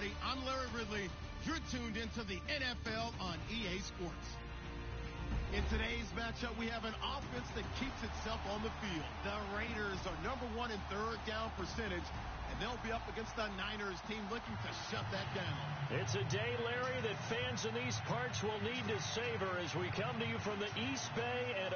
everybody. I'm Larry Ridley. You're tuned into the NFL on EA Sports. In today's matchup, we have an offense that keeps itself on the field. The Raiders are #1 in third down percentage, and they'll be up against the Niners team looking to shut that down. It's a day, Larry, that fans in these parts will need to savor as we come to you from the East Bay. And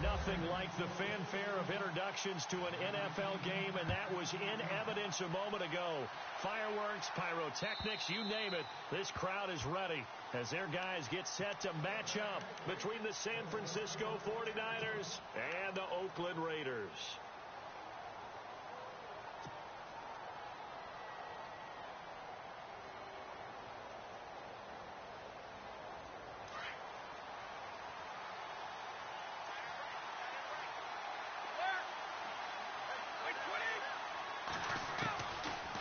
nothing like the fanfare of introductions to an NFL game, and that was in evidence a moment ago. Fireworks, pyrotechnics, you name it. This crowd is ready as their guys get set to match up between the San Francisco 49ers and the Oakland Raiders.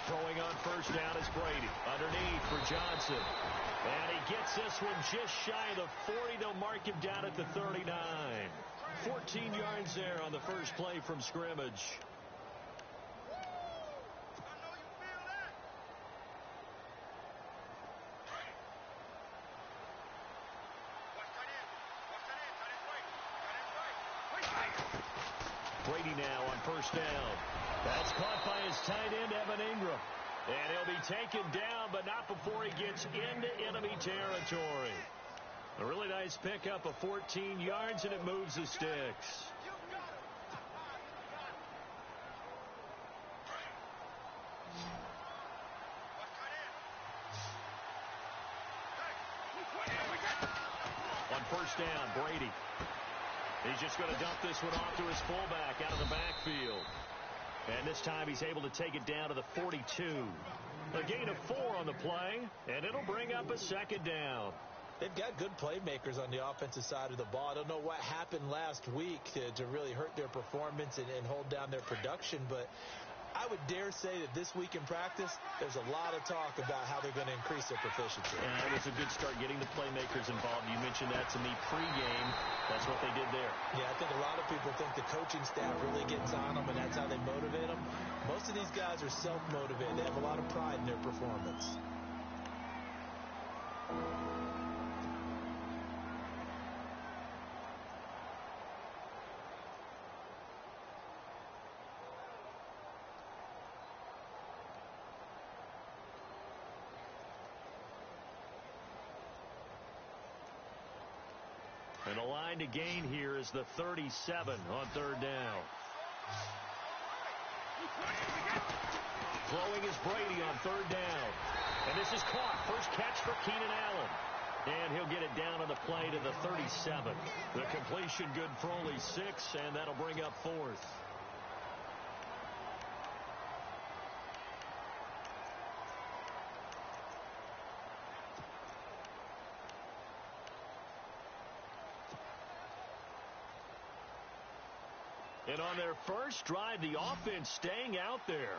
Throwing on first down is Brady. Underneath for Johnson. And he gets this one just shy of the 40. They'll mark him down at the 39. 14 yards there on the first play from scrimmage. Brady now on first down. That's caught by his tight end, Evan Ingram. And he'll be taken down, but not before he gets into enemy territory. A really nice pickup of 14 yards, and it moves the sticks. On first down, Brady. He's just going to dump this one off to his fullback out of the backfield. And this time he's able to take it down to the 42. A gain of 4 on the play, and it'll bring up a second down. They've got good playmakers on the offensive side of the ball. I don't know what happened last week to really hurt their performance and hold down their production, but I would dare say that this week in practice, there's a lot of talk about how they're going to increase their proficiency. And it was a good start getting the playmakers involved. You mentioned that to me pregame. That's what they did there. Yeah, I think a lot of people think the coaching staff really gets on them, and that's how they motivate them. Most of these guys are self-motivated. They have a lot of pride in their performance. And the line to gain here is the 37 on third down. Throwing is Brady on third down. And this is caught. First catch for Keenan Allen. And he'll get it down on the play to the 37. The completion good for only 6, and that'll bring up 4th. And on their first drive, the offense staying out there.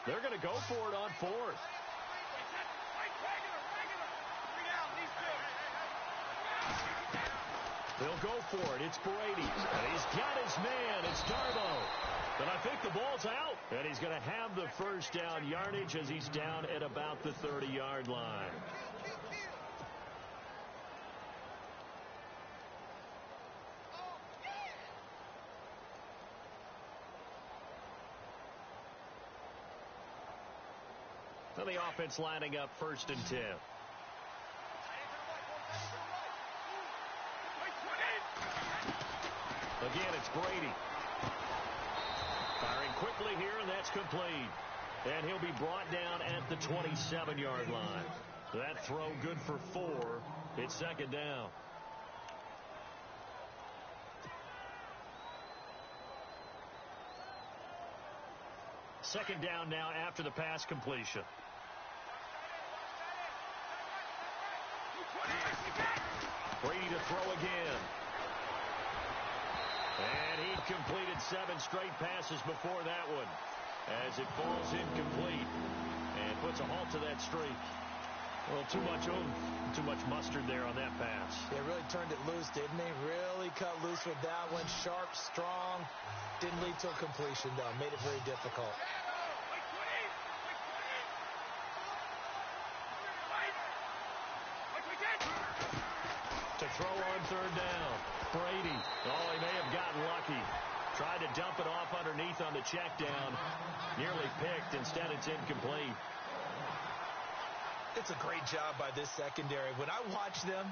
They're going to go for it on 4th. They'll go for it. It's Brady. And he's got his man. It's Darbo. And I think the ball's out. And he's going to have the first down yardage as he's down at about the 30-yard line. And the offense lining up 1st and 10. Again, it's Brady. Firing quickly here, and that's complete. And he'll be brought down at the 27-yard line. That throw good for 4. It's second down. Second down now after the pass completion. Brady to throw again. And he completed 7 straight passes before that one as it falls incomplete and puts a halt to that streak. Well, too much mustard there on that pass. They really turned it loose, didn't they? Really cut loose with that one. Sharp, strong. Didn't lead to a completion, though. Made it very difficult. throw on third down. Brady. Oh, he may have gotten lucky. Tried to dump it off underneath on the check down. Nearly picked. Instead, it's incomplete. It's a great job by this secondary. When I watch them,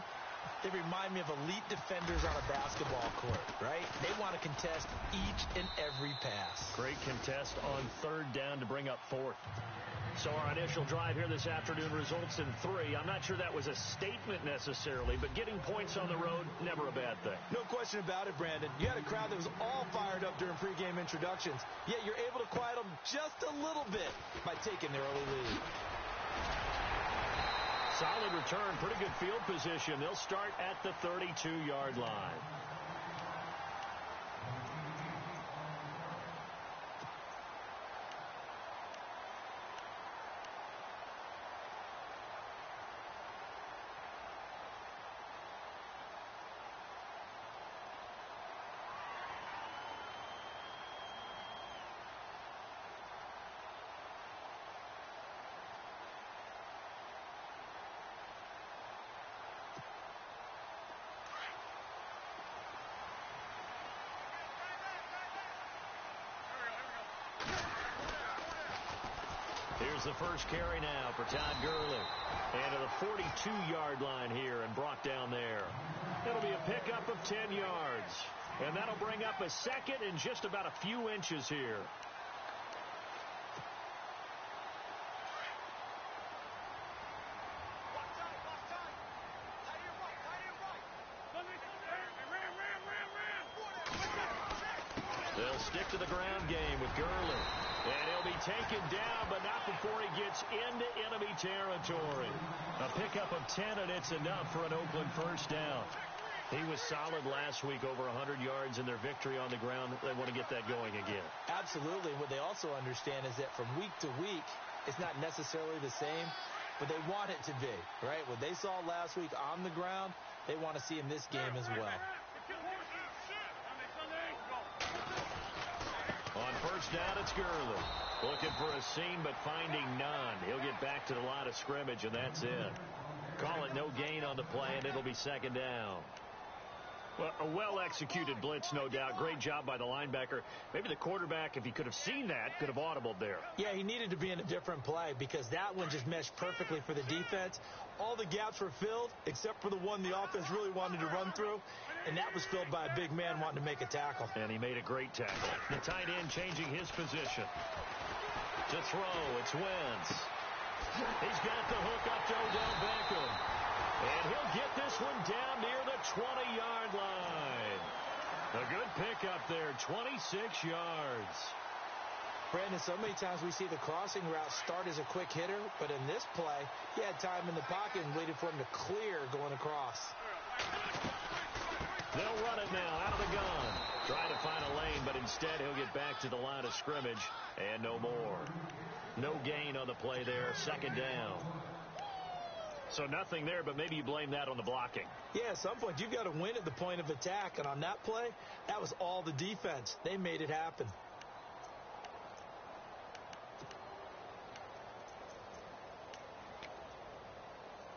they remind me of elite defenders on a basketball court, right? They want to contest each and every pass. Great contest on third down to bring up fourth. So our initial drive here this afternoon results in 3. I'm not sure that was a statement necessarily, but getting points on the road, never a bad thing. No question about it, Brandon. You had a crowd that was all fired up during pregame introductions, yet you're able to quiet them just a little bit by taking their early lead. Solid return, pretty good field position. They'll start at the 32-yard line. Here's the first carry now for Todd Gurley. And to the 42-yard line here and brought down there. It'll be a pickup of 10 yards. And that'll bring up a second and just about a few inches here. They'll stick to the ground game with Gurley. And he'll be taken down, but not before he gets into enemy territory. A pickup of 10, and it's enough for an Oakland first down. He was solid last week, over 100 yards in their victory on the ground. They want to get that going again. Absolutely. What they also understand is that from week to week, it's not necessarily the same, but they want it to be, right? What they saw last week on the ground, they want to see in this game as well. On first down, it's Gurley. Looking for a seam, but finding none. He'll get back to the line of scrimmage, and that's it. Call it no gain on the play, and it'll be second down. Well, a well-executed blitz, no doubt. Great job by the linebacker. Maybe the quarterback, if he could have seen that, could have audibled there. Yeah, he needed to be in a different play because that one just meshed perfectly for the defense. All the gaps were filled except for the one the offense really wanted to run through, and that was filled by a big man wanting to make a tackle. And he made a great tackle. The tight end changing his position. To throw, it's Wentz. He's got the hook up to Odell Beckham. And he'll get this one down near the 20-yard line. A good pickup there, 26 yards. Brandon, so many times we see the crossing route start as a quick hitter, but in this play, he had time in the pocket and waited for him to clear going across. They'll run it now out of the gun. Try to find a lane, but instead he'll get back to the line of scrimmage and no more. No gain on the play there, second down. So nothing there, but maybe you blame that on the blocking. Yeah, at some point you've got to win at the point of attack, and on that play, that was all the defense. They made it happen.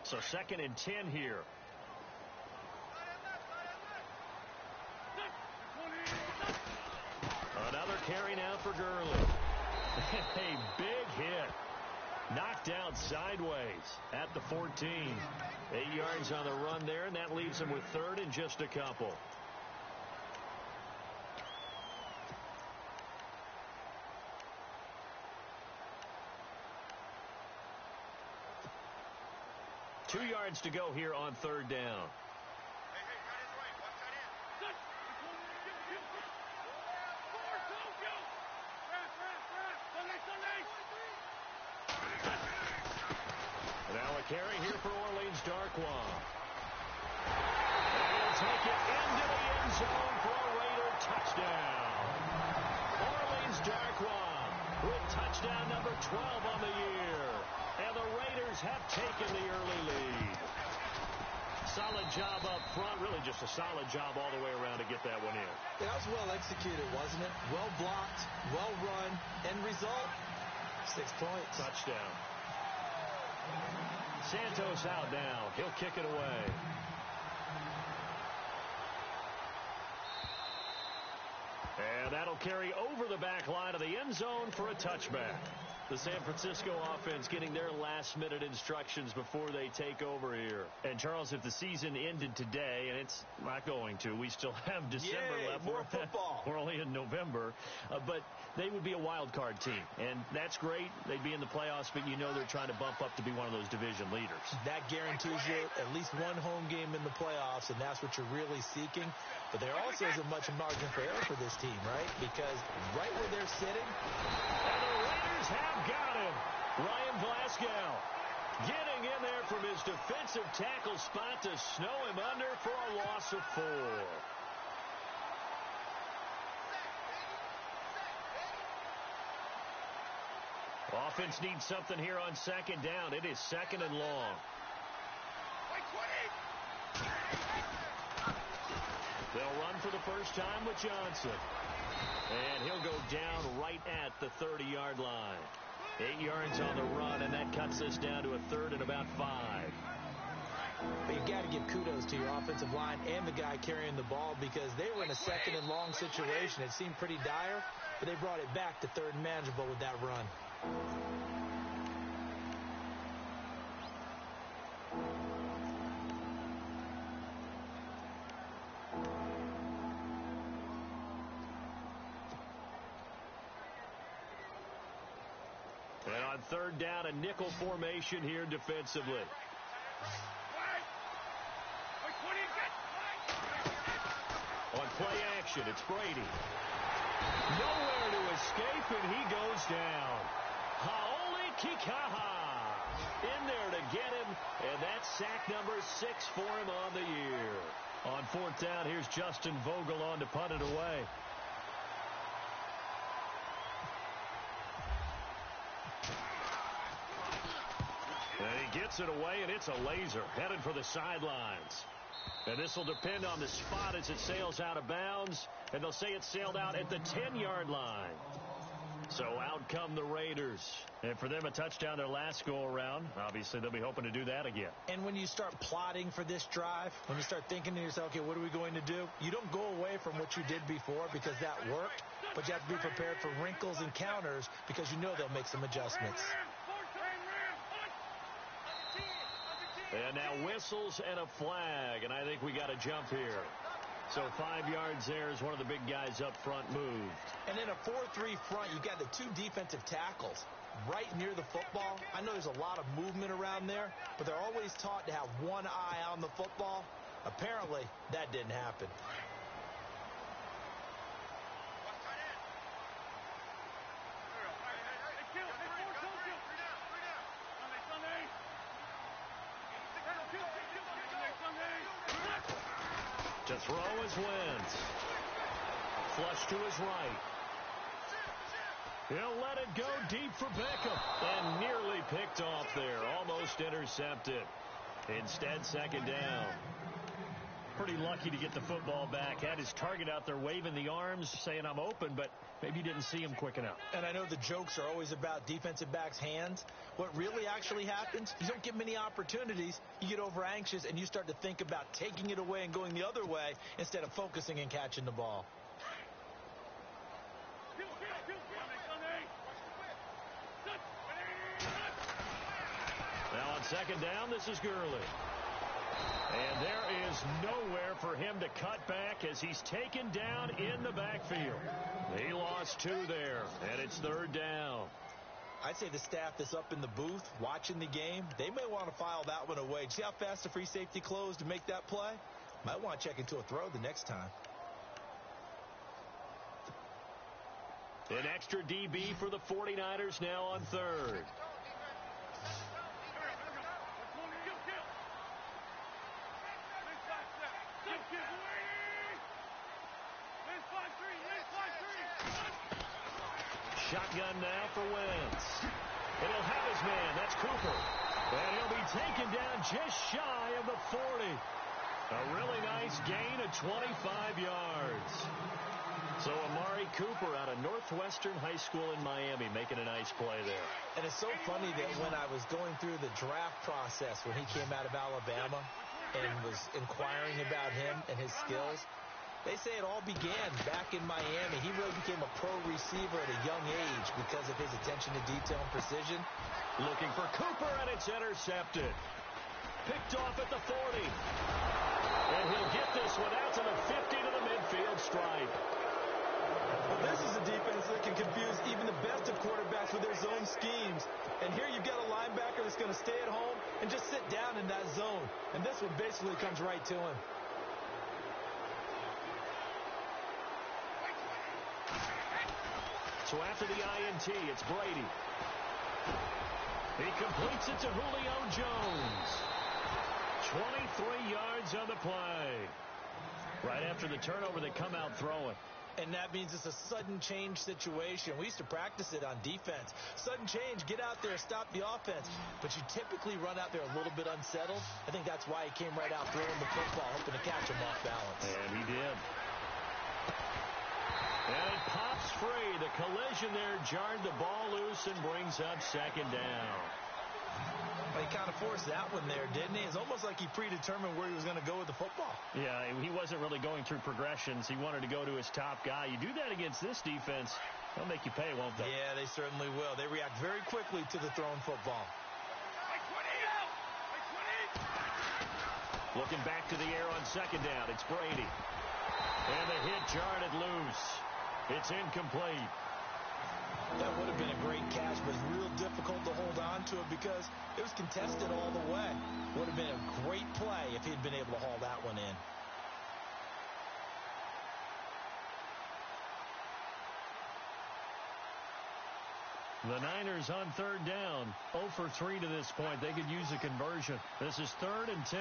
So second and 10 here. Another carry now for Gurley. A big hit. Knocked down sideways at the 14. 8 yards on the run there, and that leaves him with third and just a couple. Two yards to go here on third down. Now a carry here for Orleans Darkwa. And he'll take it into the end zone for a Raider touchdown. Orleans Darkwa with touchdown number 12 on the year. And the Raiders have taken the early lead. Solid job up front. Really just a solid job all the way around to get that one in. That was well executed, wasn't it? Well blocked, well run. End result, 6 points. Touchdown. Santos out now. He'll kick it away. And that'll carry over the back line of the end zone for a touchback. The San Francisco offense getting their last-minute instructions before they take over here. And, Charles, if the season ended today, and it's not going to, we still have December left. More football. We're only in November. But they would be a wild card team. And that's great. They'd be in the playoffs, but you know they're trying to bump up to be one of those division leaders. That guarantees you at least one home game in the playoffs, and that's what you're really seeking. But there also isn't much margin for error for this team, right? Because right where they're sitting, and the Raiders have got him. Ryan Glasgow getting in there from his defensive tackle spot to snow him under for a loss of 4. Offense needs something here on second down. It is second and long. They'll run for the first time with Johnson. And he'll go down right at the 30-yard line. 8 yards on the run, and that cuts us down to a third and about 5. But you got to give kudos to your offensive line and the guy carrying the ball because they were in a second and long situation. It seemed pretty dire, but they brought it back to third and manageable with that run. And on third down, a nickel formation here defensively. On play action, it's Brady. Nowhere to escape, and he goes down. Haoli Kikaha in there to get him, and that's sack number 6 for him on the year. On fourth down, here's Justin Vogel on to punt it away. And he gets it away, and it's a laser headed for the sidelines. And this will depend on the spot as it sails out of bounds. And they'll say it sailed out at the 10-yard line. So out come the Raiders. And for them, a touchdown their last go-around. Obviously, they'll be hoping to do that again. And when you start plotting for this drive, when you start thinking to yourself, okay, what are we going to do? You don't go away from what you did before because that worked. But you have to be prepared for wrinkles and counters because you know they'll make some adjustments. And now whistles and a flag, and I think we got a jump here. So 5 yards there as one of the big guys up front moved. And in a 4-3 front, you've got the 2 defensive tackles right near the football. I know there's a lot of movement around there, but they're always taught to have one eye on the football. Apparently, that didn't happen. To throw is Wentz. Flush to his right. He'll let it go deep for Beckham. And nearly picked off there. Almost intercepted. Instead, second down. Pretty lucky to get the football back. Had his target out there waving the arms, saying I'm open, but maybe didn't see him quick enough. And I know the jokes are always about defensive backs' hands. What really actually happens, you don't get many opportunities. You get over anxious, and you start to think about taking it away and going the other way instead of focusing and catching the ball. Now on second down, this is Gurley. And there is nowhere for him to cut back as he's taken down in the backfield. He lost 2 there, and it's third down. I'd say the staff that's up in the booth watching the game, they may want to file that one away. See how fast the free safety closed to make that play? Might want to check into a throw the next time. An extra DB for the 49ers now on third. Shotgun now for Wentz. And he'll have his man. That's Cooper. And he'll be taken down just shy of the 40. A really nice gain of 25 yards. So Amari Cooper out of Northwestern High School in Miami making a nice play there. And it's so funny that when I was going through the draft process when he came out of Alabama, and was inquiring about him and his skills. They say it all began back in Miami. He really became a pro receiver at a young age because of his attention to detail and precision. Looking for Cooper, and it's intercepted. Picked off at the 40. And he'll get this one out to the 50 to the midfield stripe. Well, this is a defense that can confuse even the best of quarterbacks with their zone schemes. And here you've got a linebacker that's going to stay at home and just sit down in that zone. And this one basically comes right to him. So after the INT, it's Brady. He completes it to Julio Jones. 23 yards on the play. Right after the turnover, they come out throwing. And that means it's a sudden change situation. We used to practice it on defense. Sudden change, get out there, stop the offense. But you typically run out there a little bit unsettled. I think that's why he came right out throwing the football, hoping to catch him off balance. And he did. And it pops free. The collision there jarred the ball loose and brings up second down. Well, he kind of forced that one there, didn't he? It's almost like he predetermined where he was going to go with the football. Yeah, he wasn't really going through progressions. He wanted to go to his top guy. You do that against this defense, they'll make you pay, won't they? Yeah, they certainly will. They react very quickly to the thrown football. Looking back to the air on second down, it's Brady. And the hit jarred it loose. It's incomplete. That would have been a great catch, but it's real difficult to hold on to it because it was contested all the way. Would have been a great play if he'd been able to haul that one in. The Niners on third down, 0 for 3 to this point. They could use a conversion. This is 3rd and 10.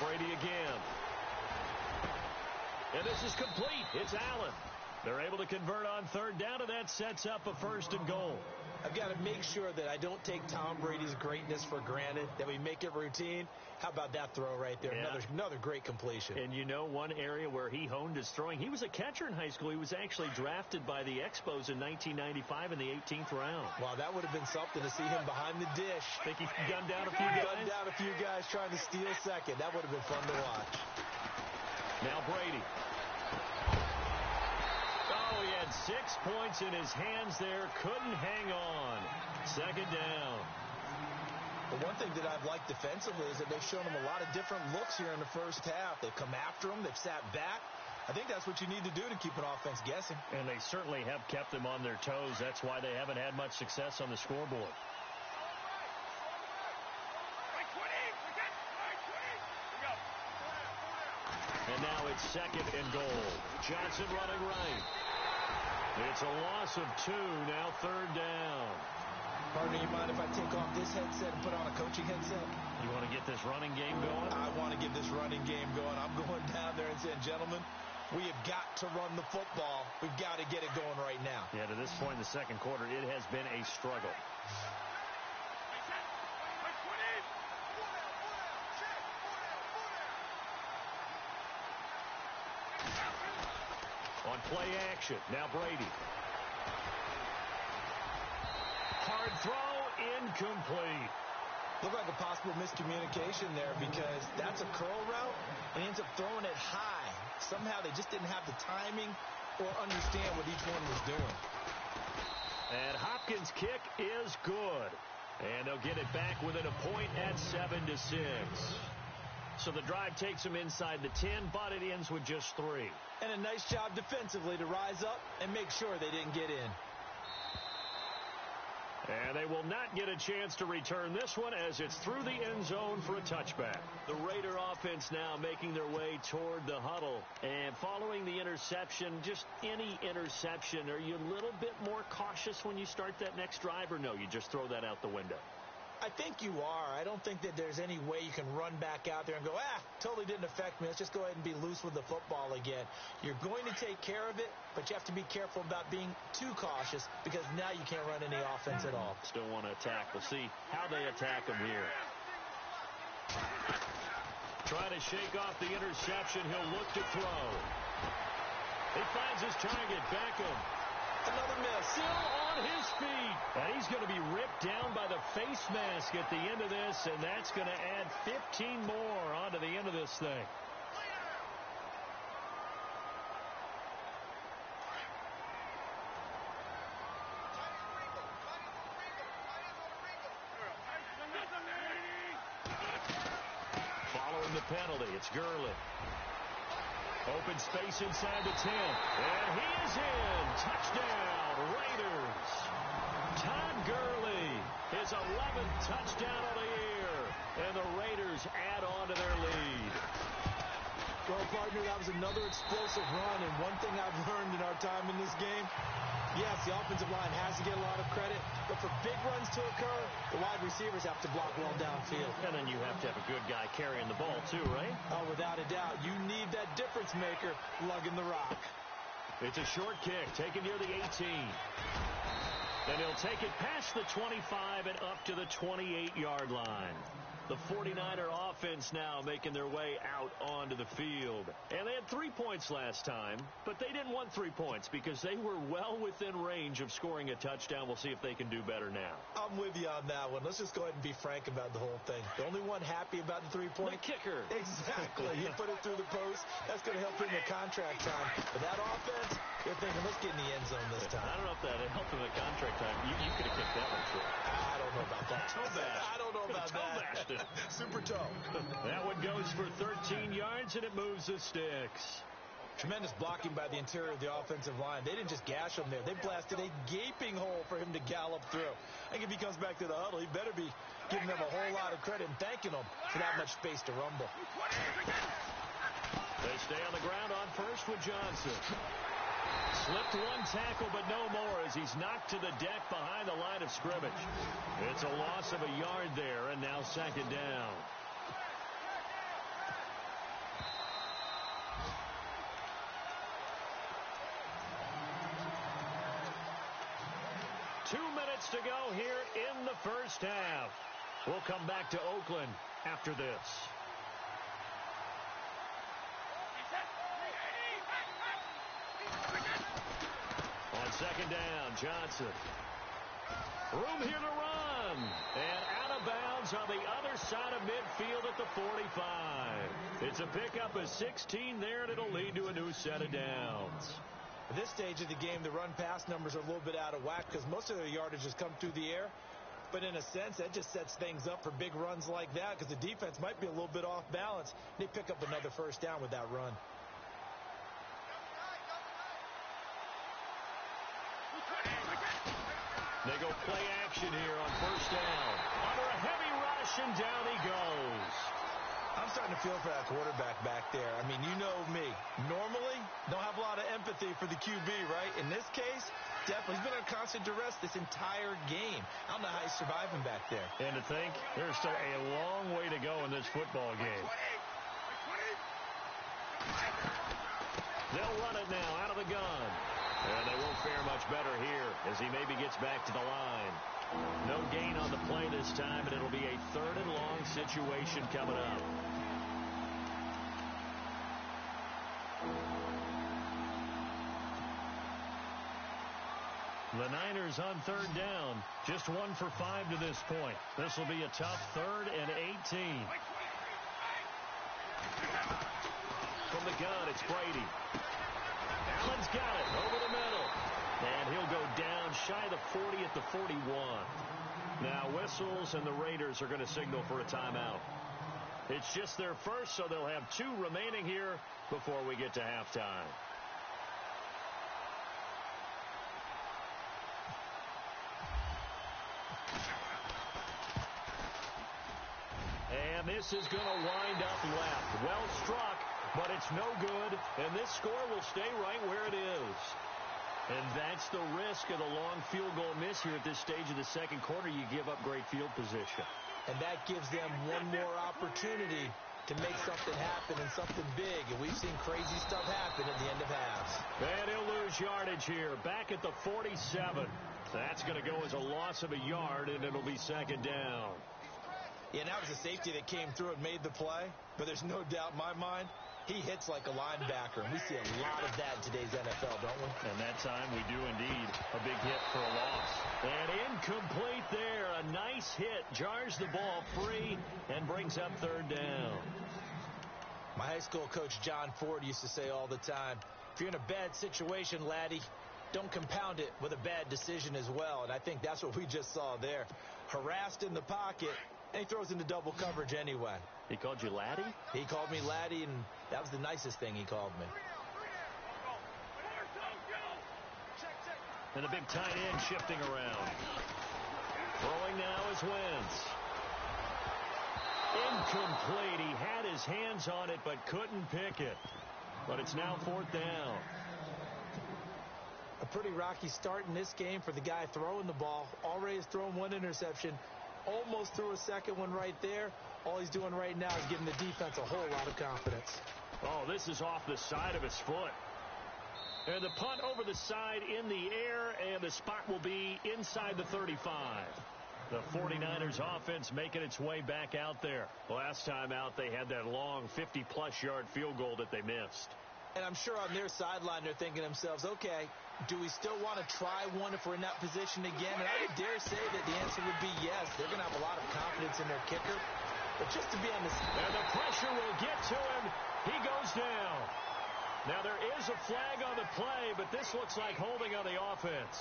Brady again. And this is complete. It's Allen. They're able to convert on third down, and that sets up a 1st and goal. I've got to make sure that I don't take Tom Brady's greatness for granted, that we make it routine. How about that throw right there? Yeah. Another great completion. And you know one area where he honed his throwing? He was a catcher in high school. He was actually drafted by the Expos in 1995 in the 18th round. Wow, that would have been something to see him behind the dish. Think he gunned down a few guys? Gunned down a few guys trying to steal second. That would have been fun to watch. Now Brady. Oh, he had 6 points in his hands there. Couldn't hang on. Second down. The one thing that I've liked defensively is that they've shown him a lot of different looks here in the first half. They've come after him. They've sat back. I think that's what you need to do to keep an offense guessing. And they certainly have kept them on their toes. That's why they haven't had much success on the scoreboard. And now it's 2nd and goal. Johnson running right. It's a loss of 2. Now 3rd down. Partner, you mind if I take off this headset and put on a coaching headset? You want to get this running game going? I want to get this running game going. I'm going down there and saying, gentlemen, we have got to run the football. We've got to get it going right now. Yeah, to this point in the second quarter, it has been a struggle. On play action, now Brady. Hard throw, incomplete. Looked like a possible miscommunication there because that's a curl route, and he ends up throwing it high. Somehow they just didn't have the timing or understand what each one was doing. And Hopkins' kick is good. And they'll get it back within a point at 7-6. So the drive takes them inside the 10, but it ends with just 3. And a nice job defensively to rise up and make sure they didn't get in. And they will not get a chance to return this one as it's through the end zone for a touchback. The Raider offense now making their way toward the huddle. And following the interception, just any interception, are you a little bit more cautious when you start that next drive, or no, you just throw that out the window? I think you are. I don't think that there's any way you can run back out there and go, totally didn't affect me. Let's just go ahead and be loose with the football again. You're going to take care of it, but you have to be careful about being too cautious because now you can't run any offense at all. Still want to attack. We'll see how they attack them here. Trying to shake off the interception. He'll look to throw. He finds his target, Beckham. Another miss. Still on his feet. And he's going to be ripped down by the face mask at the end of this, and that's going to add 15 more onto the end of this thing. Following the penalty, it's Gurley. Open space inside the 10. And he is in. Touchdown, Raiders. Todd Gurley, his 11th touchdown of the year. And the Raiders add on to their lead. Well, partner, that was another explosive run. And one thing I've learned in our time in this game, yes, the offensive line has to get a lot of credit, but for big runs to occur, the wide receivers have to block well downfield. And then you have to have a good guy carrying the ball too, right? Oh, without a doubt. You need that difference maker lugging the rock. It's a short kick taken near the 18. And he'll take it past the 25 and up to the 28-yard line. The 49er offense now making their way out onto the field. And they had 3 points last time, but they didn't want 3 points because they were well within range of scoring a touchdown. We'll see if they can do better now. I'm with you on that one. Let's just go ahead and be frank about the whole thing. The only one happy about the 3-point? The kicker. Exactly. He put it through the post. That's going to help him in contract time. But that offense, they're thinking, let's get in the end zone this time. I don't know if that helped him at contract time. You could have kicked that one through. I don't know about that. Toe bash. I don't know about toe that. Bashed it. Super toe. That one goes for 13 yards, and it moves the sticks. Tremendous blocking by the interior of the offensive line. They didn't just gash him there. They blasted a gaping hole for him to gallop through. I think if he comes back to the huddle, he better be giving them a whole lot of credit and thanking them for that much space to rumble. They stay on the ground on first with Johnson. Slipped one tackle, but no more as he's knocked to the deck behind the line of scrimmage. It's a loss of a yard there, and now second down. Two minutes to go here in the first half. We'll come back to Oakland after this. On second down, Johnson. Room here to run. And out of bounds on the other side of midfield at the 45. It's a pickup of 16 there, and it'll lead to a new set of downs. At this stage of the game, the run-pass numbers are a little bit out of whack because most of their yardage has come through the air. But in a sense, that just sets things up for big runs like that because the defense might be a little bit off balance. They pick up another first down with that run. They go play action here on first down. Under a heavy rush, and down he goes. I'm starting to feel for that quarterback back there. I mean, you know me. Normally, don't have a lot of empathy for the QB, right? In this case, definitely. He's been under constant duress this entire game. I don't know how he's surviving back there. And to think, there's still a long way to go in this football game. They'll run it now out of the gun. And they won't fare much better here as he maybe gets back to the line. No gain on the play this time, and it'll be a third and long situation coming up. The Niners on third down, just 1 for 5 to this point. This will be a tough 3rd and 18. From the gun, it's Brady. Allen's got it over the middle. And he'll go down shy of the 40 at the 41. Now whistles, and the Raiders are going to signal for a timeout. It's just their first, so they'll have 2 remaining here before we get to halftime. And this is going to wind up left. Well struck, but it's no good, and this score will stay right where it is. And that's the risk of the long field goal miss here at this stage of the second quarter. You give up great field position. And that gives them one more opportunity to make something happen and something big. And we've seen crazy stuff happen at the end of halves. And he'll lose yardage here, back at the 47. That's going to go as a loss of a yard, and it'll be second down. Yeah, that was a safety that came through and made the play, but there's no doubt in my mind, he hits like a linebacker, and we see a lot of that in today's NFL, don't we? And that time we do indeed. A big hit for a loss. And incomplete there. A nice hit. Jars the ball free and brings up third down. My high school coach, John Ford, used to say all the time, if you're in a bad situation, laddie, don't compound it with a bad decision as well. And I think that's what we just saw there. Harassed in the pocket, and he throws into double coverage anyway. He called you laddie? He called me laddie, and that was the nicest thing he called me. And the big tight end shifting around. Throwing now is Wentz. Incomplete. He had his hands on it but couldn't pick it. But it's now fourth down. A pretty rocky start in this game for the guy throwing the ball. Already has thrown one interception. Almost threw a second one right there. All he's doing right now is giving the defense a whole lot of confidence. Oh, this is off the side of his foot. And the punt over the side in the air, and the spot will be inside the 35. The 49ers offense making its way back out there. Last time out, they had that long 50-plus yard field goal that they missed. And I'm sure on their sideline, they're thinking to themselves, okay, do we still want to try one if we're in that position again? And I would dare say that the answer would be yes. They're going to have a lot of confidence in their kicker. But just to be on this... And the pressure will get to him. He goes down. Now, there is a flag on the play, but this looks like holding on the offense.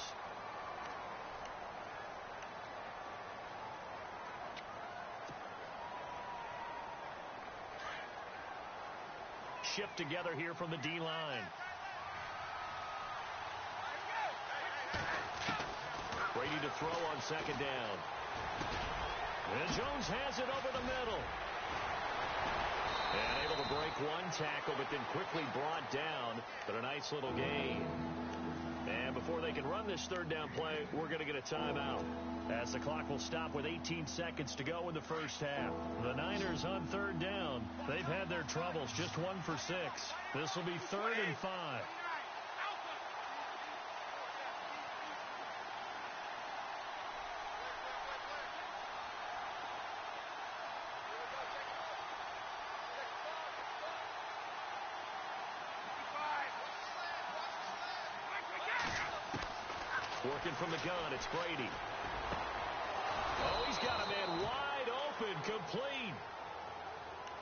Shift together here from the D-line. Brady to throw on second down. And Jones has it over the middle. And able to break one tackle, but then quickly brought down. But a nice little gain. And before they can run this third down play, we're going to get a timeout, as the clock will stop with 18 seconds to go in the first half. The Niners on third down. They've had their troubles, just 1 for 6. This will be 3rd and 5. Working from the gun, it's Brady. Oh, he's got a man wide open, complete.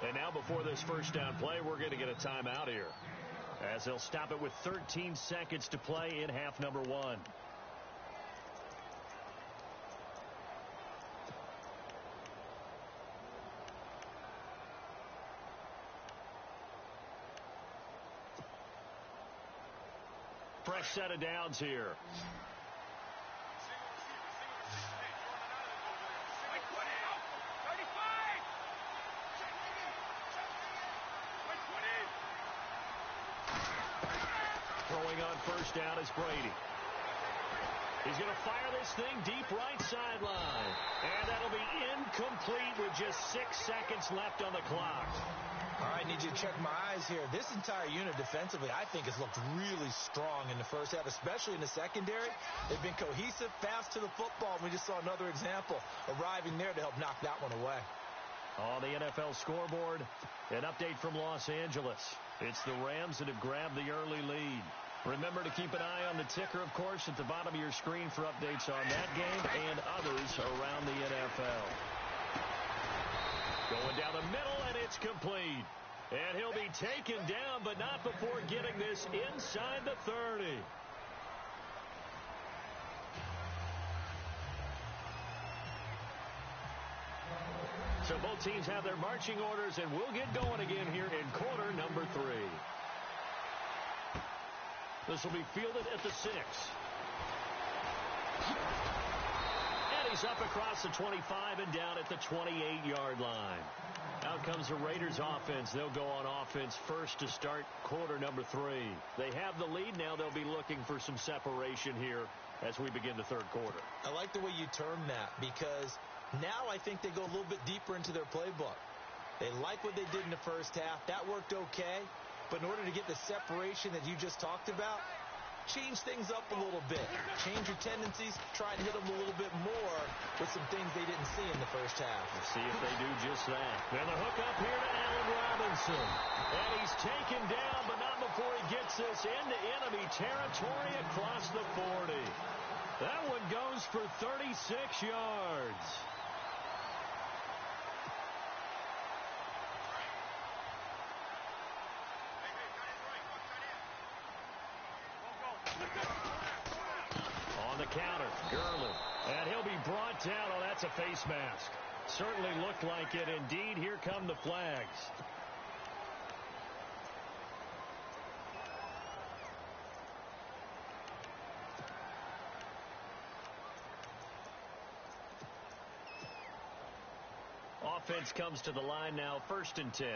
And now before this first down play, we're going to get a timeout here, as they'll stop it with 13 seconds to play in half number 1. Fresh set of downs here. Throwing on first down is Brady. He's going to fire this thing deep right sideline. And that'll be incomplete with just 6 seconds left on the clock. All right, need you to check my eyes here. This entire unit defensively, I think, has looked really strong in the first half, especially in the secondary. They've been cohesive, fast to the football. We just saw another example arriving there to help knock that one away. On the NFL scoreboard, an update from Los Angeles. It's the Rams that have grabbed the early lead. Remember to keep an eye on the ticker, of course, at the bottom of your screen for updates on that game and others around the NFL. Going down the middle, and it's complete. And he'll be taken down, but not before getting this inside the 30. So both teams have their marching orders, and we'll get going again here in quarter number 3. This will be fielded at the 6. And he's up across the 25 and down at the 28-yard line. Out comes the Raiders offense. They'll go on offense first to start quarter number 3. They have the lead now. They'll be looking for some separation here as we begin the third quarter. I like the way you term that, because now I think they go a little bit deeper into their playbook. They like what they did in the first half. That worked okay. But in order to get the separation that you just talked about, change things up a little bit. Change your tendencies, try and hit them a little bit more with some things they didn't see in the first half. Let's see if they do just that. And the hook up here to Allen Robinson. And he's taken down, but not before he gets this into enemy territory across the 40. That one goes for 36 yards. On the counter, Gurley. And he'll be brought down. Oh, that's a face mask. Certainly looked like it. Indeed, here come the flags. Offense comes to the line now, 1st and 10.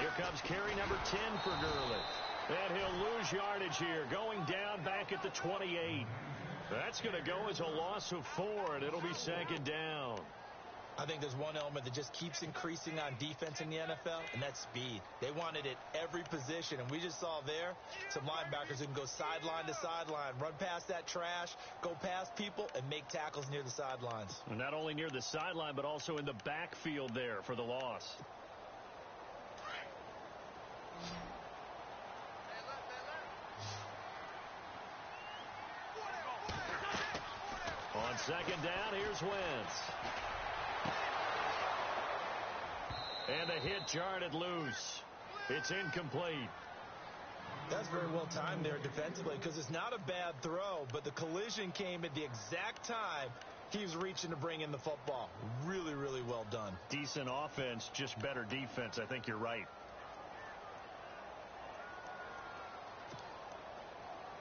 Here comes carry number 10 for Gurley. And he'll lose yardage here, going down back at the 28. That's going to go as a loss of 4, and it'll be 2nd down. I think there's one element that just keeps increasing on defense in the NFL, and that's speed. They want it at every position, and we just saw there some linebackers who can go sideline to sideline, run past that trash, go past people, and make tackles near the sidelines. And not only near the sideline, but also in the backfield there for the loss. On 2nd down, here's Wentz. And the hit jarred loose. It's incomplete. That's very well timed there defensively because it's not a bad throw, but the collision came at the exact time he was reaching to bring in the football. Really, really well done. Decent offense, just better defense. I think you're right.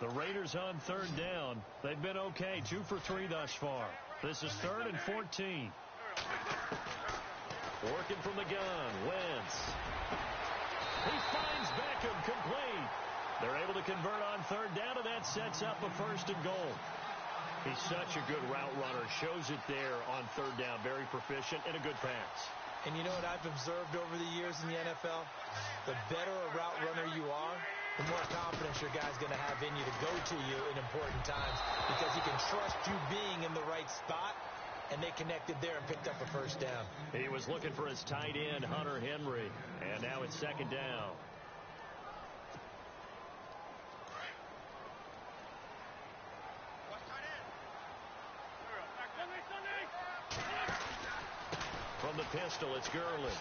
The Raiders on 3rd down. They've been okay, 2 for 3 thus far. This is 3rd and 14. Working from the gun, Wentz. He finds Beckham, complete. They're able to convert on 3rd down, and that sets up a 1st and goal. He's such a good route runner. Shows it there on 3rd down. Very proficient and a good pass. And you know what I've observed over the years in the NFL? The better a route runner you are, the more confidence your guy's going to have in you to go to you in important times because he can trust you being in the right spot, and they connected there and picked up a 1st down. He was looking for his tight end, Hunter Henry, and now it's 2nd down. From the pistol, it's Gurley.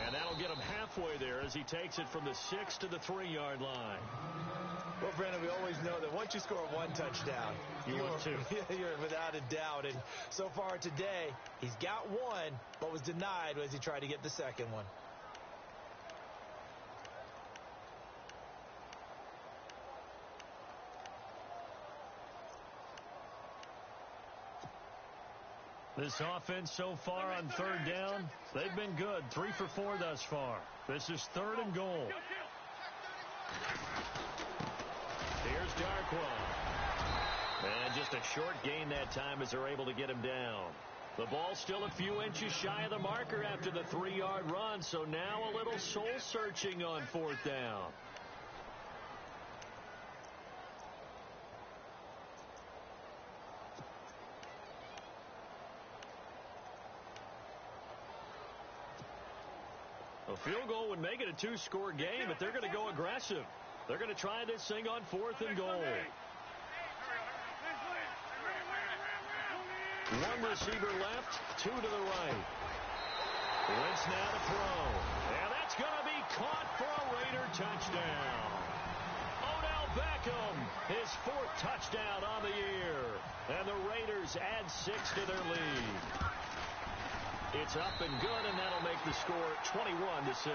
And that'll get him halfway there as he takes it from the 6 to the 3-yard line. Well, Brandon, we always know that once you score 1 touchdown, you're without a doubt. And so far today, he's got 1, but was denied as he tried to get the 2nd one. This offense so far on 3rd down, they've been good. 3 for 4 thus far. This is 3rd and goal. Here's Darkwa. And just a short gain that time as they're able to get him down. The ball still a few inches shy of the marker after the 3-yard run, so now a little soul-searching on 4th down. A field goal would make it a 2-score game, but they're going to go aggressive. They're going to try this thing on 4th and goal. One receiver left, 2 to the right. Wentz now to throw. And that's going to be caught for a Raider touchdown. Odell Beckham, his 4th touchdown on the year. And the Raiders add 6 to their lead. It's up and good, and that'll make the score 21-6.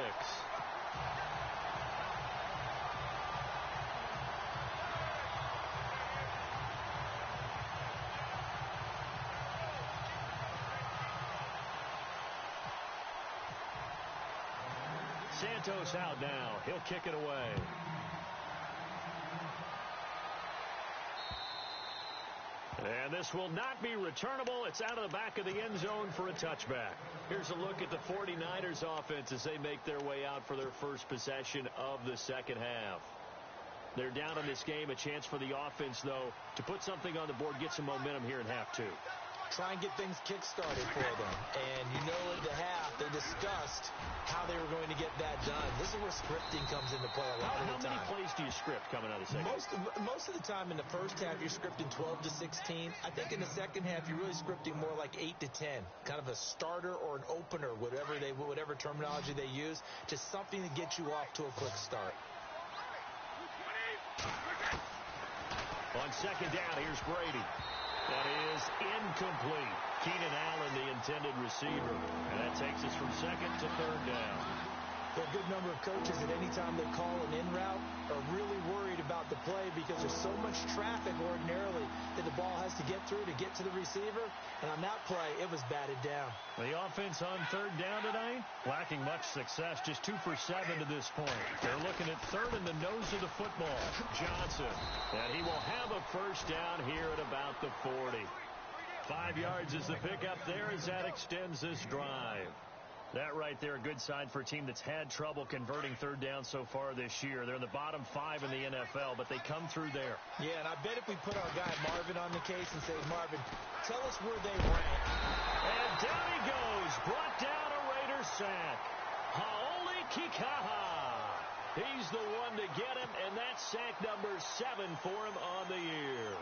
Santos out now. He'll kick it away. And this will not be returnable. It's out of the back of the end zone for a touchback. Here's a look at the 49ers offense as they make their way out for their first possession of the second half. They're down in this game. A chance for the offense, though, to put something on the board, get some momentum here in half two. Try and get things kick-started for them. And you know at the half, they discussed how they were going to get that done. This is where scripting comes into play a lot of the time. How many plays do you script coming out of the second half? Most of the time in the first half, you're scripting 12 to 16. I think in the second half, you're really scripting more like 8 to 10. Kind of a starter or an opener, whatever terminology they use. Just something to get you off to a quick start. On second down, here's Brady. That is incomplete. Keenan Allen, the intended receiver. And that takes us from second to third down. There are a good number of coaches at any time they call an in route are really worried about the play because there's so much traffic ordinarily that the ball has to get through to get to the receiver. And on that play, it was batted down. The offense on third down tonight, lacking much success, just 2 for 7 to this point. They're looking at third in the nose of the football. Johnson, and he will have a first down here at about the 40. 5 yards is the pickup there as that extends this drive. That right there, a good sign for a team that's had trouble converting third down so far this year. They're in the bottom 5 in the NFL, but they come through there. Yeah, and I bet if we put our guy Marvin on the case and say, Marvin, tell us where they rank. And down he goes, brought down a Raider sack. Haoli Kikaha. He's the one to get him, and that's sack number 7 for him on the year.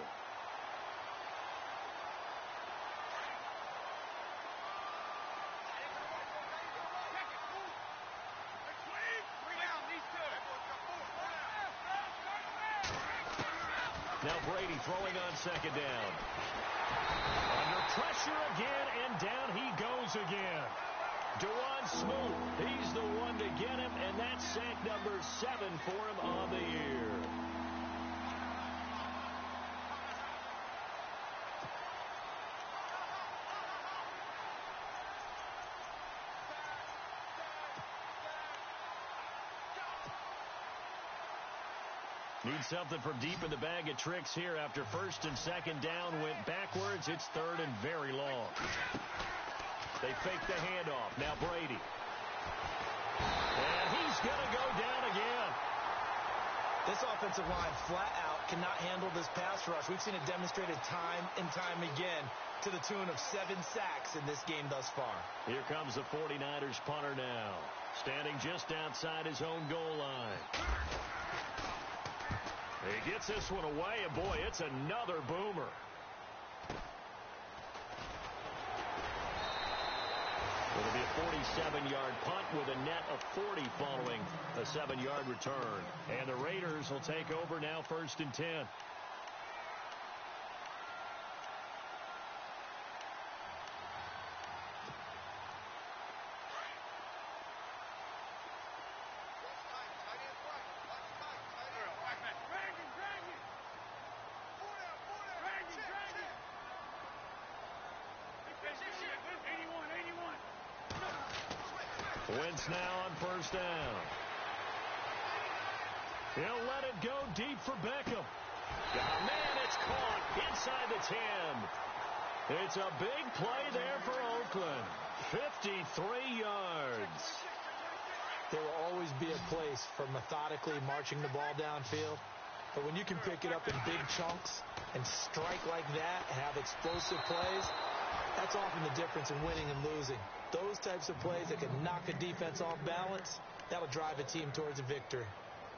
Now Brady throwing on second down. Under pressure again, and down he goes again. Dewan Smoot, he's the one to get him, and that's sack number 7 for him on the year. Need something from deep in the bag of tricks here after first and second down went backwards. It's third and very long. They fake the handoff. Now Brady. And he's going to go down again. This offensive line flat out cannot handle this pass rush. We've seen it demonstrated time and time again to the tune of 7 sacks in this game thus far. Here comes the 49ers punter now. Standing just outside his own goal line. He gets this one away, and boy, it's another boomer. It'll be a 47-yard punt with a net of 40 following a 7-yard return. And the Raiders will take over now, 1st and 10. Wentz now on first down. He'll let it go deep for Beckham. Man, it's caught inside the 10. It's a big play there for Oakland. 53 yards. There will always be a place for methodically marching the ball downfield. But when you can pick it up in big chunks and strike like that, have explosive plays, that's often the difference in winning and losing. Those types of plays that can knock a defense off balance, that'll drive a team towards a victory.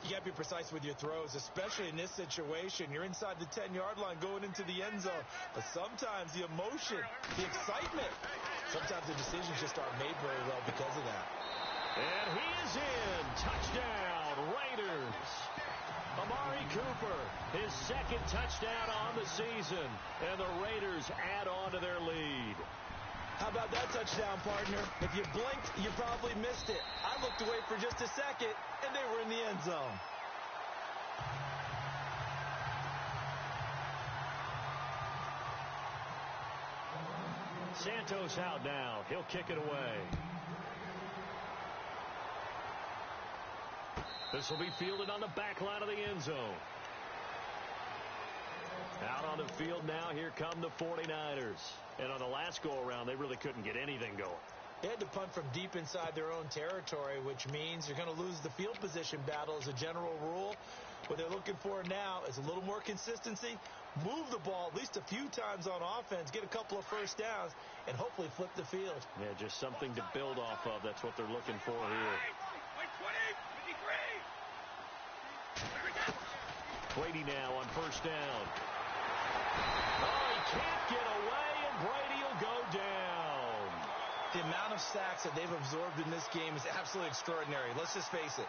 You got to be precise with your throws, especially in this situation. You're inside the 10-yard line going into the end zone. But sometimes the emotion, the excitement, sometimes the decisions just aren't made very well because of that. And he is in. Touchdown, Raiders. Amari Cooper, his 2nd touchdown on the season. And the Raiders add on to their lead. How about that touchdown, partner? If you blinked, you probably missed it. I looked away for just a second, and they were in the end zone. Santos out now. He'll kick it away. This will be fielded on the back line of the end zone. Out on on the field now. Here come the 49ers. And on the last go-around, they really couldn't get anything going. They had to punt from deep inside their own territory, which means you're going to lose the field position battle as a general rule. What they're looking for now is a little more consistency, move the ball at least a few times on offense, get a couple of first downs, and hopefully flip the field. Yeah, just something to build off of. That's what they're looking for here. Brady now on first down. Oh, he can't get away, and Brady will go down. The amount of sacks that they've absorbed in this game is absolutely extraordinary. Let's just face it.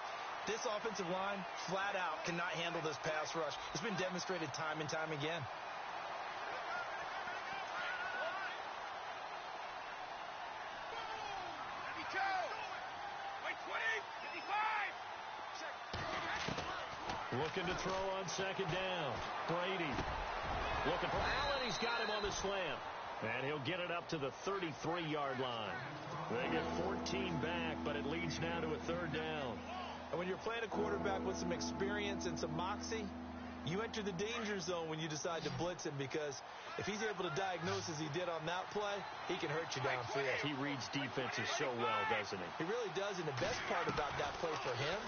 This offensive line, flat out, cannot handle this pass rush. It's been demonstrated time and time again. Looking to throw on second down. Brady looking for Allen. He's got him on the slant. And he'll get it up to the 33-yard line. They get 14 back, but it leads now to a third down. And when you're playing a quarterback with some experience and some moxie, you enter the danger zone when you decide to blitz him, because if he's able to diagnose as he did on that play, he can hurt you downfield. He reads defenses so well, doesn't he? He really does, and the best part about that play for him,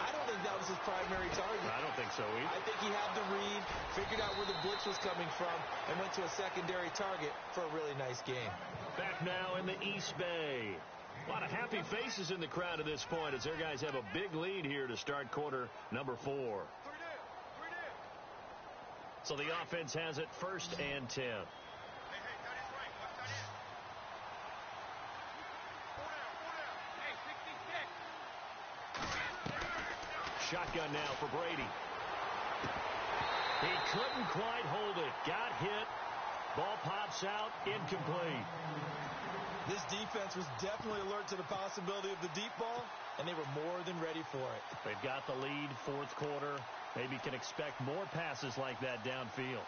I don't think that was his primary target. I don't think so either. I think he had the read, figured out where the blitz was coming from, and went to a secondary target for a really nice game. Back now in the East Bay. A lot of happy faces in the crowd at this point as their guys have a big lead here to start quarter number 4. So the offense has it first and 10. Shotgun now for Brady. He couldn't quite hold it. Got hit. Ball pops out. Incomplete. This defense was definitely alert to the possibility of the deep ball, and they were more than ready for it. They've got the lead, fourth quarter. Maybe can expect more passes like that downfield.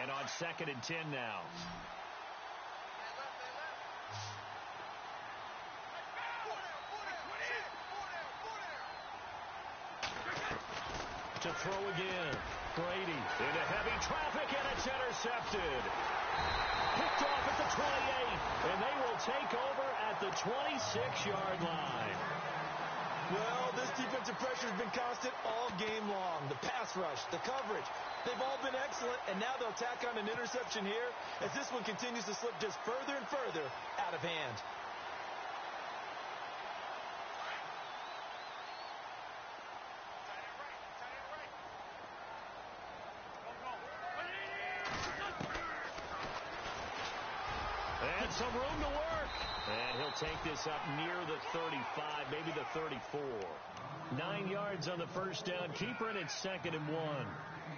And on second and 10 now. To throw again. Brady into heavy traffic, and it's intercepted. Picked off at the 28, and they will take over at the 26-yard line. Well, this defensive pressure has been constant all game long. The pass rush, the coverage, they've all been excellent, and now they'll tack on an interception here as this one continues to slip just further and further out of hand. And some room to work. And he'll take this up near the 35, maybe the 34. 9 yards on the first down. Keeper in it's second and 1.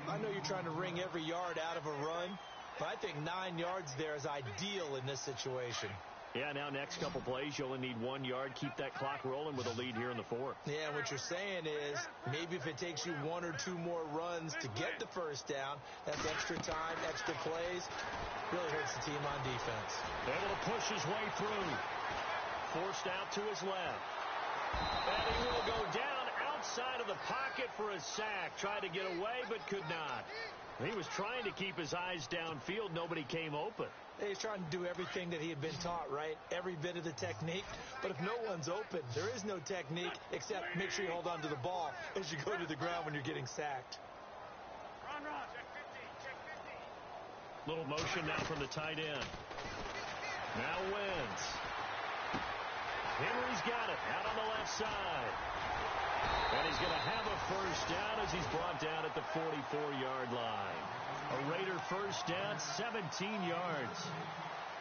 I know you're trying to wring every yard out of a run, but I think 9 yards there is ideal in this situation. Yeah, now next couple plays, you only need 1 yard. Keep that clock rolling with a lead here in the fourth. Yeah, what you're saying is maybe if it takes you 1 or 2 more runs to get the first down, that's extra time, extra plays. Really hurts the team on defense. Able to push his way through. Forced out to his left. And he will go down outside of the pocket for a sack. Tried to get away, but could not. He was trying to keep his eyes downfield. Nobody came open. He's trying to do everything that he had been taught, right? Every bit of the technique. But if no one's open, there is no technique except make sure you hold on to the ball as you go to the ground when you're getting sacked. Little motion now from the tight end. Now Wentz. Henry's got it out on the left side. And he's going to have a first down as he's brought down at the 44-yard line. A Raider first down, 17 yards.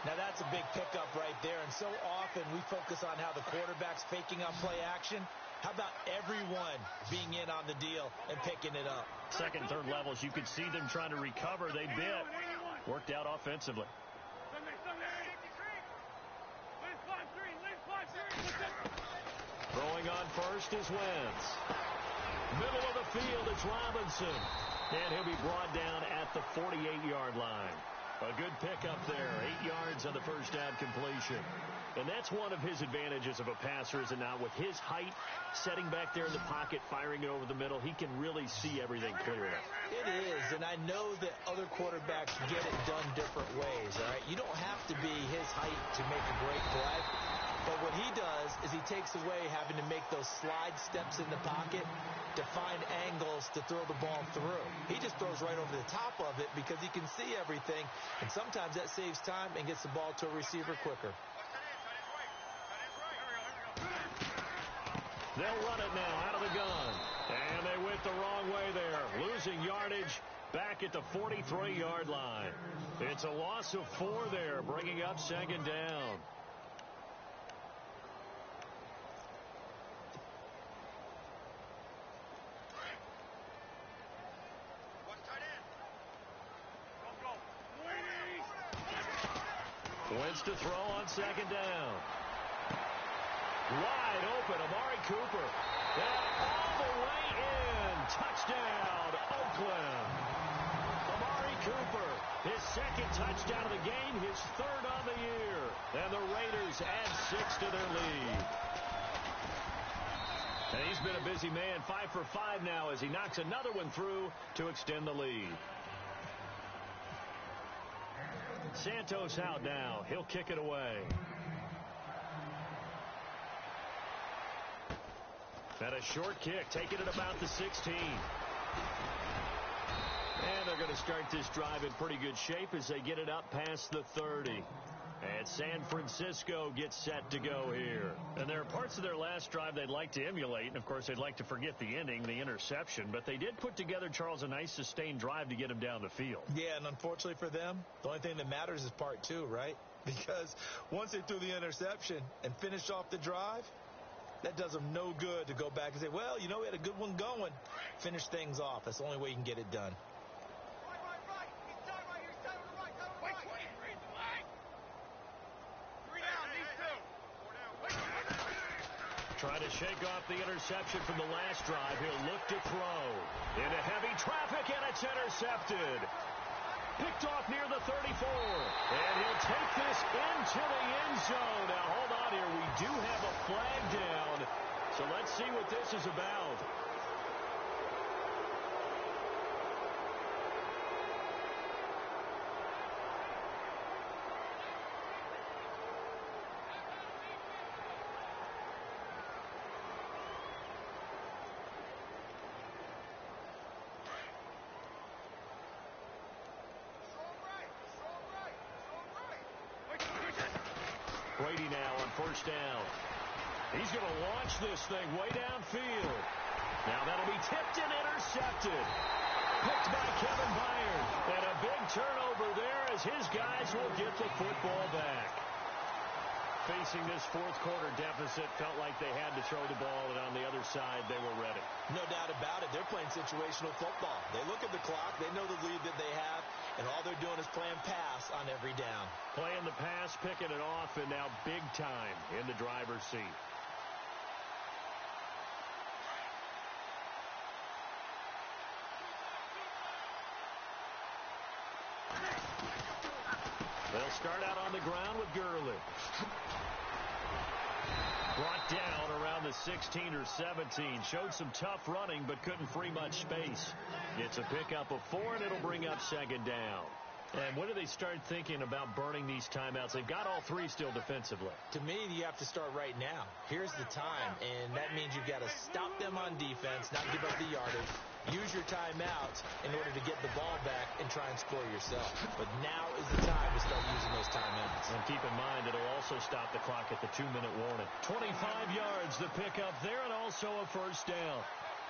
Now that's a big pickup right there, and so often we focus on how the quarterback's faking on play action. How about everyone being in on the deal and picking it up? Second, third levels, you could see them trying to recover. They bit. Worked out offensively. Throwing on first is Wentz. Middle of the field, it's Robinson. And he'll be brought down at the 48-yard line. A good pickup there. 8 yards on the first down completion. And that's one of his advantages of a passer, is it not? With his height, setting back there in the pocket, firing it over the middle, he can really see everything clearly. It is, and I know that other quarterbacks get it done different ways, all right? You don't have to be his height to make a great play. But what he does is he takes away having to make those slide steps in the pocket to find angles to throw the ball through. He just throws right over the top of it because he can see everything, and sometimes that saves time and gets the ball to a receiver quicker. They'll run it now out of the gun. And they went the wrong way there, losing yardage back at the 43-yard line. It's a loss of 4 there, bringing up second down. Wentz to throw on second down. Wide open, Amari Cooper. And all the way in. Touchdown, Oakland. Amari Cooper, his second touchdown of the game, his third on the year. And the Raiders add 6 to their lead. And he's been a busy man, 5 for 5 now as he knocks another one through to extend the lead. Santos out now. He'll kick it away. And a short kick, taking it about the 16. And they're going to start this drive in pretty good shape as they get it up past the 30. And San Francisco gets set to go here. And there are parts of their last drive they'd like to emulate. And, of course, they'd like to forget the ending, the interception. But they did put together, Charles, a nice sustained drive to get them down the field. Yeah, and unfortunately for them, the only thing that matters is part 2, right? Because once they threw the interception and finished off the drive, that does them no good to go back and say, well, you know, we had a good one going. Finish things off. That's the only way you can get it done. Trying to shake off the interception from the last drive. He'll look to throw. Into heavy traffic, and it's intercepted. Picked off near the 34. And he'll take this into the end zone. Now, hold on here. We do have a flag down. So let's see what this is about. Brady now on first down. He's going to launch this thing way downfield. Now that'll be tipped and intercepted. Picked by Kevin Byard. And a big turnover there as his guys will get the football back. Facing this fourth quarter deficit, felt like they had to throw the ball, and on the other side, they were ready. No doubt about it. They're playing situational football. They look at the clock. They know the lead that they have, and all they're doing is playing pass on every down. Playing the pass, picking it off, and now big time in the driver's seat. They'll start out on the ground with Gurley. Brought down around the 16 or 17. Showed some tough running, but couldn't free much space. Gets a pickup of 4, and it'll bring up second down. And when do they start thinking about burning these timeouts? They've got all 3 still defensively. To me, you have to start right now. Here's the time, and that means you've got to stop them on defense, not give up the yardage. Use your timeouts in order to get the ball back and try and score yourself. But now is the time to start using those timeouts. And keep in mind, it'll also stop the clock at the 2-minute warning. 25 yards to pick up there, and also a first down.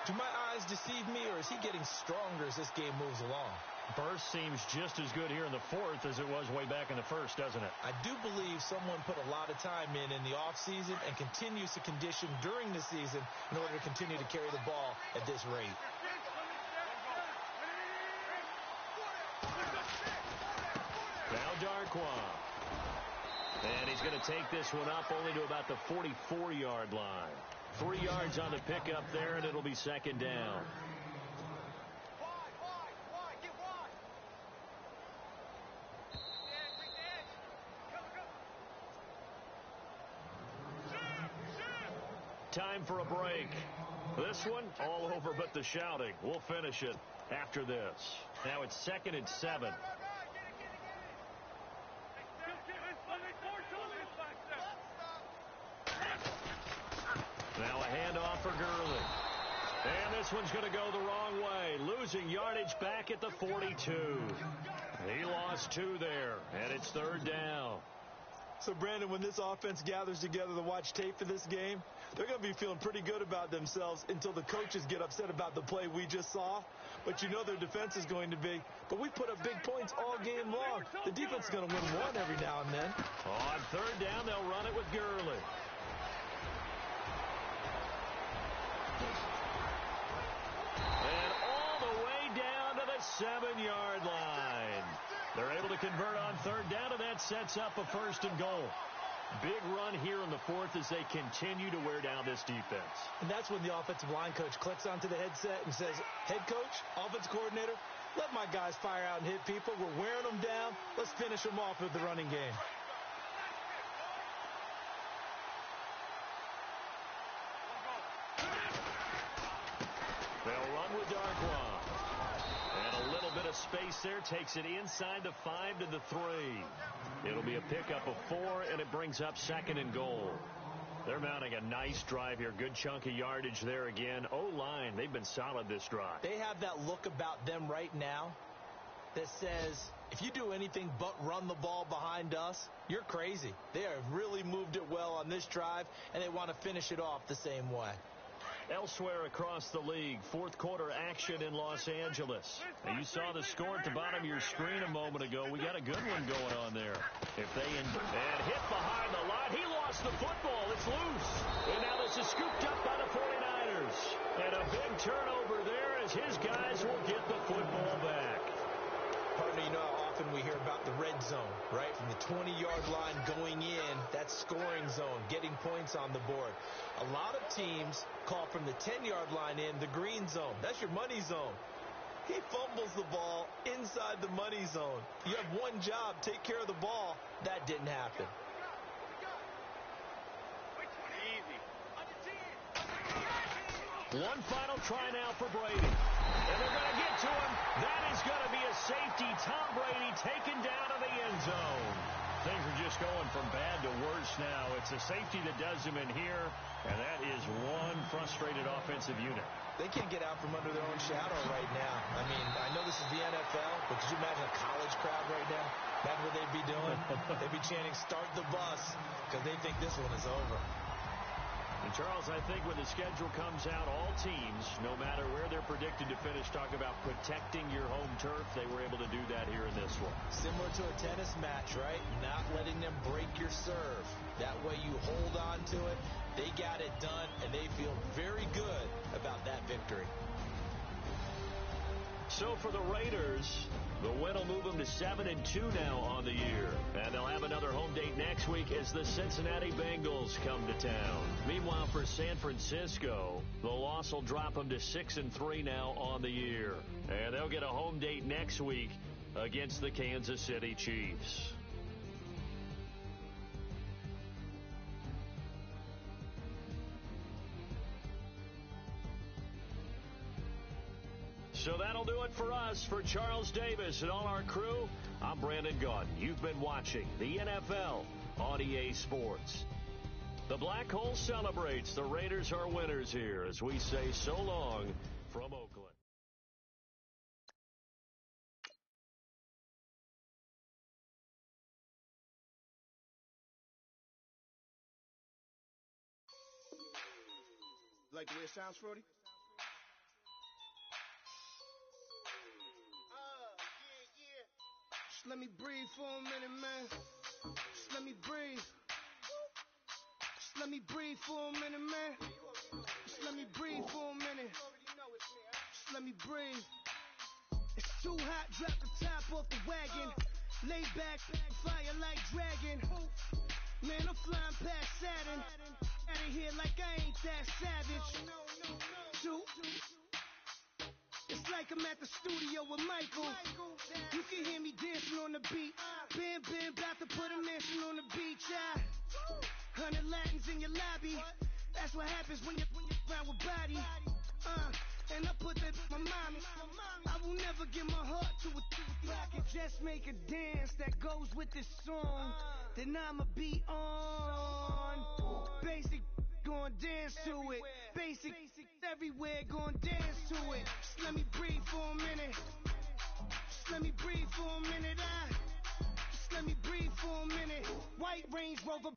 Do my eyes deceive me, or is he getting stronger as this game moves along? Burst seems just as good here in the fourth as it was way back in the first, doesn't it? I do believe someone put a lot of time in the offseason and continues to condition during the season in order to continue to carry the ball at this rate. Now Darkwa. And he's going to take this one up only to about the 44-yard line. 3 yards on the pickup there, and it'll be second down. time for a break. This one, all over but the shouting. We'll finish it after this. Now it's 2nd and 7. Now a handoff for Gurley. And this one's going to go the wrong way. Losing yardage back at the 42. He lost 2 there, and it's 3rd down. So, Brandon, when this offense gathers together to watch tape for this game, they're going to be feeling pretty good about themselves until the coaches get upset about the play we just saw. But you know their defense is going to be. But we put up big points all game long. The defense is going to win one every now and then. On 3rd down, they'll run it with Gurley. And all the way down to the 7-yard line. They're able to convert on 3rd down, and that sets up a 1st and goal. Big run here in the 4th as they continue to wear down this defense. And that's when the offensive line coach clicks onto the headset and says, head coach, offensive coordinator, let my guys fire out and hit people. We're wearing them down. Let's finish them off with the running game. They'll run with Darkwa. And a little bit of space there takes it inside the 5 to the 3. It'll be a pickup of 4, and it brings up 2nd and goal. They're mounting a nice drive here. Good chunk of yardage there again. O-line, they've been solid this drive. They have that look about them right now that says, if you do anything but run the ball behind us, you're crazy. They have really moved it well on this drive, and they want to finish it off the same way. Elsewhere across the league, 4th quarter action in Los Angeles. Now, you saw the score at the bottom of your screen a moment ago. We got a good one going on there. And hit behind the line. He lost the football. It's loose. And now this is scooped up by the 49ers. And a big turnover there as his guys will get the football back. Partner, you know how often we hear about the red zone, right? From the 20-yard line going in, that's scoring zone, getting points on the board. A lot of teams call from the 10-yard line in the green zone. That's your money zone. He fumbles the ball inside the money zone. You have one job, take care of the ball. That didn't happen. One final try now for Brady. And they're going to get to him. That is going to be a safety. Tom Brady taken down to the end zone. Things are just going from bad to worse now. It's a safety that does him in here, and that is one frustrated offensive unit. They can't get out from under their own shadow right now. I mean, I know this is the NFL, but could you imagine a college crowd right now? Imagine what they'd be doing. They'd be chanting, start the bus, because they think this one is over. And, Charles, I think when the schedule comes out, all teams, no matter where they're predicted to finish, talk about protecting your home turf. They were able to do that here in this one. Similar to a tennis match, right? Not letting them break your serve. That way you hold on to it. They got it done, and they feel very good about that victory. So for the Raiders, the win will move them to 7-2 now on the year. And they'll have another home date next week as the Cincinnati Bengals come to town. Meanwhile, for San Francisco, the loss will drop them to 6-3 now on the year. And they'll get a home date next week against the Kansas City Chiefs. So that'll do it for us. For Charles Davis and all our crew, I'm Brandon Gaudin. You've been watching the NFL on EA Sports. The Black Hole celebrates. The Raiders are winners here as we say so long from Oakland. Like the way it sounds, Frody? Just let me breathe for a minute, man. Just let me breathe. Just let me breathe for a minute, man. Just let me breathe for a minute. Just let me breathe. It's too hot, drop the top off the wagon. Lay back, fire like dragon. Man, I'm flying past Saturn. Out of here like I ain't that savage. Two. It's like I'm at the studio with Michael. You can hear me dancing on the beat. Bam, about to put a mansion on the beach. 100 Latins in your lobby. That's what happens when you're around with body. And I put that in my mommy. I will never give my heart to a if I could just make a dance that goes with this song, then I'ma be on. Basic, gon' dance to it. Basic, everywhere, gon' dance to it. Just let me breathe for a minute. Just let me breathe for a minute. Just let me breathe for a minute. White Range Rover,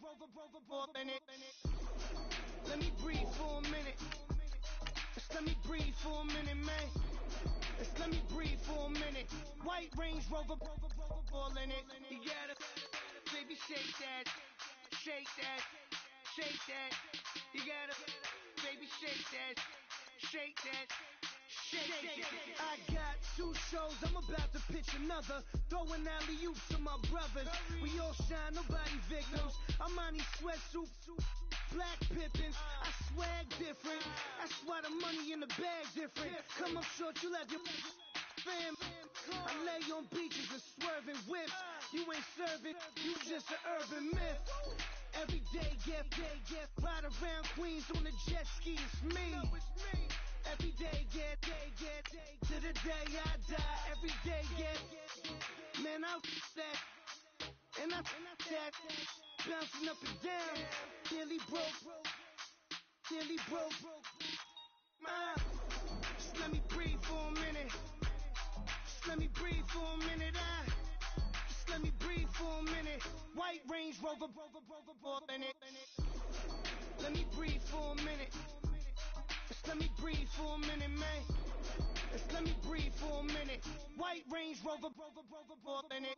in it. Let me breathe for a minute. Just let me breathe for a minute, man. Just let me breathe for a minute. White Range Rover, ball in it. You gotta, baby, shake that, shake that, shake that. You gotta, baby, shake that, shake that. Shake. I got 2 shows, I'm about to pitch another. Throwing alley-oops to my brothers. We all shine, nobody victims. I'm on these sweatsuits, black Pippins. I swag different. That's why the money in the bag different. Come up short, you left your fam. I lay on beaches and swerving whips. You ain't serving, you just an urban myth. Every day, get ride around Queens on the jet ski, it's me. Every day, get to the day I die. Every day, get man, I that and I that bouncing up and down. Nearly broke. Just let me breathe for a minute. Just let me breathe for a minute. Just let me breathe for a minute. White Range Rover, in it. Let me breathe for a minute. Just let me breathe for a minute, man. Just let me breathe for a minute. White Range Rover, in it.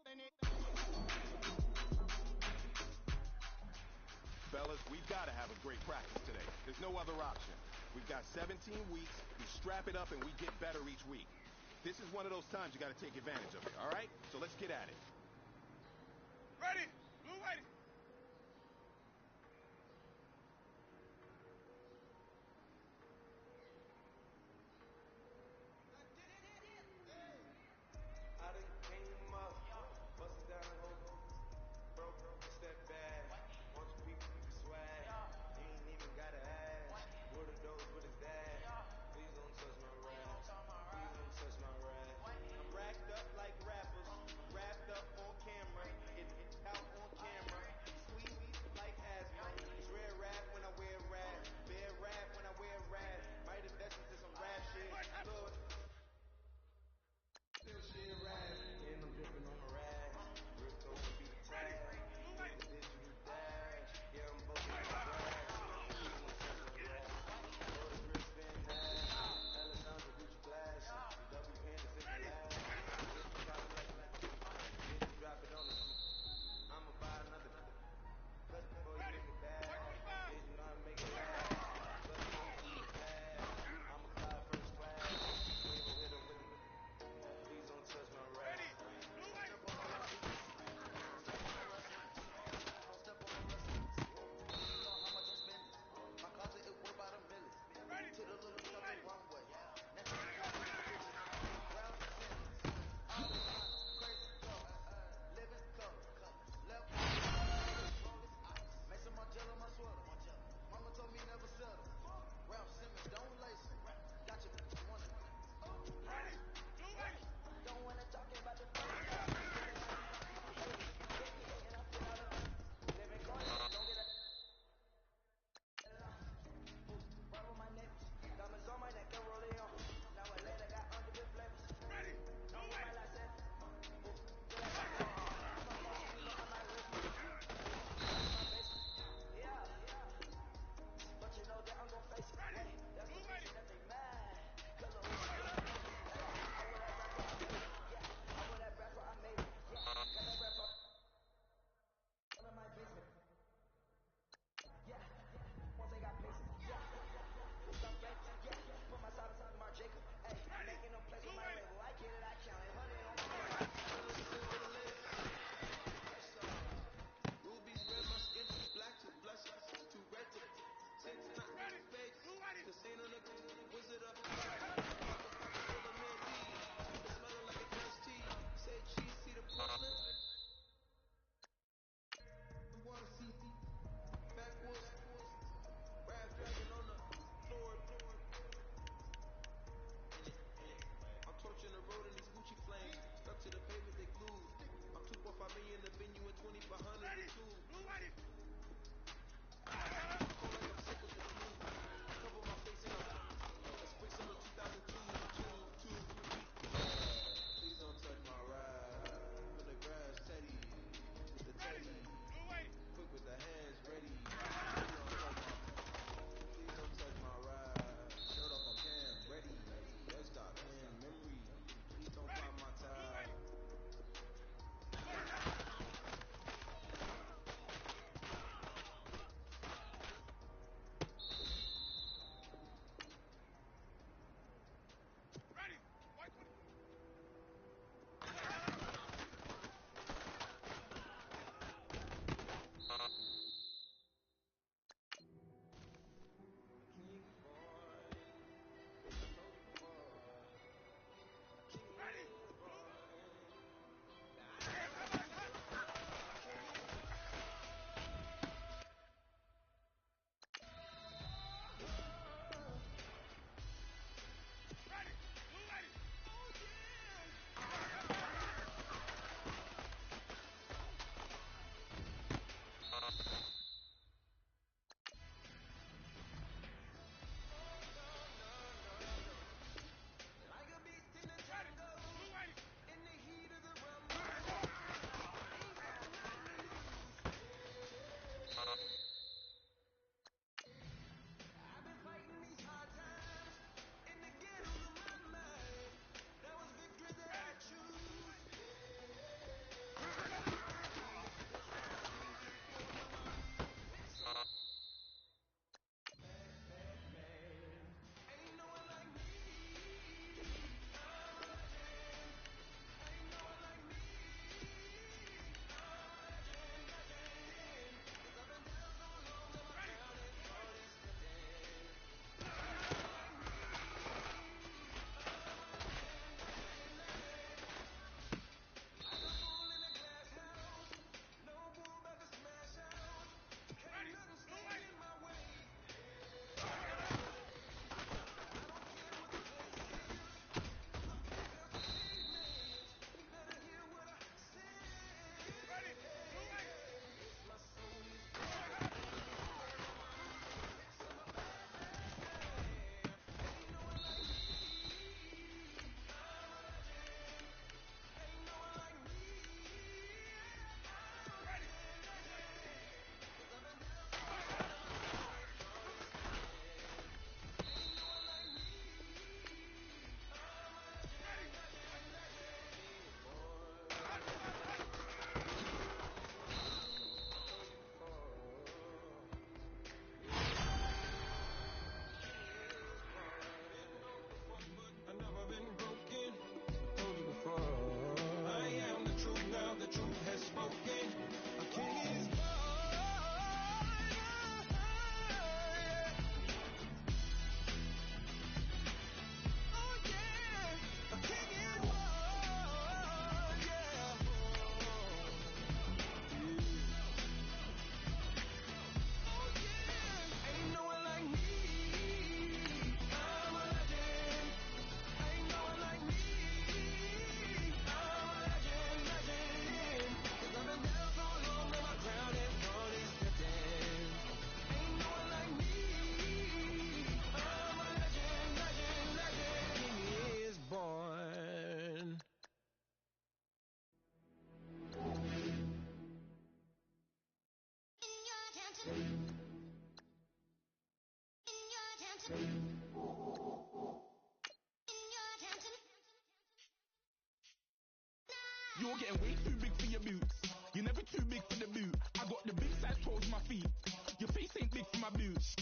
Fellas, we've got to have a great practice today. There's no other option. We've got 17 weeks. We strap it up and we get better each week. This is one of those times you got to take advantage of it, all right? So let's get at it. Ready? Blue ready. I done came up, bustin' down the whole broke, step back. Want you people with the swag. You ain't even gotta ask. What are those, what is that? Please don't touch my rap. Please don't touch my rap. I'm racked up like rappers. I'm wrapped up on camera. Getting out You're getting way too big for your boots. You're never too big for the boot. I got the big size toes on my feet. Your face ain't big for my boots.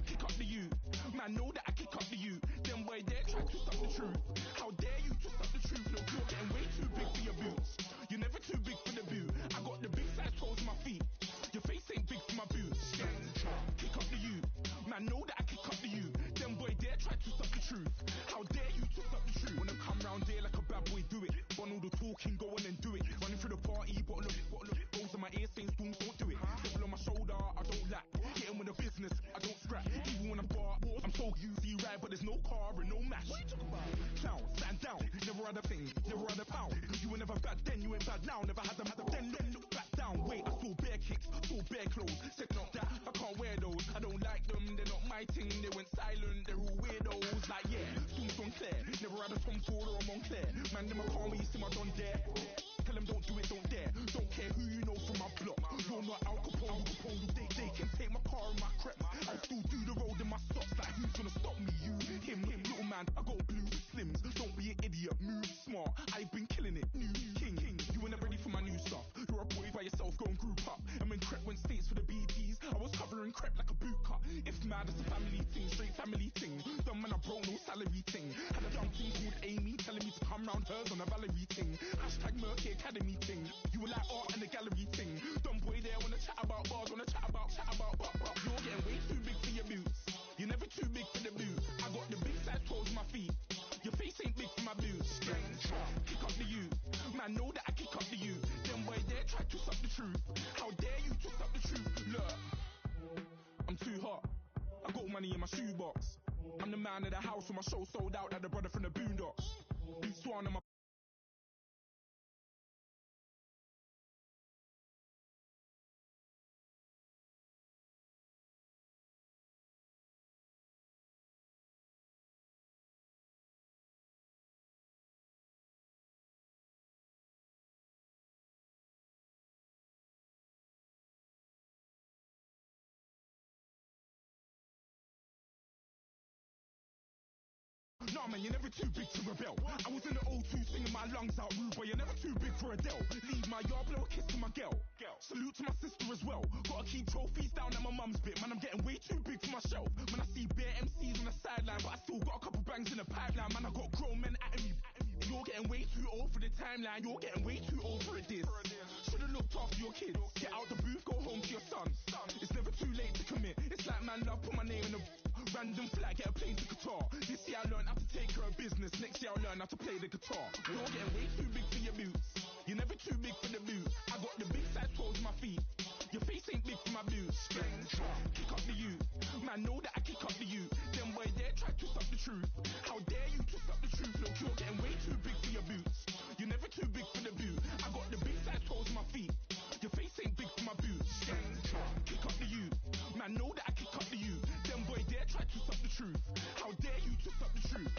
Kick up the you. Man, know that I kick up the you. Them boy there try to stop the truth. How dare you to stop the truth? Look, you're getting way too big for your boots. You're never too big for the boot. I got the big size toes on my feet. Your face ain't big for my boots. Kick up the you. Man, know that I kick up the you. Them boy there try to stop the truth. How dare you to stop the truth? When I come round there like a bad boy, do it. Bun all the talking, go on and do it. Running through the party, bottle of goes in my ear saying don't do it. Devil on my shoulder, I don't lack. Getting with the business, I don't scrap. Even when I'm bar, I'm so easy right, but there's no car and no match. What you talking about? Clown, stand down, never had a thing, never had a pound. You were never bad then, you ain't bad now. Never had them, then look back down. Wait, I saw bare kicks, saw bare clothes. Said not that, I can't wear those. I don't like them, they're not my thing. They went silent, they're all weirdos. Like yeah, soon on Claire. Never had a Tom Ford or a Montclair. Man, them I call me, you see my don dare. Tell them don't do it, don't dare. Don't care who you know from my block. You're not Al Capone. They can take my car and my creps. I'll still do the road in my socks. Like who's gonna stop me? You, him, little man. I got blue slims. Don't be an idiot. Move smart. I've been killing it. New king. You were never ready for my new stuff. You're a boy by yourself. Go and group up. And when Crep went states for the BTs, I was covering Crep like a boot cut. If mad, it's a family thing. Straight family thing. Dumb man, I broke no salary thing. Had a young thing called Amy telling me to come round hers on a Valerie thing. Hashtag Murky Academy thing. You were like art and the gallery thing. Dumb boy there wanna chat about bars, wanna chat about but you're getting way too big for your boots. You're never too big for the boot. I got the big size toes on my feet. Your face ain't big for my boots. Kick up the you. Man, know that I kick up the you. Them boy there try to stop the truth. How dare you to stop the truth? Look, I'm too hot. I got money in my shoebox. I'm the man of the house when my show sold out like the brother from the Boondocks. Beat Swan on my Nah man, you're never too big to rebel. I was in the O2 singing my lungs out rude, but you're never too big for Adele. Leave my yard, blow a kiss to my girl. Salute to my sister as well. Gotta keep trophies down at my mum's bit. Man, I'm getting way too big for my shelf. Man, I see bare MCs on the sideline, but I still got a couple bangs in the pipeline. Man, I got grown men at me. You're getting way too old for the timeline. You're getting way too old for a diss. Should've looked after your kids. Get out the booth, go home to your son. It's never too late to commit. It's like man love, put my name in a random flag, get a plane to Qatar. This year I learned how to take care of business. Next year I'll learn how to play the guitar. You're getting way too big for your boots. You're never too big for the boot. I got the big size toes on my feet. Your face ain't big for my boots. Kick up the you. Man, know that I kick up the you. Them boy there try to stop the truth. How dare you to stop the truth? Look, you're getting way too big for your boots. You're never too big for the boot. I got the big size toes on my feet. Your face ain't big for my boots. Kick up the you. Man, know that I kick up the you. Them boy there try to stop the truth. How dare you to stop the truth?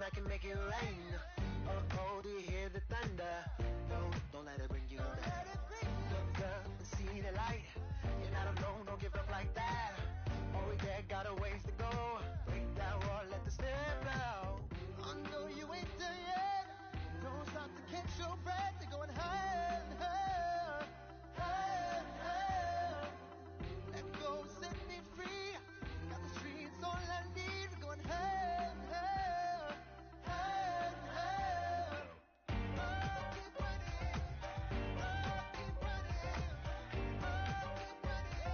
I can make it rain. Oh, do you hear the thunder? Don't let it bring you down. Look up and see the light. You're not alone, don't give up like that. Oh yeah, got a ways to go. Break that wall, let the snare blow. I know you ain't done yet. Don't stop to catch your breath. You're going higher and higher, higher and higher. Let go, set me free. Got the streets all I need. We're going higher and higher, higher and higher. Oh, keep running. Oh, keep running. Oh, keep running.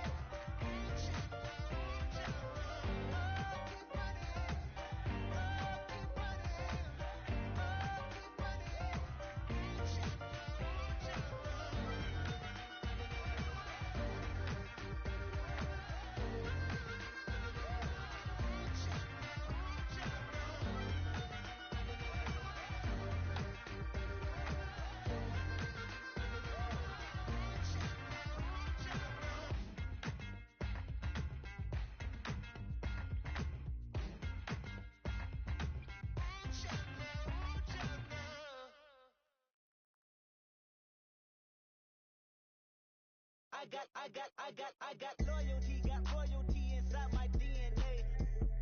I got loyalty, got royalty inside my DNA.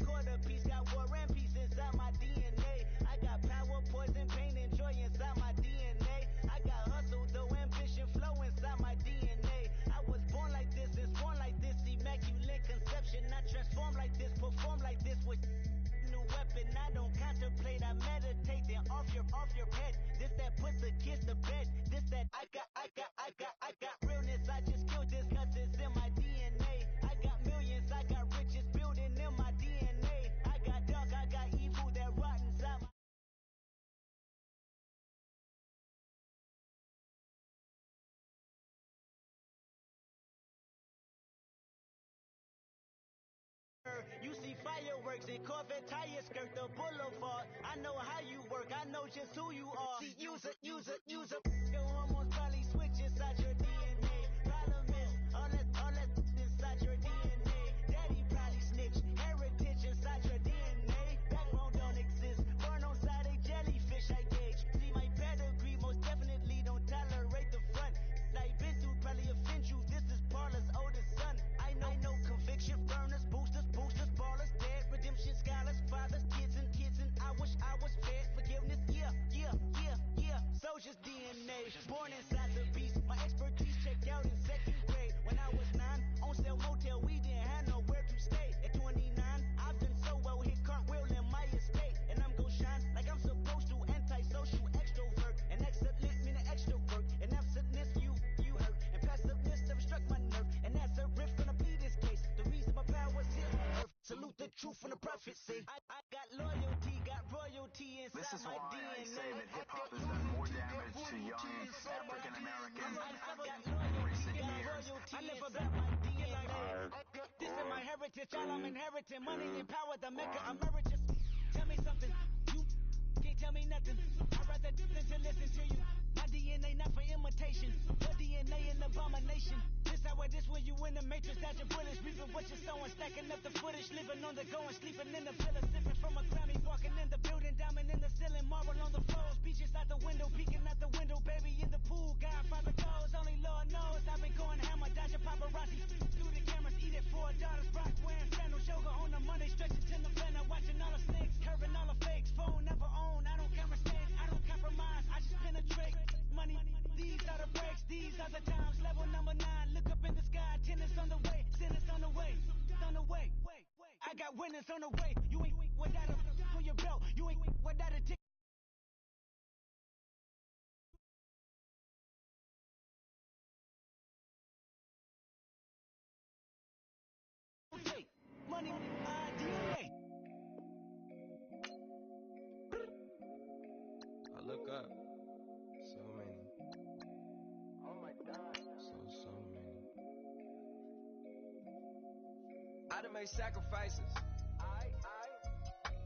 Quarter piece, got war and peace inside my DNA. I got power, poison, pain, and joy inside my DNA. I got hustle, though ambition, flow inside my DNA. I was born like this, and born like this, immaculate conception. I transform like this, perform like this with new weapon. I don't contemplate, I meditate, then off your head. This that puts the kids to bed. This that I got realness. I just killed this 'cause it's in my DNA. I got millions, I got riches building in my DNA. I got dark, I got evil that rot inside my You see fireworks and Corvette tires skirt the boulevard. I know how you work, I know just who you are. See, use it. Your hormones probably switch inside your DNA. Problem is, all that inside your DNA. Daddy probably snitch, heritage inside your DNA. Backbone don't exist, born on side a jellyfish I gauge. See my pedigree, most definitely don't tolerate the front. I've been through probably offend you, this is Paula's oldest son. I know conviction, burners, boosters, ballers, dead, redemption, scholars, fathers, kids and I wish I was fed. Forgiveness, yeah. Soldier's DNA, born inside the beast. My expertise checked out in second grade. When I was 9, on sale motel, we didn't have nowhere to stay. At 29, I've done so well, hit cartwheel in my estate. And I'm gon' shine like I'm supposed to, antisocial extrovert. And excellent meaning extra work. And absentness, you hurt. And passiveness never struck my nerve. And that's a riff, gonna be this case. The reason my power's here on earth. Salute the truth from the prophecy. I got loyalty, got royalty inside this is my why DNA. I say that hip-hop has done more damage to young African Americans in recent years. I never got my DNA. This is my heritage, all I'm inheriting. Money and power, the maker emeritus. Tell me something, you can't tell me nothing. I'd rather than to listen to you. My DNA not for imitation. Your DNA an abomination. This where you in the matrix, dodging bullets, reaping what you're sowing, stacking up the footage, living on the go and sleeping in the villa, sipping from a Grammy, walking in the building, diamond in the ceiling, marble on the floors, beaches out the window, peeking out the window, baby in the pool, Godfather goes, only Lord knows, I've been going hammer, dodging paparazzi, through the cameras, eat it for $4, Brock wearing sandals, yoga on a Monday, stretching to November, watching all the snakes, curving all the fakes, phone never own, I don't camera stage, I don't compromise, I just penetrate, money, these are the breaks, these are the times, level number 9, look up in the sky, tennis on the way, tennis on the way, on the way. I got winners on the way. You ain't without a on your belt. You ain't without a ticket. Money, DNA. I look up. So many. Oh my God. So many. I done made sacrifices.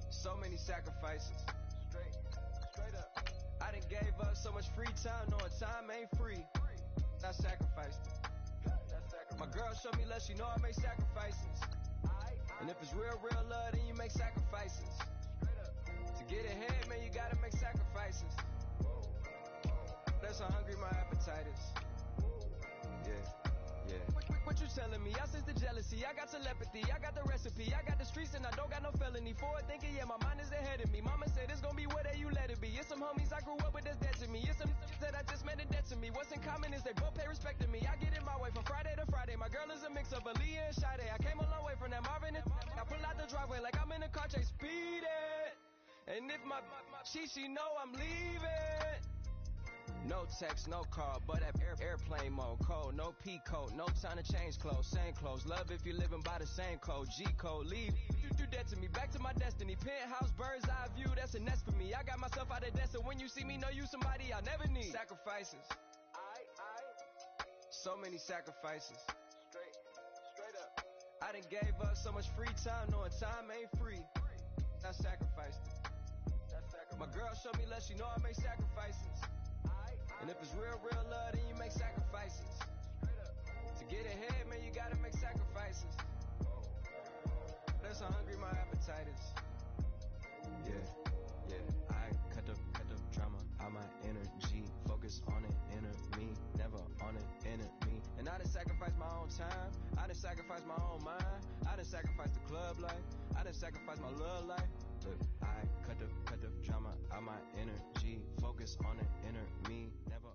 So many sacrifices. Straight up. I done gave up so much free time, knowing time ain't free. I sacrificed it. My girl showed me love, she know I make sacrifices. And if it's real love, then you make sacrifices. To Get ahead, man, you gotta make sacrifices. That's how hungry my appetite is. Yeah. What you telling me? I sense the jealousy, I got telepathy, I got the recipe, I got the streets and I don't got no felony. Forward thinking, yeah, my mind is ahead of me. Mama said it's gonna be whatever you let it be. It's some homies I grew up with that's dead to me. It's some that I just met in debt to me. What's in common is they both pay respect to me. I get in my way from Friday to Friday. My girl is a mix of Aaliyah and Sade. I came a long way from that Marvin and I pull out the driveway like I'm in a car chase speeding. And if my she know I'm leaving. No text, no call, but at airplane mode. Code, no P code, no time to change clothes. Same clothes, love if you're living by the same code. G code, leave. You do that to me, back to my destiny. Penthouse, bird's eye view, that's a nest for me. I got myself out of debt, so when you see me, know you somebody I'll never need. Sacrifices. So many sacrifices. Straight up. I done gave up so much free time, knowing time ain't free. I sacrificed it. My girl showed me love, she know I make sacrifices. And if it's real love, then you make sacrifices. To get ahead, man, you gotta make sacrifices. That's how hungry my appetite is. Yeah. I cut the drama out my energy. Focus on an inner me, never on an enemy. And I done sacrificed my own time. I done sacrificed my own mind. I done sacrificed the club life. I done sacrificed my love life. Look, I cut the drama out my energy. Focus on an inner me, never on.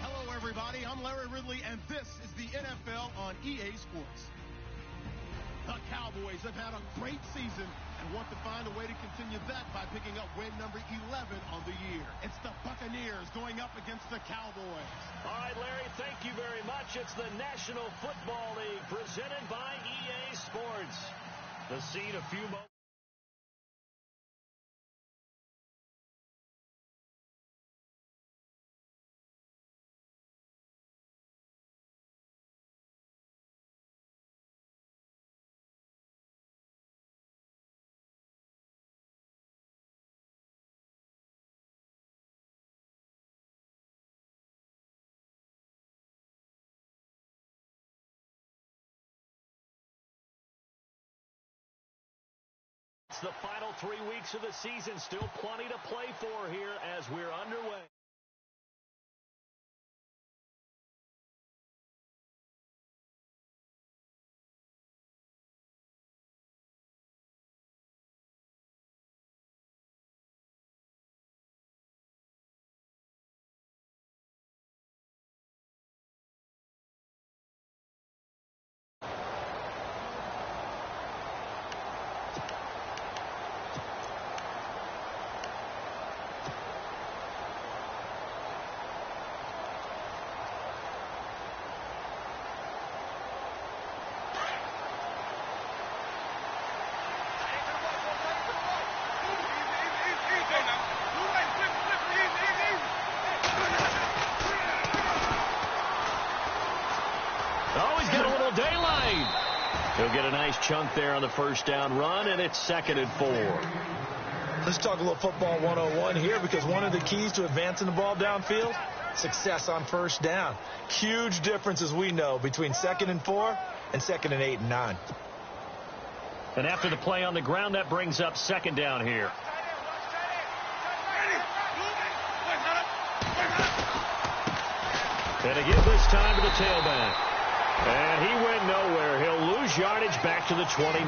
Hello, everybody. I'm Larry Ridley, and this is the NFL on EA Sports. The Cowboys have had a great season and want to find a way to continue that by picking up win number 11 on the year. It's the Buccaneers going up against the Cowboys. All right, Larry, thank you very much. It's the National Football League presented by EA Sports. The scene a few moments. It's the final 3 weeks of the season. Still plenty to play for here as we're underway. He'll get a nice chunk there on the first down run, and it's 2nd and 4. Let's talk a little football 101 here, because one of the keys to advancing the ball downfield, success on first down. Huge difference, as we know, between 2nd and 4 and 2nd and 8 and 9. And after the play on the ground, that brings up 2nd down here. And again this time to the tailback. And he went nowhere. He'll lose yardage back to the 29.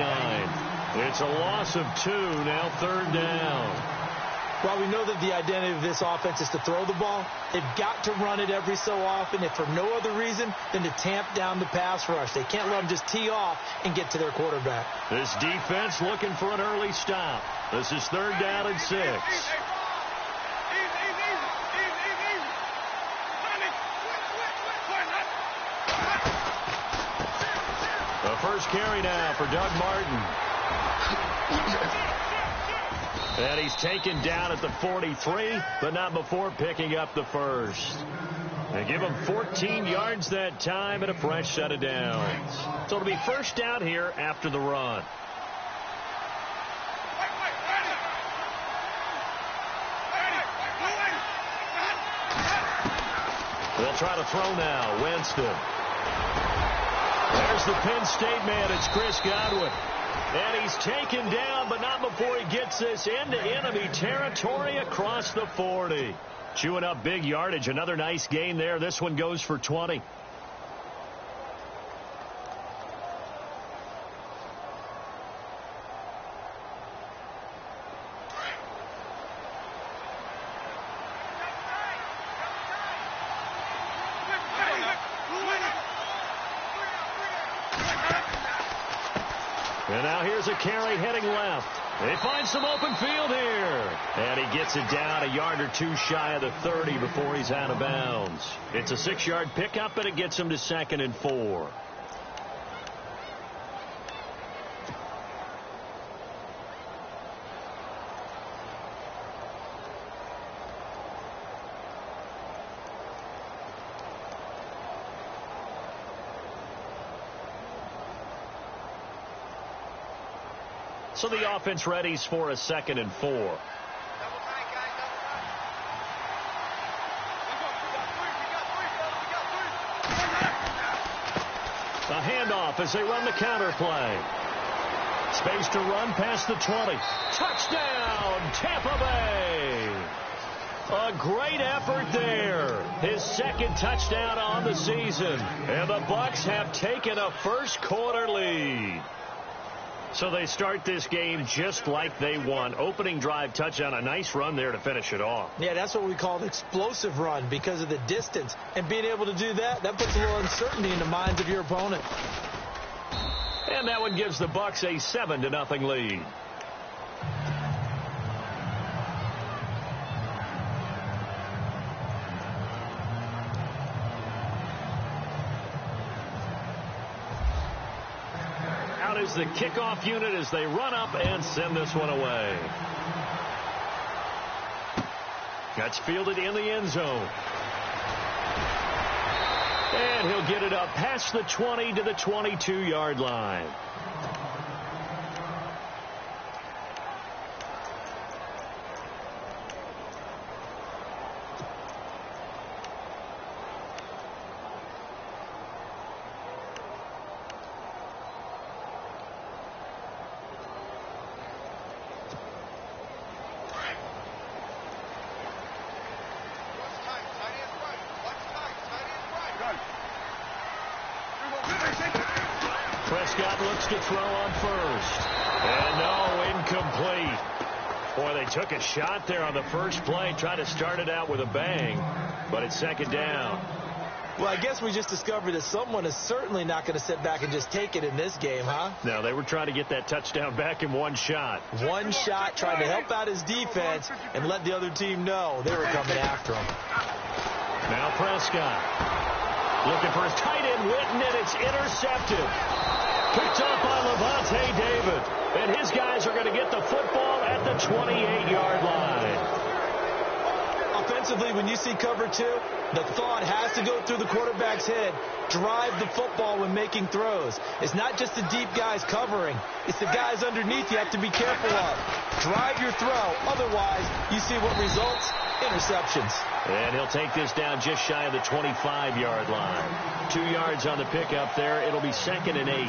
It's a loss of 2, now 3rd down. While we know that the identity of this offense is to throw the ball, they've got to run it every so often, if for no other reason than to tamp down the pass rush. They can't let them just tee off and get to their quarterback. This defense looking for an early stop. This is 3rd down and 6. The first carry now for Doug Martin. And he's taken down at the 43, but not before picking up the first. They give him 14 yards that time and a fresh set of downs. So it'll be 1st down here after the run. They'll try to throw now. Winston. There's the Penn State man. It's Chris Godwin. And he's taken down, but not before he gets this into enemy territory across the 40. Chewing up big yardage. Another nice gain there. This one goes for 20. And now here's a carry heading left. They find some open field here. And he gets it down a yard or two shy of the 30 before he's out of bounds. It's a 6-yard pickup, and it gets him to 2nd and 4. So the offense readies for a 2nd and 4. A handoff as they run the counter play. Space to run past the 20. Touchdown, Tampa Bay. A great effort there. His 2nd touchdown on the season. And the Bucs have taken a first quarter lead. So they start this game just like they won. Opening drive touchdown, a nice run there to finish it off. Yeah, that's what we call an explosive run because of the distance. And being able to do that puts a little uncertainty in the minds of your opponent. And that one gives the Bucs a 7-0 lead. Is the kickoff unit as they run up and send this one away. That's fielded in the end zone. And he'll get it up past the 20 to the 22-yard line. Prescott looks to throw on first. And no, incomplete. Boy, they took a shot there on the first play, tried to start it out with a bang, but it's 2nd down. Well, I guess we just discovered that someone is certainly not going to sit back and just take it in this game, huh? No, they were trying to get that touchdown back in one shot. One shot, trying to help out his defense and let the other team know they were coming after him. Now Prescott looking for his tight end, Witten, and it's intercepted. Picked up by Levante David. And his guys are going to get the football at the 28-yard line. Offensively, when you see cover 2, the thought has to go through the quarterback's head. Drive the football when making throws. It's not just the deep guys covering. It's the guys underneath you have to be careful of. Drive your throw. Otherwise, you see what results? Interceptions. And he'll take this down just shy of the 25-yard line. 2 yards on the pickup there. It'll be 2nd and 8.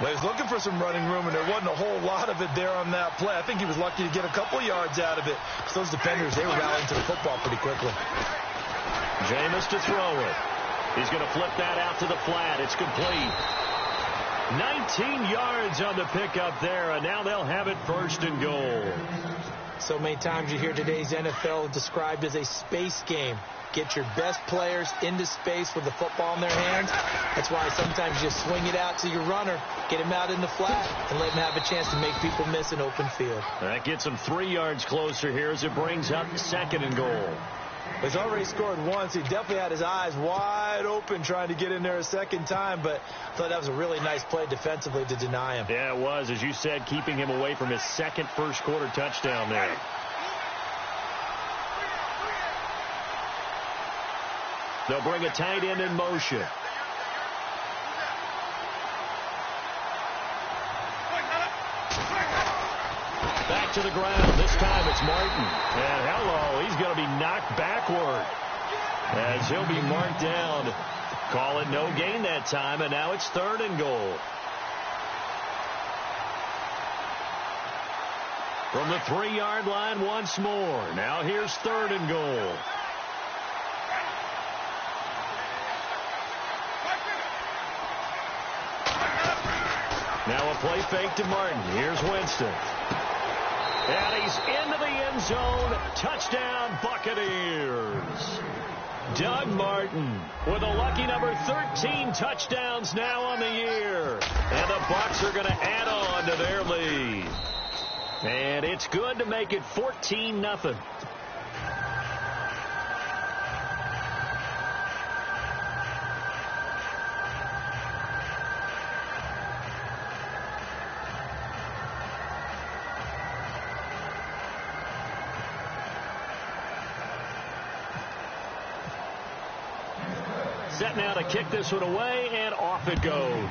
Well, he was looking for some running room, and there wasn't a whole lot of it there on that play. I think he was lucky to get a couple yards out of it. Because those defenders, they were rallying to the football pretty quickly. Jameis to throw it. He's going to flip that out to the flat. It's complete. 19 yards on the pickup there, and now they'll have it 1st and goal. So many times you hear today's NFL described as a space game. Get your best players into space with the football in their hands. That's why sometimes you swing it out to your runner, get him out in the flat, and let him have a chance to make people miss an open field. That gets him 3 yards closer here as it brings up 2nd and goal. He's already scored once. He definitely had his eyes wide open trying to get in there a second time, but I thought that was a really nice play defensively to deny him. Yeah, it was, as you said, keeping him away from his second first-quarter touchdown there. They'll bring a tight end in motion. Back to the ground. This time it's Martin. And hello, he's going to be knocked backward as he'll be marked down Call it no gain that time, and now it's 3rd and goal. From the 3-yard line once more. Now here's 3rd and goal. Now a play fake to Martin. Here's Winston. And he's into the end zone. Touchdown, Buccaneers. Doug Martin with a lucky number 13 touchdowns now on the year. And the Bucs are going to add on to their lead. And it's good to make it 14-0. Set now to kick this one away, and off it goes.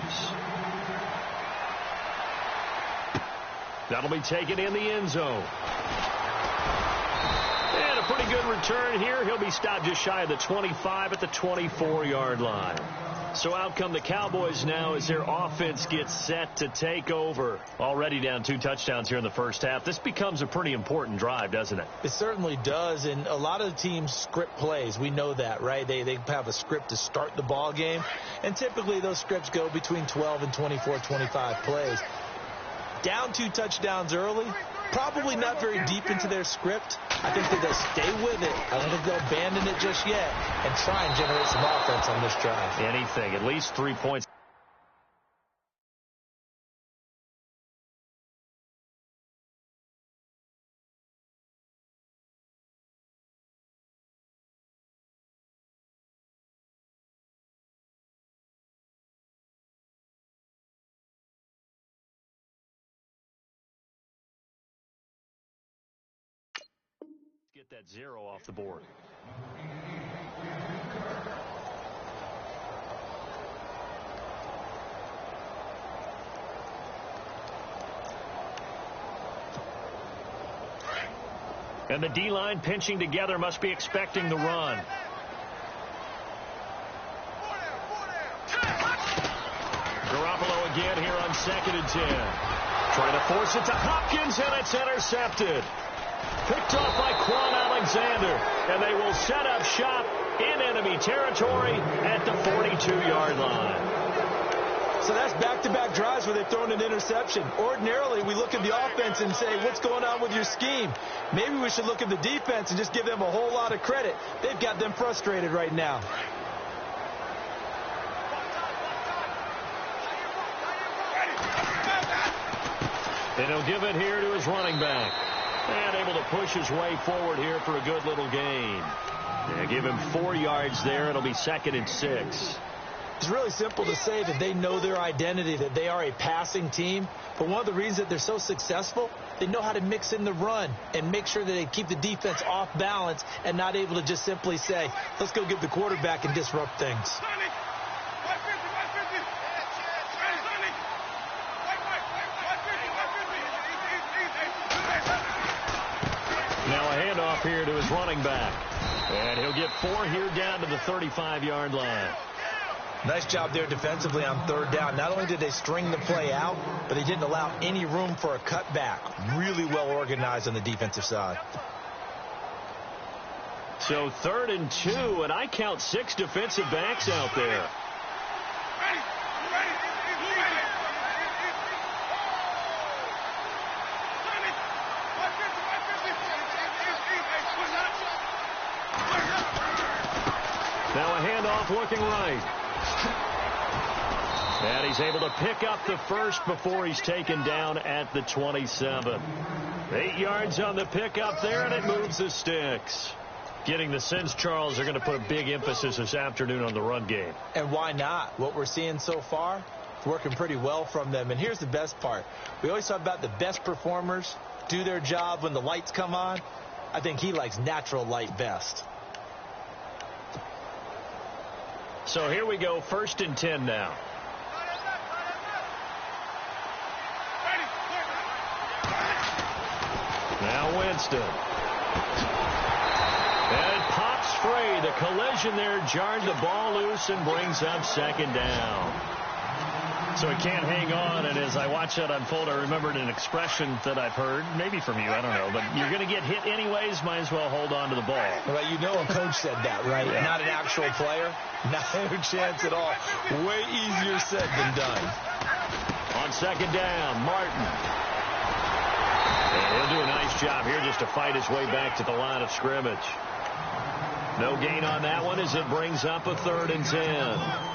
That'll be taken in the end zone. And a pretty good return here. He'll be stopped just shy of the 25 at the 24-yard line. So out come the Cowboys now as their offense gets set to take over. Already down 2 touchdowns here in the first half. This becomes a pretty important drive, doesn't it? It certainly does, and a lot of the teams script plays. We know that, right? They have a script to start the ball game, and typically those scripts go between 12 and 24, 25 plays. Down 2 touchdowns early, probably not very deep into their script. I think that they'll stay with it. I don't think they'll abandon it just yet and try and generate some offense on this drive. Anything, at least 3 points. Get that 0 off the board. And the D-line pinching together must be expecting the run. Garoppolo again here on 2nd and 10. Trying to force it to Hopkins, and it's intercepted. Picked off by Quan Alexander, and they will set up shop in enemy territory at the 42-yard line. So that's back-to-back drives where they've thrown an interception. Ordinarily, we look at the offense and say, what's going on with your scheme? Maybe we should look at the defense and just give them a whole lot of credit. They've got them frustrated right now. And he'll give it here to his running back. And able to push his way forward here for a good little gain. They give him 4 yards there. It'll be 2nd and 6. It's really simple to say that they know their identity, that they are a passing team. But one of the reasons that they're so successful, they know how to mix in the run and make sure that they keep the defense off balance and not able to just simply say, let's go get the quarterback and disrupt things. Now a handoff here to his running back. And he'll get 4 here down to the 35-yard line. Nice job there defensively on 3rd down. Not only did they string the play out, but they didn't allow any room for a cutback. Really well organized on the defensive side. So 3rd and 2, and I count 6 defensive backs out there. Now a handoff looking right. And he's able to pick up the first before he's taken down at the 27. 8 yards on the pickup there, and it moves the sticks. Getting the sense, Charles, are going to put a big emphasis this afternoon on the run game. And why not? What we're seeing so far, it's working pretty well from them. And here's the best part. We always talk about the best performers do their job when the lights come on. I think he likes natural light best. So here we go, 1st and 10 now. Now Winston. And it pops 3. The collision there jarred the ball loose and brings up second down. So he can't hang on, and as I watch that unfold, I remembered an expression that I've heard, maybe from you, I don't know, but you're going to get hit anyways, might as well hold on to the ball. Well, you know a coach said that, right? Yeah. Not an actual player. Not a chance at all. Way easier said than done. On second down, Martin. And he'll do a nice job here just to fight his way back to the line of scrimmage. No gain on that one as it brings up a 3rd and 10.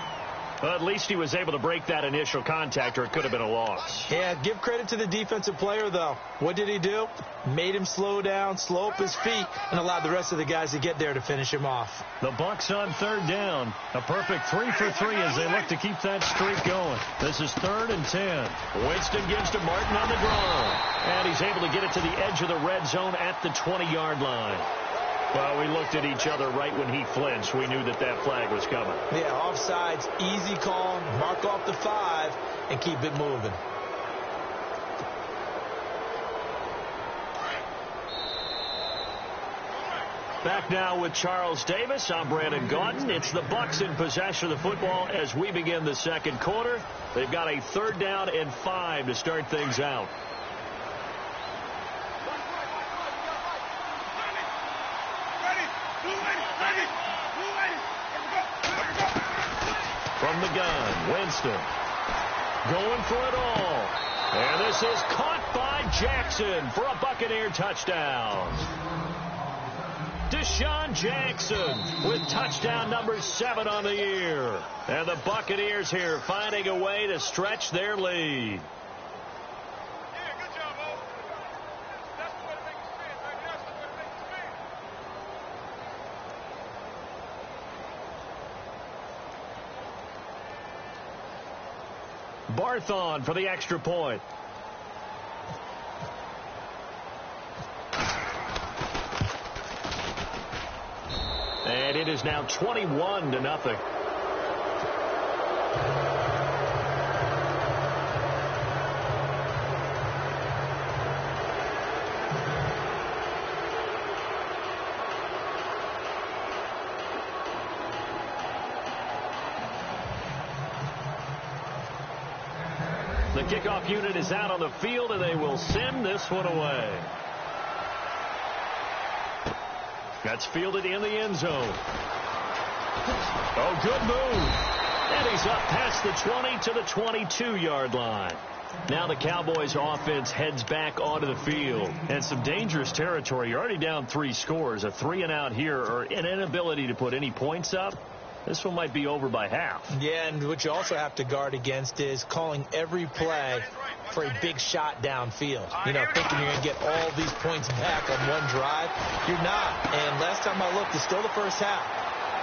Well, at least he was able to break that initial contact, or it could have been a loss. Yeah, give credit to the defensive player, though. What did he do? Made him slow down, slow up his feet, and allowed the rest of the guys to get there to finish him off. The Bucs on 3rd down. A perfect 3 for 3 as they look to keep that streak going. This is 3rd and 10. Winston gives to Martin on the draw. And he's able to get it to the edge of the red zone at the 20-yard line. Well, we looked at each other right when he flinched. We knew that that flag was coming. Yeah, offsides, easy call, mark off the 5, and keep it moving. Back now with Charles Davis. I'm Brandon Gaudin. It's the Bucs in possession of the football as we begin the second quarter. They've got a 3rd down and 5 to start things out. From the gun, Winston going for it all. And this is caught by Jackson for a Buccaneer touchdown. Deshaun Jackson with touchdown number 7 on the year. And the Buccaneers here finding a way to stretch their lead. Barthon for the extra point. And it is now 21-0. The kickoff unit is out on the field, and they will send this one away. That's fielded in the end zone. Oh, good move. And he's up past the 20 to the 22-yard line. Now the Cowboys offense heads back onto the field. And some dangerous territory. You're already down 3 scores. A 3-and-out here, or an inability to put any points up. This one might be over by half. Yeah, and what you also have to guard against is calling every play for a big shot downfield. You know, thinking you're going to get all these points back on one drive. You're not. And last time I looked, it's still the first half.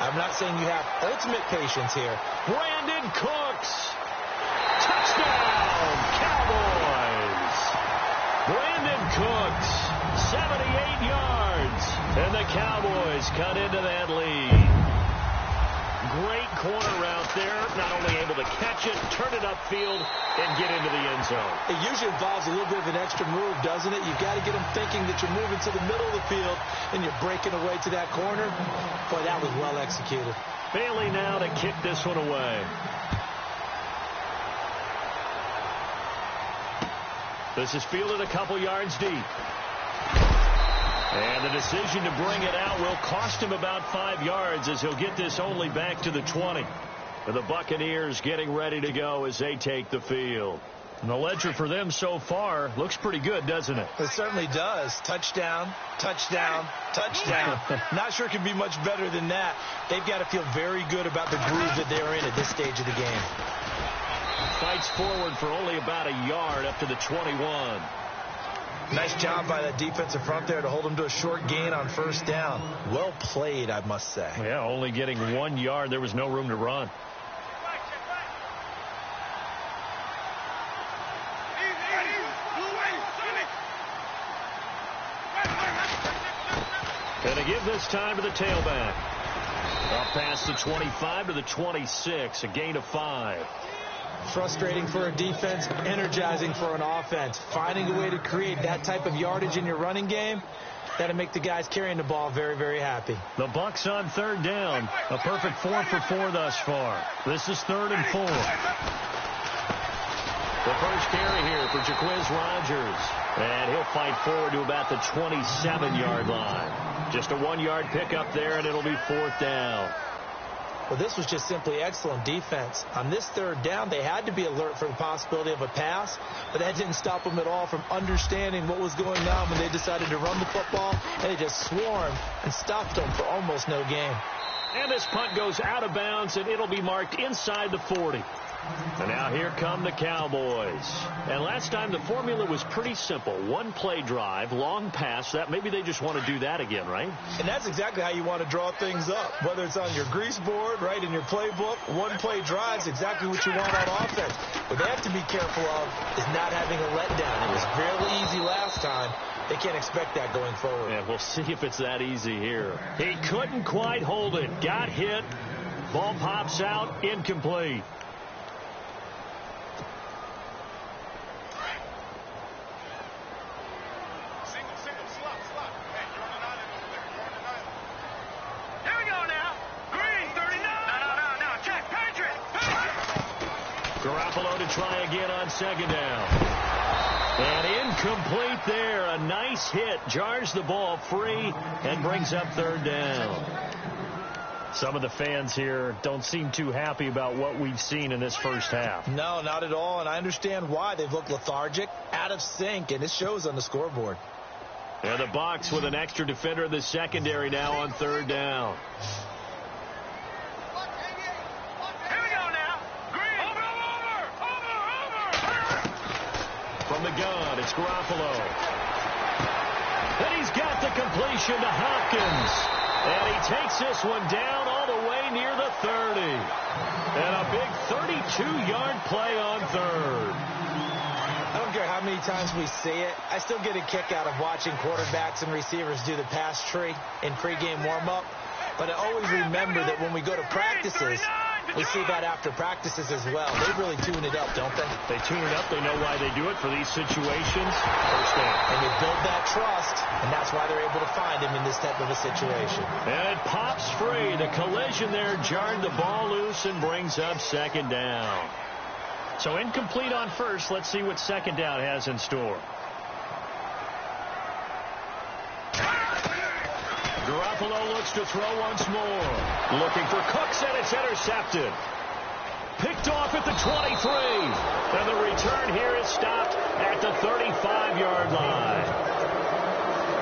I'm not saying you have ultimate patience here. Brandon Cooks. Touchdown, Cowboys. Brandon Cooks, 78 yards. And the Cowboys cut into that lead. Great corner route there. Not only able to catch it, turn it upfield, and get into the end zone. It usually involves a little bit of an extra move, doesn't it? You've got to get them thinking that you're moving to the middle of the field and you're breaking away to that corner. Boy, that was well executed. Bailey now to kick this one away. This is fielded a couple yards deep. And the decision to bring it out will cost him about 5 yards as he'll get this only back to the 20. And the Buccaneers getting ready to go as they take the field. And the ledger for them so far looks pretty good, doesn't it? It certainly does. Touchdown, touchdown, touchdown. Not sure it can be much better than that. They've got to feel very good about the groove that they're in at this stage of the game. Fights forward for only about a yard up to the 21. Nice job by that defensive front there to hold him to a short gain on first down. Well played, I must say. Yeah, only getting 1 yard. There was no room to run. And to give this time to the tailback. Up past the 25 to the 26, a gain of 5. Frustrating for a defense, energizing for an offense. Finding a way to create that type of yardage in your running game, That'll make the guys carrying the ball very, very happy. The Bucs on third down. A perfect 4 for 4 thus far. This is 3rd and 4. The first carry here for Jaquiz Rogers. And he'll fight forward to about the 27-yard line. Just a 1-yard pickup there, and it'll be 4th down. Well, this was just simply excellent defense. On this 3rd down, they had to be alert for the possibility of a pass, but that didn't stop them at all from understanding what was going on when they decided to run the football, and they just swarmed and stopped them for almost no gain. And this punt goes out of bounds, and it'll be marked inside the 40. And now here come the Cowboys. And last time the formula was pretty simple. 1-play drive, long pass. That maybe they just want to do that again, right? And that's exactly how you want to draw things up. Whether it's on your grease board, right, in your playbook, 1-play drive's exactly what you want on offense. What they have to be careful of is not having a letdown. It was fairly easy last time. They can't expect that going forward. Yeah, we'll see if it's that easy here. He couldn't quite hold it. Got hit. Ball pops out. Incomplete. Garoppolo to try again on 2nd down. And incomplete there. A nice hit. Jars the ball free and brings up 3rd down. Some of the fans here don't seem too happy about what we've seen in this first half. No, not at all, and I understand why. They've looked lethargic, out of sync, and it shows on the scoreboard. And the Bucs with an extra defender in the secondary now on 3rd down. From the gun, it's Garoppolo. And he's got the completion to Hopkins. And he takes this one down all the way near the 30. And a big 32-yard play on 3rd. I don't care how many times we see it. I still get a kick out of watching quarterbacks and receivers do the pass tree in pregame warm-up. But I always remember that when we go to practices, we see that after practices as well. They really tune it up, don't they? They tune it up. They know why they do it for these situations. First down. And they build that trust, and that's why they're able to find him in this type of a situation. And it pops free. The collision there jarred the ball loose and brings up 2nd down. So incomplete on first. Let's see what 2nd down has in store. Garoppolo looks to throw once more. Looking for Cooks, and it's intercepted. Picked off at the 23. And the return here is stopped at the 35-yard line.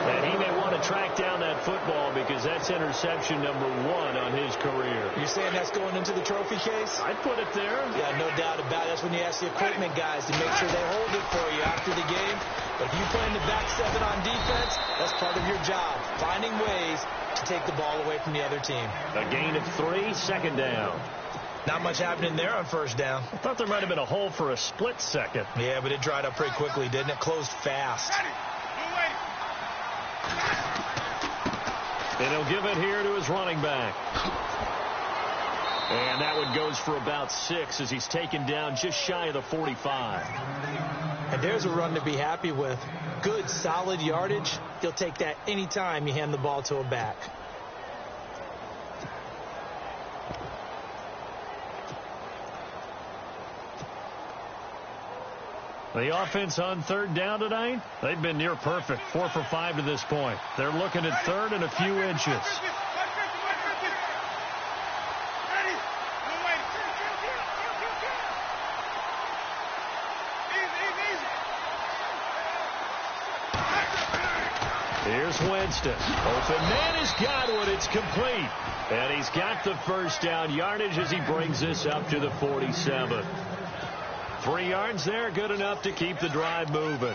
And he may want to track down that football because that's interception number 1 on his career. You're saying that's going into the trophy case? I'd put it there. Yeah, no doubt about it. That's when you ask the equipment guys to make sure they hold it for you after the game. But if you play in the back 7 on defense, that's part of your job, finding ways to take the ball away from the other team. A gain of 3, 2nd down. Not much happening there on 1st down. I thought there might have been a hole for a split second. Yeah, but it dried up pretty quickly, didn't it? Closed fast. And he'll give it here to his running back. And that one goes for about 6 as he's taken down just shy of the 45. And there's a run to be happy with. Good, solid yardage. You'll take that anytime you hand the ball to a back. The offense on 3rd down tonight, they've been near perfect. 4 for 5 to this point. They're looking at 3rd and a few inches. Here's Winston. Open man has got one. It's complete. And he's got the 1st down yardage as he brings this up to the 47. 3 yards there, good enough to keep the drive moving.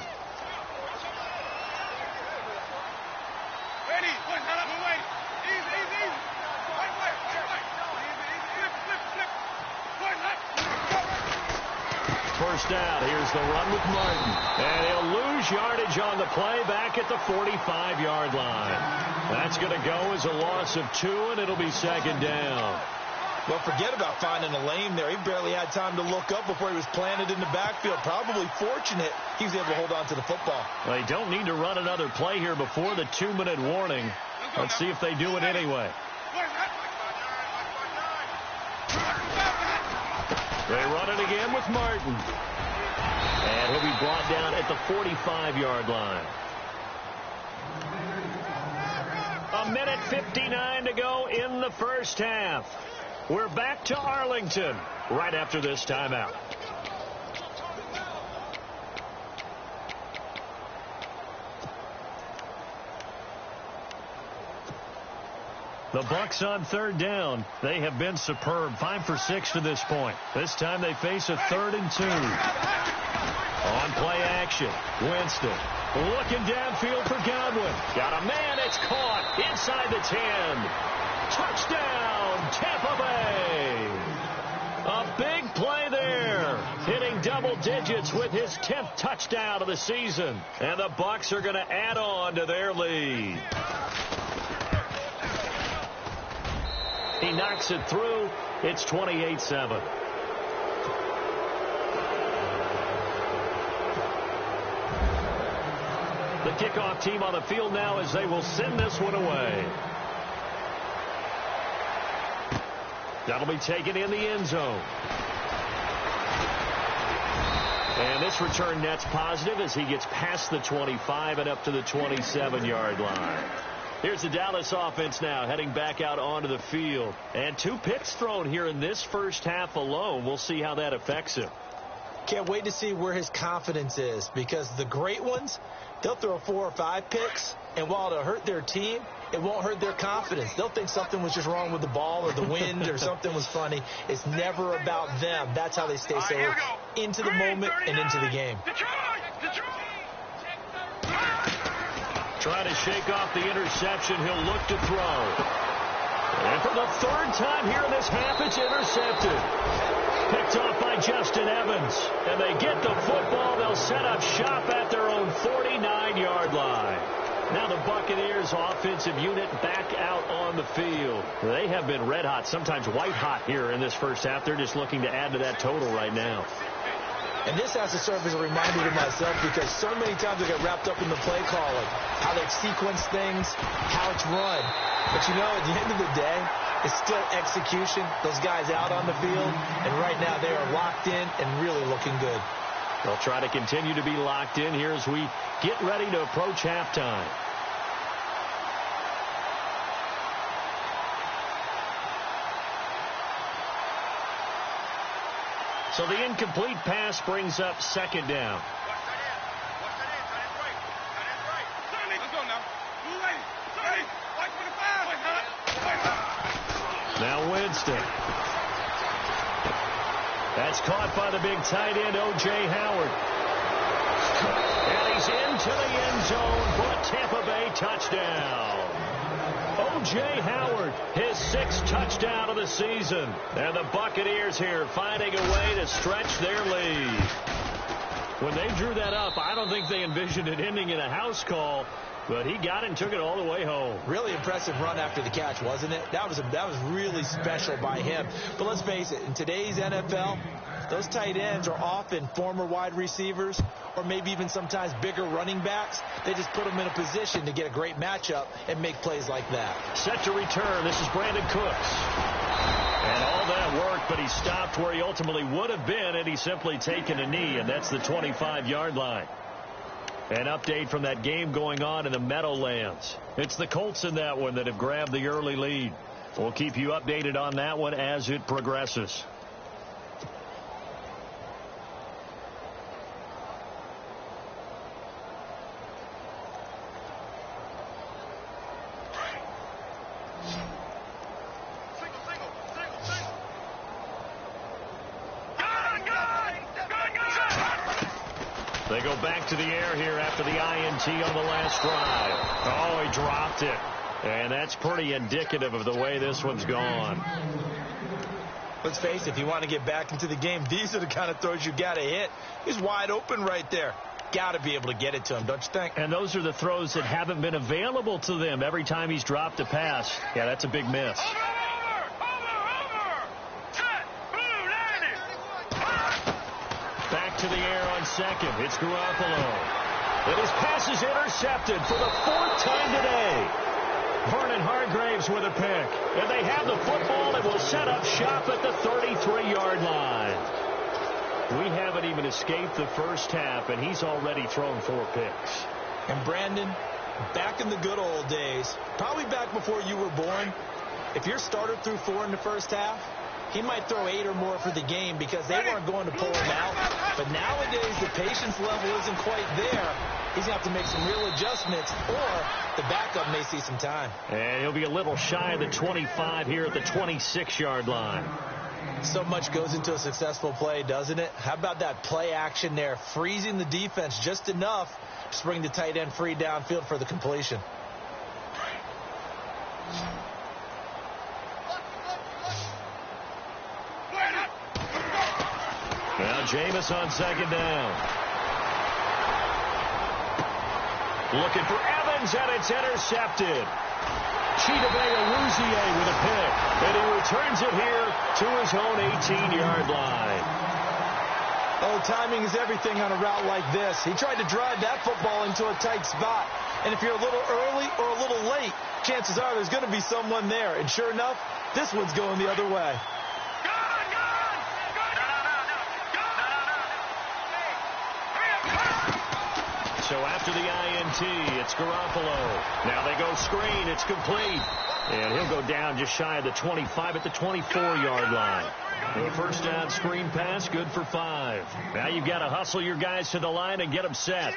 First down. Here's the run with Martin. And he'll lose yardage on the play back at the 45-yard line. That's going to go as a loss of 2, and it'll be 2nd down. Well, forget about finding a lane there. He barely had time to look up before he was planted in the backfield. Probably fortunate he was able to hold on to the football. They don't need to run another play here before the 2-minute warning. Let's see if they do it anyway. They run it again with Martin. And he'll be brought down at the 45-yard line. 1:59 to go in the first half. We're back to Arlington right after this timeout. The Bucs on third down. They have been superb. 5 for 6 to this point. This time they face a 3rd and 2. On play action, Winston looking downfield for Godwin. Got a man. It's caught inside the 10. Touchdown, Tampa Bay. A big play there. Hitting double digits with his 10th touchdown of the season. And the Bucs are going to add on to their lead. He knocks it through. It's 28-7. The kickoff team on the field now as they will send this one away. That'll be taken in the end zone. And this return net's positive as he gets past the 25 and up to the 27-yard line. Here's the Dallas offense now heading back out onto the field. And 2 picks thrown here in this first half alone. We'll see how that affects him. Can't wait to see where his confidence is, because the great ones, they'll throw 4 or 5 picks, and while it'll hurt their team, it won't hurt their confidence. They'll think something was just wrong with the ball or the wind or something was funny. It's never about them. That's how they stay so into the moment and into the game. Trying to shake off the interception. He'll look to throw. And for the 3rd time here in this half, it's intercepted. Picked off by Justin Evans. And they get the football. They'll set up shop at their own 49-yard line. Now the Buccaneers offensive unit back out on the field. They have been red hot, sometimes white hot here in this first half. They're just looking to add to that total right now. And this has to serve as a reminder to myself, because so many times I get wrapped up in the play calling, how they sequence things, how it's run. But you know, at the end of the day, it's still execution. Those guys out on the field, and right now they are locked in and really looking good. They'll try to continue to be locked in here as we get ready to approach halftime. So the incomplete pass brings up 2nd down. Now Winston. That's caught by the big tight end, O.J. Howard. And he's into the end zone for a Tampa Bay touchdown. O.J. Howard, his 6th touchdown of the season. And the Buccaneers here finding a way to stretch their lead. When they drew that up, I don't think they envisioned it ending in a house call. But he got it and took it all the way home. Really impressive run after the catch, wasn't it? That was really special by him. But let's face it, in today's NFL, those tight ends are often former wide receivers or maybe even sometimes bigger running backs. They just put them in a position to get a great matchup and make plays like that. Set to return. This is Brandon Cooks. And all that worked, but he stopped where he ultimately would have been had he simply taken a knee, and that's the 25-yard line. An update from that game going on in the Meadowlands. It's the Colts in that one that have grabbed the early lead. We'll keep you updated on that one as it progresses. They go back to the air here after the INT on the last drive. Oh, he dropped it. And that's pretty indicative of the way this one's gone. Let's face it, if you want to get back into the game, these are the kind of throws you got to hit. He's wide open right there. Got to be able to get it to him, don't you think? And those are the throws that haven't been available to them every time he's dropped a pass. Yeah, that's a big miss. second. It's Garoppolo. And his pass is intercepted for the 4th time today. Vernon Hargraves with a pick. And they have the football and will set up shop at the 33-yard line. We haven't even escaped the first half, and he's already thrown 4 picks. And Brandon, back in the good old days, probably back before you were born, if your starter threw 4 in the first half, he might throw 8 or more for the game because they weren't going to pull him out. But nowadays, the patience level isn't quite there. He's going to have to make some real adjustments, or the backup may see some time. And he'll be a little shy of the 25 here at the 26-yard line. So much goes into a successful play, doesn't it? How about that play action there, freezing the defense just enough to bring the tight end free downfield for the completion. Now Jameis on second down. Looking for Evans, and it's intercepted. Chidobe-Awuzie with a pick, and he returns it here to his own 18-yard line. Oh, timing is everything on a route like this. He tried to drive that football into a tight spot. And if you're a little early or a little late, chances are there's going to be someone there. And sure enough, this one's going the other way. So after the INT, it's Garoppolo. Now they go screen. It's complete. And he'll go down just shy of the 25 at the 24-yard line. The first down screen pass, good for 5. Now you've got to hustle your guys to the line and get them set.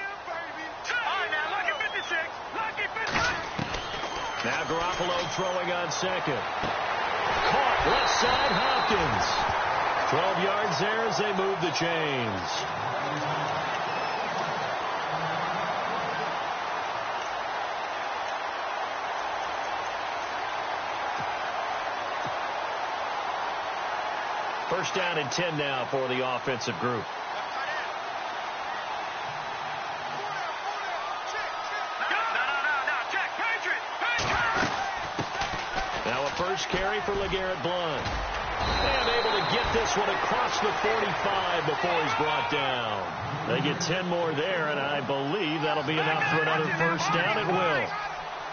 Now Garoppolo throwing on second. Caught left side, Hopkins. 12 yards there as they move the chains. First down and 10 now for the offensive group. Now a first carry for LeGarrette Blount. And able to get this one across the 45 before he's brought down. They get 10 more there, and I believe that'll be enough for another first down. It will.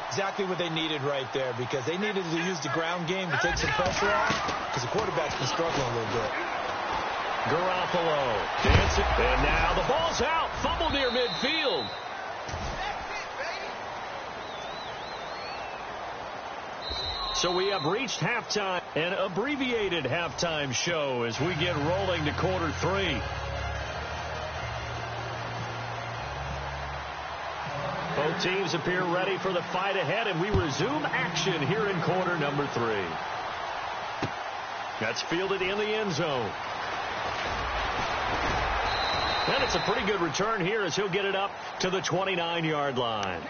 Exactly what they needed right there, because they needed to use the ground game to take some pressure off, because the quarterback's been struggling a little bit. Garoppolo dancing, and now the ball's out. Fumble near midfield. So we have reached halftime, an abbreviated halftime show as we get rolling to quarter 3. Both teams appear ready for the fight ahead, and we resume action here in quarter number 3. That's fielded in the end zone. And it's a pretty good return here as he'll get it up to the 29-yard line.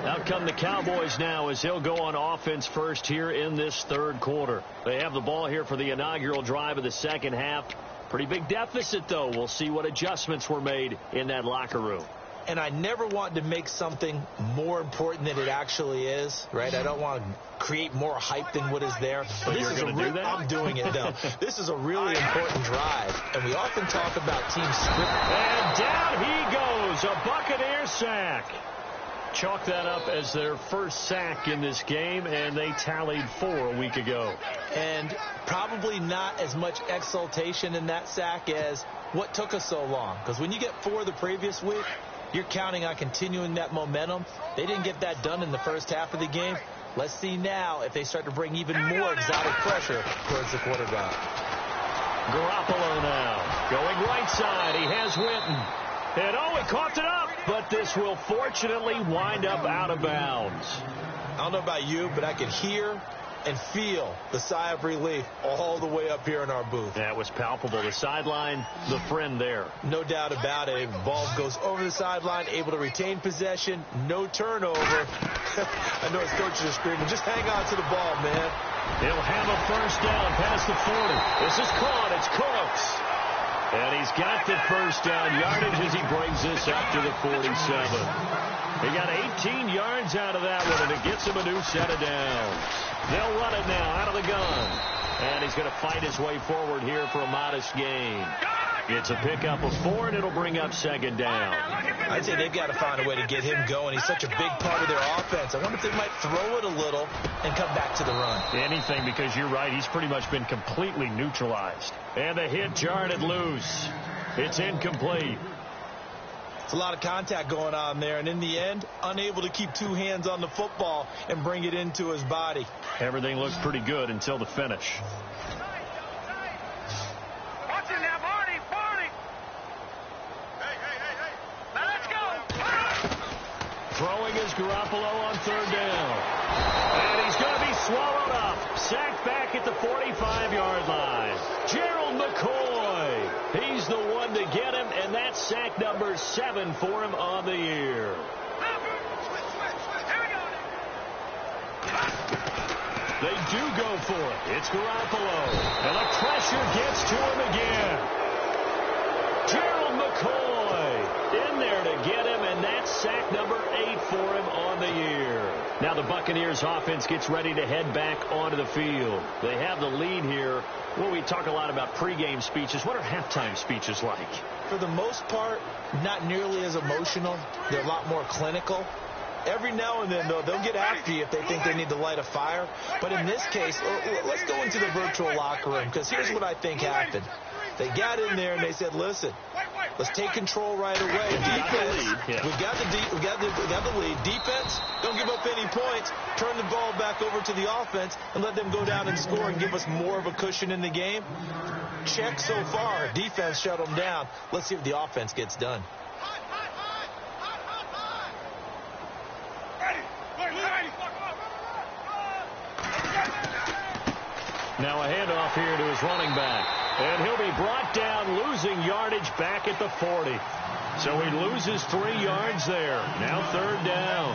Out come the Cowboys now as they'll go on offense first here in this third quarter. They have the ball here for the inaugural drive of the second half. Pretty big deficit, though. We'll see what adjustments were made in that locker room. And I never want to make something more important than it actually is, right? I don't want to create more hype than what is there. But you're going to do that? I'm doing it, though. This is a really important drive, and we often talk about team script. And down he goes, a Buccaneer sack. Chalk that up as their first sack in this game, and they tallied 4 a week ago. And probably not as much exultation in that sack as what took us so long. Because when you get 4 the previous week, you're counting on continuing that momentum. They didn't get that done in the first half of the game. Let's see now if they start to bring even more exotic pressure towards the quarterback. Garoppolo now going right side. He has Witten. And oh, he coughed it up. But this will fortunately wind up out of bounds. I don't know about you, but I can hear and feel the sigh of relief all the way up here in our booth. That was palpable. The sideline, the friend there. No doubt about it. Ball goes over the sideline, able to retain possession, no turnover. I know his coaches are screaming, just hang on to the ball, man. He'll have a first down past the 40. This is caught. It's Cooks. And he's got the first down yardage as he brings this up to the 47. He got 18 yards out of that one, and it gets him a new set of downs. They'll run it now out of the gun. And he's going to fight his way forward here for a modest gain. It's a pickup of 4, and it'll bring up second down. I'd say they've got to find a way to get him going. He's such a big part of their offense. I wonder if they might throw it a little and come back to the run. Anything, because you're right. He's pretty much been completely neutralized. And the hit jarred it loose. It's incomplete. It's a lot of contact going on there, and in the end, unable to keep two hands on the football and bring it into his body. Everything looks pretty good until the finish. Watch it now, Barney. Hey. Now let's go. Throwing is Garoppolo on third down. And he's going to be swallowed up. Sacked back at the 45-yard line. Gerald McCoy. He's the one to get him, and that's sack number 7 for him on the year. They do go for it. It's Garoppolo. And the pressure gets to him again. Gerald McCoy in there to get him, and that's sack number 8 for him on the year. Now the Buccaneers offense gets ready to head back onto the field. They have the lead here. Well, we talk a lot about pregame speeches. What are halftime speeches like? For the most part, not nearly as emotional. They're a lot more clinical. Every now and then, though, they'll get after you if they think they need to light a fire. But in this case, let's go into the virtual locker room, because here's what I think happened. They got in there and they said, listen, let's take control right away. Defense, we got the lead. Defense, don't give up any points. Turn the ball back over to the offense and let them go down and score and give us more of a cushion in the game. Check so far. Defense shut them down. Let's see if the offense gets done. Now a handoff here to his running back. And he'll be brought down, losing yardage back at the 40. So he loses 3 yards there. Now third down.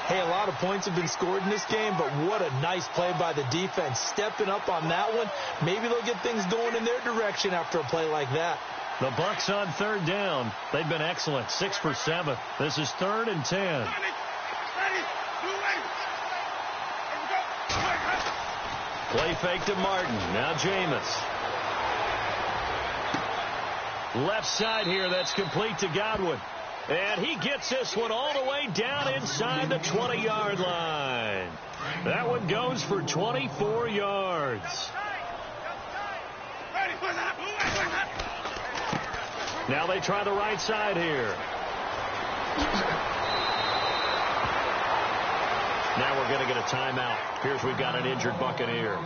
Hey, a lot of points have been scored in this game, but what a nice play by the defense. Stepping up on that one. Maybe they'll get things going in their direction after a play like that. The Bucs on third down. They've been excellent. 6 for 7. This is 3rd and 10. Play fake to Martin. Now Jameis. Left side here. That's complete to Godwin. And he gets this one all the way down inside the 20-yard line. That one goes for 24 yards. Now they try the right side here. Now we're going to get a timeout. Here's we've got an injured Buccaneer.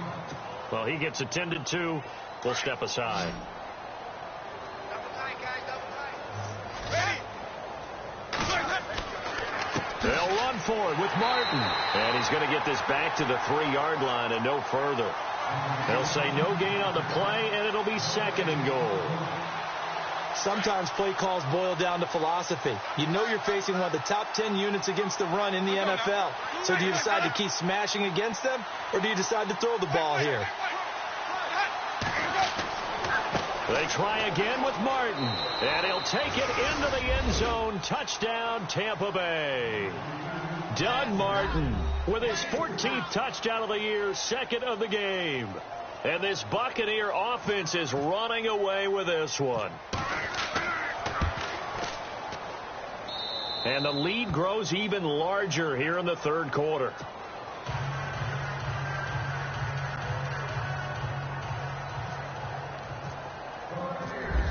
Well, he gets attended to. We'll step aside. They'll run for it with Martin. And he's going to get this back to the 3-yard line and no further. They'll say no gain on the play, and it'll be 2nd and goal. Sometimes play calls boil down to philosophy. You know you're facing one of the top 10 units against the run in the NFL. So do you decide to keep smashing against them, or do you decide to throw the ball here? They try again with Martin, and he'll take it into the end zone. Touchdown, Tampa Bay. Doug Martin with his 14th touchdown of the year, 2nd of the game. And this Buccaneer offense is running away with this one. And the lead grows even larger here in the 3rd quarter.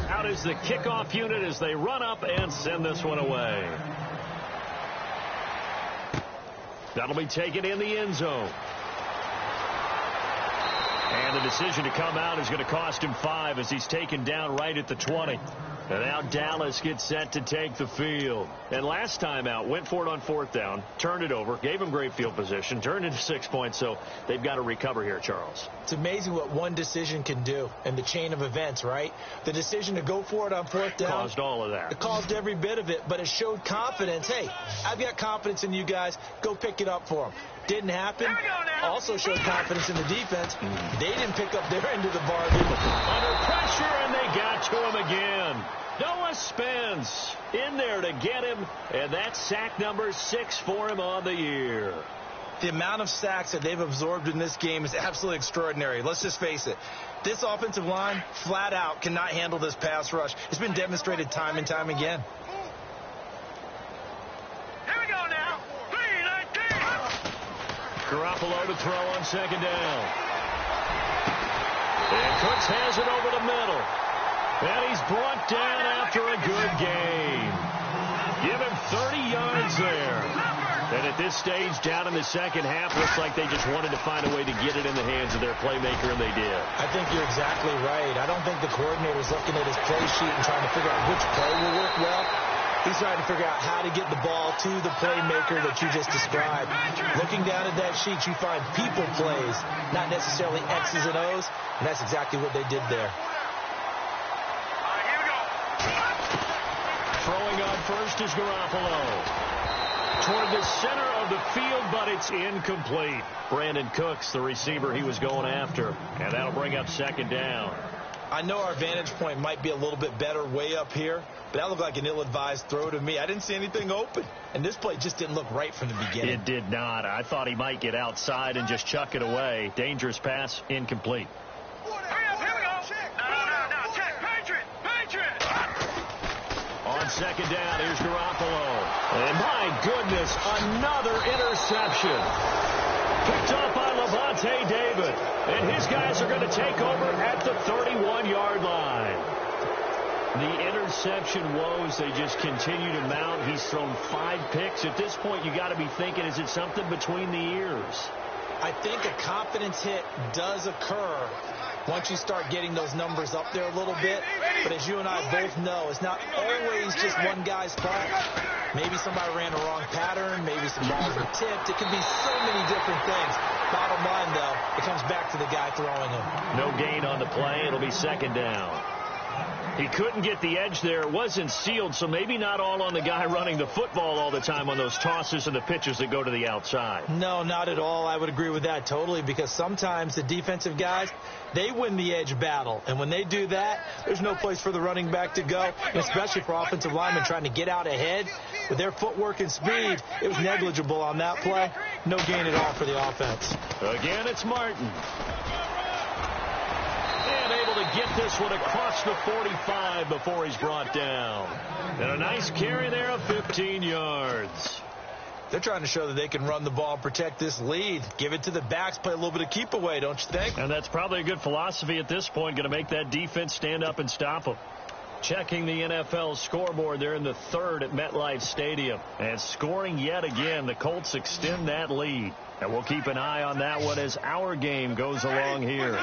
Out is the kickoff unit as they run up and send this one away. That'll be taken in the end zone. And the decision to come out is going to cost him 5 as he's taken down right at the 20. And now Dallas gets set to take the field. And last time out, went for it on 4th down, turned it over, gave him great field position, turned into 6 points, so they've got to recover here, Charles. It's amazing what one decision can do in the chain of events, right? The decision to go for it on 4th down caused all of that. It caused every bit of it, but it showed confidence. Hey, I've got confidence in you guys. Go pick it up for them. Didn't happen. Also showed confidence in the defense. They didn't pick up their end of the bargain. Under pressure, and they got to him again. Noah Spence in there to get him, and that's sack number 6 for him on the year. The amount of sacks that they've absorbed in this game is absolutely extraordinary. Let's just face it. This offensive line, flat out, cannot handle this pass rush. It's been demonstrated time and time again. Here we go now. 3-19. Garoppolo to throw on second down. And Cooks has it over the middle. And he's brought down after a good game. Give him 30 yards there. And at this stage, down in the second half, looks like they just wanted to find a way to get it in the hands of their playmaker, and they did. I think you're exactly right. I don't think the coordinator's looking at his play sheet and trying to figure out which play will work well. He's trying to figure out how to get the ball to the playmaker that you just described. Looking down at that sheet, you find people plays, not necessarily X's and O's, and that's exactly what they did there. Throwing on first is Garoppolo. Toward the center of the field, but it's incomplete. Brandon Cooks, the receiver he was going after, and that'll bring up second down. I know our vantage point might be a little bit better way up here, but that looked like an ill-advised throw to me. I didn't see anything open, and this play just didn't look right from the beginning. It did not. I thought he might get outside and just chuck it away. Dangerous pass, incomplete. On second down, here's Garoppolo. And my goodness, another interception. Picked up by Levante David. And his guys are going to take over at the 31-yard line. The interception woes, they just continue to mount. He's thrown 5 picks. At this point, you got to be thinking, is it something between the ears? I think a confidence hit does occur once you start getting those numbers up there a little bit. But as you and I both know, it's not always just one guy's fault. Maybe somebody ran a wrong pattern. Maybe some balls were tipped. It could be so many different things. Bottom line, though, it comes back to the guy throwing them. No gain on the play. It'll be second down. He couldn't get the edge there. It wasn't sealed, so maybe not all on the guy running the football all the time on those tosses and the pitches that go to the outside. No, not at all. I would agree with that totally, because sometimes the defensive guys, they win the edge battle. And when they do that, there's no place for the running back to go, and especially for offensive linemen trying to get out ahead. With their footwork and speed, it was negligible on that play. No gain at all for the offense. Again, it's Martin. And able to get this one across the 45 before he's brought down. And a nice carry there of 15 yards. They're trying to show that they can run the ball and protect this lead. Give it to the backs, play a little bit of keep away, don't you think? And that's probably a good philosophy at this point, going to make that defense stand up and stop them. Checking the NFL scoreboard, they're in the third at MetLife Stadium. And scoring yet again, the Colts extend that lead. And we'll keep an eye on that one as our game goes along here.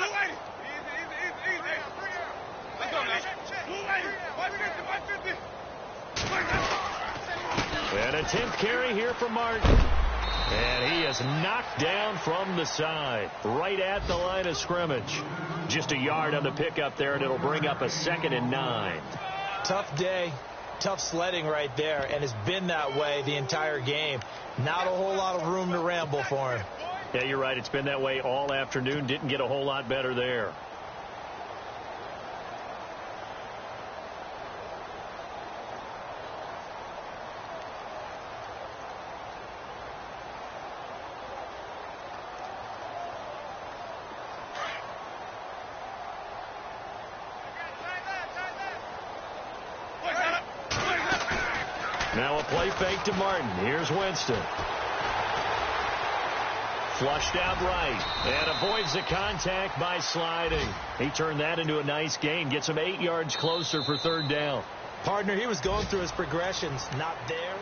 And a 10th carry here for Martin. And he is knocked down from the side, right at the line of scrimmage. Just a yard on the pickup there, and it'll bring up a 2nd and 9. Tough day, tough sledding right there, and it's been that way the entire game. Not a whole lot of room to ramble for him. Yeah, you're right. It's been that way all afternoon. Didn't get a whole lot better there. Now a play fake to Martin. Here's Winston. Flushed out right. And avoids the contact by sliding. He turned that into a nice gain. Gets him 8 yards closer for 3rd down. Partner, he was going through his progressions. Not there.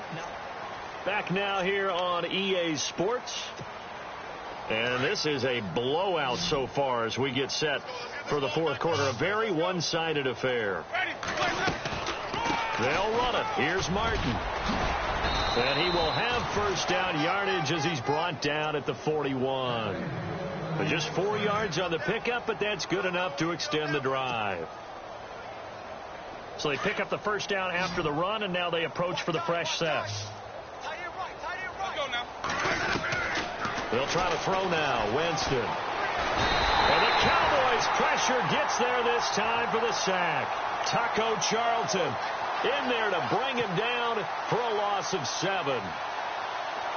Back now here on EA Sports. And this is a blowout so far as we get set for the 4th quarter. A very one-sided affair. They'll run it. Here's Martin. And he will have 1st down yardage as he's brought down at the 41. But just 4 yards on the pickup, but that's good enough to extend the drive. So they pick up the 1st down after the run, and now they approach for the fresh set. They'll try to throw now. Winston. And the Cowboys' pressure gets there this time for the sack. Taco Charlton in there to bring him down for a loss of 7.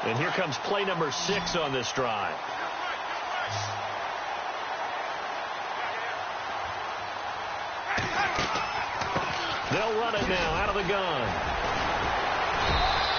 And here comes play number 6 on this drive. They'll run it now out of the gun.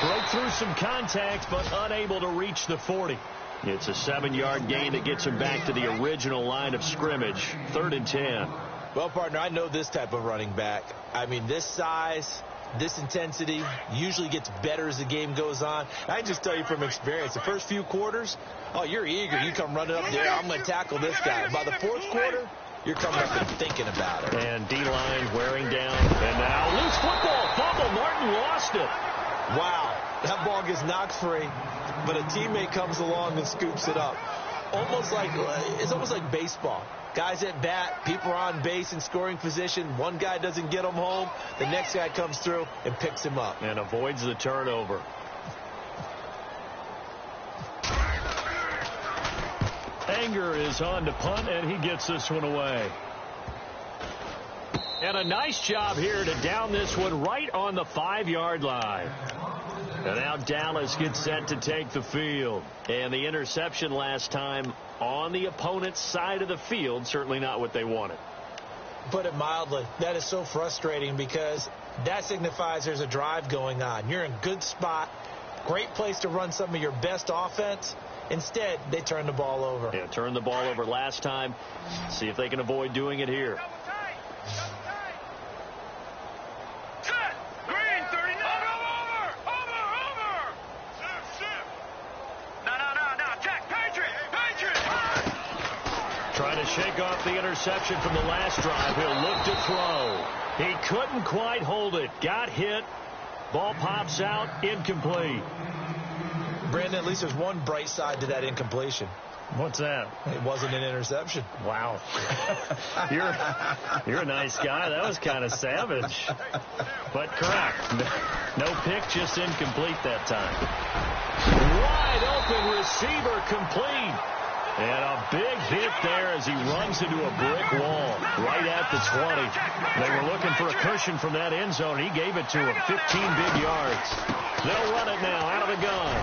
Broke through some contact, but unable to reach the 40. It's a 7-yard gain that gets him back to the original line of scrimmage. 3rd and 10. Well, partner, I know this type of running back. I mean, this size, this intensity usually gets better as the game goes on. I can just tell you from experience, the first few quarters, oh, you're eager. You come running up there, I'm going to tackle this guy. By the 4th quarter, you're coming up and thinking about it. And D-line wearing down. And now loose football. Fumble. Martin lost it. Wow. That ball gets knocked free, but a teammate comes along and scoops it up. It's almost like baseball. Guys at bat, people are on base in scoring position. One guy doesn't get him home. The next guy comes through and picks him up. And avoids the turnover. Anger is on to punt, and he gets this one away. And a nice job here to down this one right on the 5-yard line. And now Dallas gets set to take the field. And the interception last time on the opponent's side of the field, certainly not what they wanted. Put it mildly, that is so frustrating because that signifies there's a drive going on. You're in a good spot, great place to run some of your best offense. Instead, they turn the ball over. Yeah, turned the ball over last time. See if they can avoid doing it here. Trying to shake off the interception from the last drive. He'll look to throw. He couldn't quite hold it. Got hit. Ball pops out. Incomplete. Brandon, at least there's one bright side to that incompletion. What's that? It wasn't an interception. Wow. You're a nice guy. That was kind of savage. But correct. No pick, just incomplete that time. Wide open receiver complete. And a big hit there as he runs into a brick wall right at the 20. They were looking for a cushion from that end zone. He gave it to him. 15 big yards. They'll run it now out of the gun.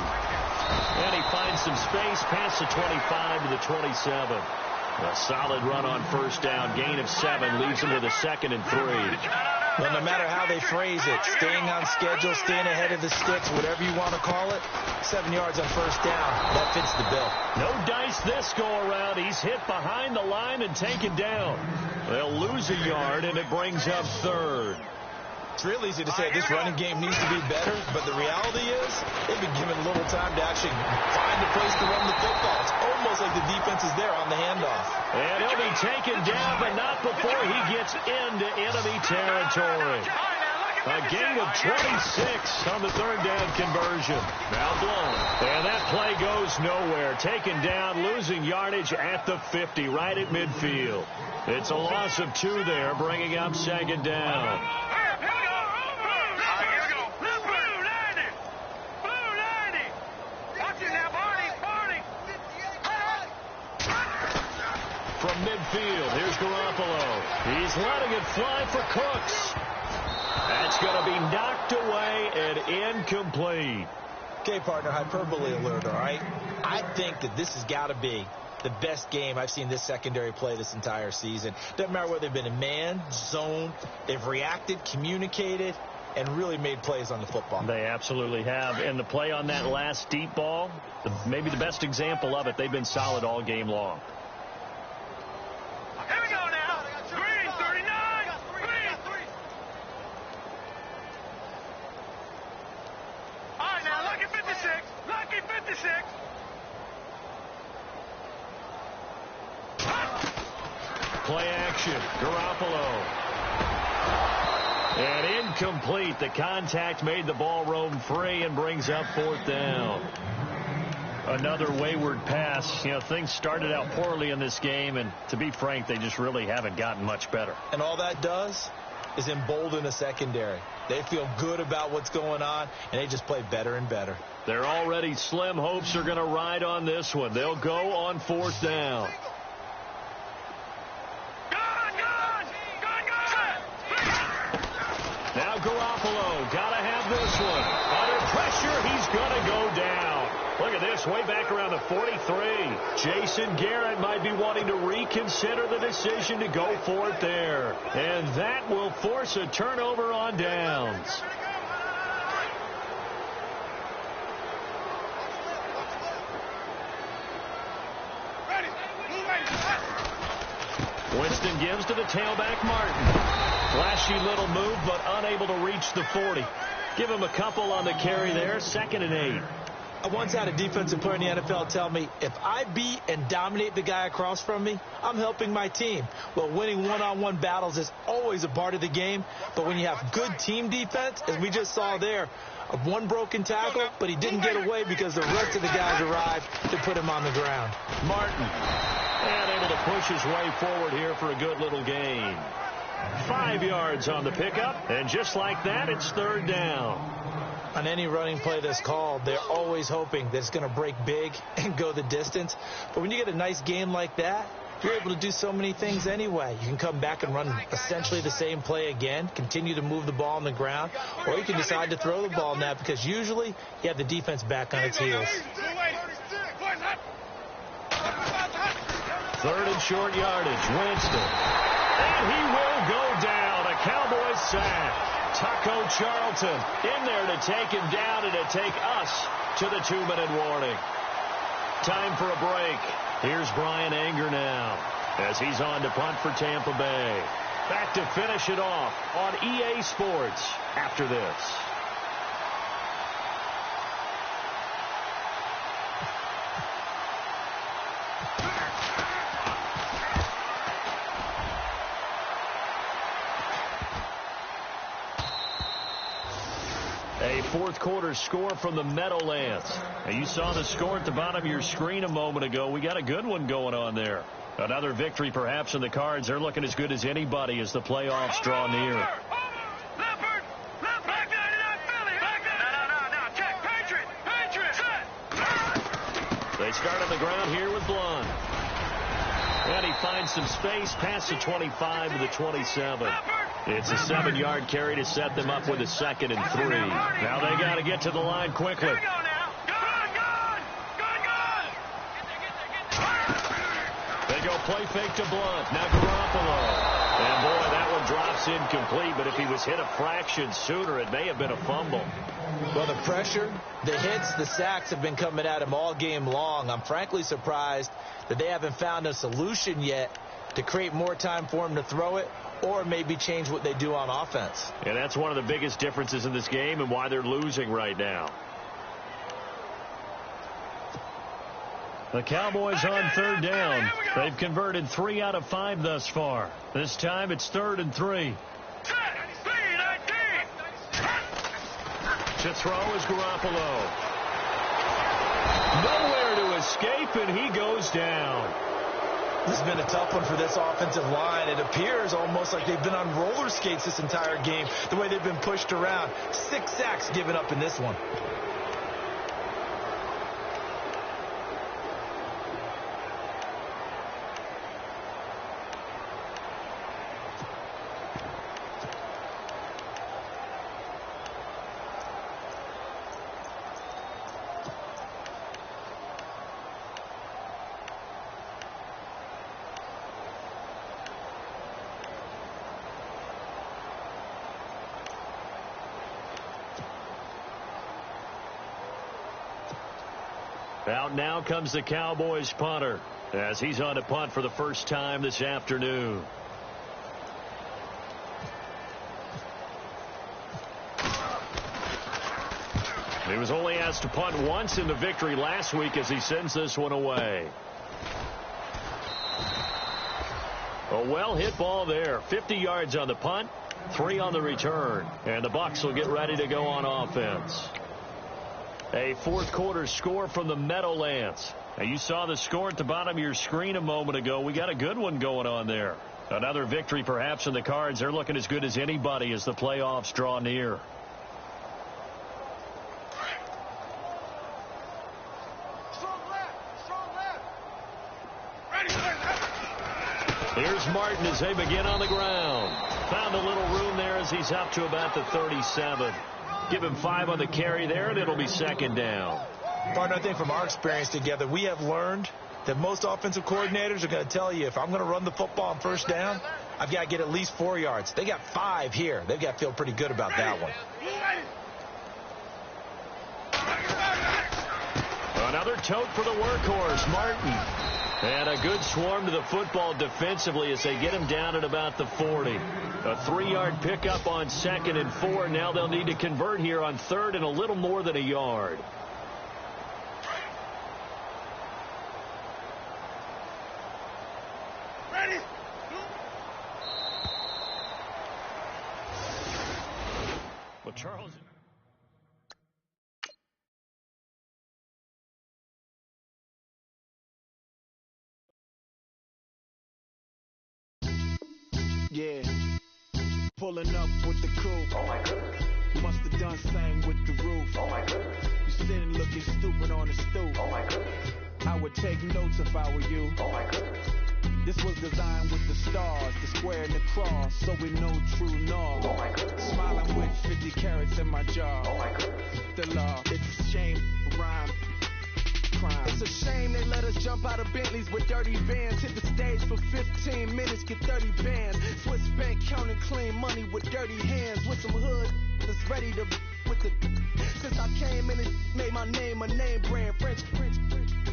And he finds some space past the 25 to the 27. A solid run on first down. Gain of 7 leaves him with a 2nd and 3. Well, no matter how they phrase it, staying on schedule, staying ahead of the sticks, whatever you want to call it, 7 yards on first down, that fits the bill. No dice this go around. He's hit behind the line and taken down. They'll lose a yard, and it brings up 3rd. It's real easy to say this running game needs to be better, but the reality is they've been given little time to actually find a place to run the football. It's almost like the defense is there on the handoff. And he'll be taken down, but not before he gets into enemy territory. A gain of 26 on the 3rd down conversion. Now blown. And that play goes nowhere. Taken down, losing yardage at the 50, right at midfield. It's a loss of 2 there, bringing up 2nd down. From midfield, here's Garoppolo. He's letting it fly for Cooks. That's going to be knocked away and incomplete. Okay, partner, hyperbole alert, all right? I think that this has got to be the best game I've seen this secondary play this entire season. Doesn't matter whether they've been in man, zone, they've reacted, communicated, and really made plays on the football. They absolutely have. And the play on that last deep ball, maybe the best example of it, they've been solid all game long. Here we go now. Green, 39. Green. All right, now, lucky 56. Lucky 56. Play action. Garoppolo. And incomplete. The contact made the ball roam free and brings up 4th down. Another wayward pass. You know, things started out poorly in this game, and to be frank, they just really haven't gotten much better. And all that does is embolden a secondary. They feel good about what's going on, and they just play better and better. Their already slim hopes are going to ride on this one. They'll go on 4th down. Now Garoppolo, got to have this one. Under pressure, he's going to go down. Look at this, way back around the 43. Jason Garrett might be wanting to reconsider the decision to go for it there. And that will force a turnover on downs. Winston gives to the tailback, Martin. Flashy little move, but unable to reach the 40. Give him a couple on the carry there, 2nd and 8. I once had a defensive player in the NFL tell me, if I beat and dominate the guy across from me, I'm helping my team. Well, winning one-on-one battles is always a part of the game, but when you have good team defense, as we just saw there, one broken tackle, but he didn't get away because the rest of the guys arrived to put him on the ground. Martin, and able to push his way forward here for a good little gain. 5 yards on the pickup, and just like that, it's 3rd down. On any running play that's called, they're always hoping that it's going to break big and go the distance. But when you get a nice game like that, you're able to do so many things anyway. You can come back and run essentially the same play again, continue to move the ball on the ground, or you can decide to throw the ball now because usually you have the defense back on its heels. 3rd and short yardage, Winston. And he will go down. A Cowboys sack. Taco Charlton in there to take him down and to take us to the 2-minute warning. Time for a break. Here's Brian Anger now as he's on to punt for Tampa Bay. Back to finish it off on EA Sports after this. A 4th quarter score from the Meadowlands. Now, you saw the score at the bottom of your screen a moment ago. We got a good one going on there. Another victory perhaps in the cards. They're looking as good as anybody as the playoffs draw near. They start on the ground here with Blunt. And he finds some space past the 25 to the 27. It's a 7-yard carry to set them up with a 2nd and 3. Now they got to get to the line quickly. They go play fake to Blunt. Now Garoppolo. And boy, that one drops incomplete, but if he was hit a fraction sooner, it may have been a fumble. Well, the pressure, the hits, the sacks have been coming at him all game long. I'm frankly surprised that they haven't found a solution yet to create more time for him to throw it or maybe change what they do on offense. And that's one of the biggest differences in this game and why they're losing right now. The Cowboys on 3rd down. They've converted 3 out of 5 thus far. This time it's 3rd and 3. To throw is Garoppolo. Nowhere to escape, and he goes down. This has been a tough one for this offensive line. It appears almost like they've been on roller skates this entire game, the way they've been pushed around. 6 sacks given up in this one. Out now comes the Cowboys punter as he's on to punt for the first time this afternoon. He was only asked to punt once in the victory last week as he sends this one away. A well-hit ball there. 50 yards on the punt, 3 on the return. And the Bucs will get ready to go on offense. A 4th quarter score from the Meadowlands. Now, you saw the score at the bottom of your screen a moment ago. We got a good one going on there. Another victory perhaps in the cards. They're looking as good as anybody as the playoffs draw near. Here's Martin as they begin on the ground. Found a little room there as he's up to about the 37. Give him 5 on the carry there, and it'll be 2nd down. Partner, I think from our experience together, we have learned that most offensive coordinators are going to tell you, if I'm going to run the football on first down, I've got to get at least 4 yards. They got 5 here. They've got to feel pretty good about that one. Another tote for the workhorse, Martin. And a good swarm to the football defensively as they get him down at about the 40. A 3-yard pickup on 2nd and 4. Now they'll need to convert here on 3rd and a little more than a yard. Ready? Well, Charles... Yeah, pulling up with the coupe. Oh my goodness. Must have done same with the roof. Oh my goodness. You sitting looking stupid on the stoop. Oh my goodness. I would take notes if I were you. Oh my goodness. This was designed with the stars, the square and the cross, so we know true north. Oh my goodness. Smiling with 50 carats in my jaw. Oh my goodness. The law, it's a shame, rhyme. Crime. It's a shame they let us jump out of Bentleys with dirty vans. Hit the stage for 15 minutes, get 30 bands. Swiss bank counting clean money with dirty hands. With some hood that's ready to with the. Since I came in and made my name a name brand. French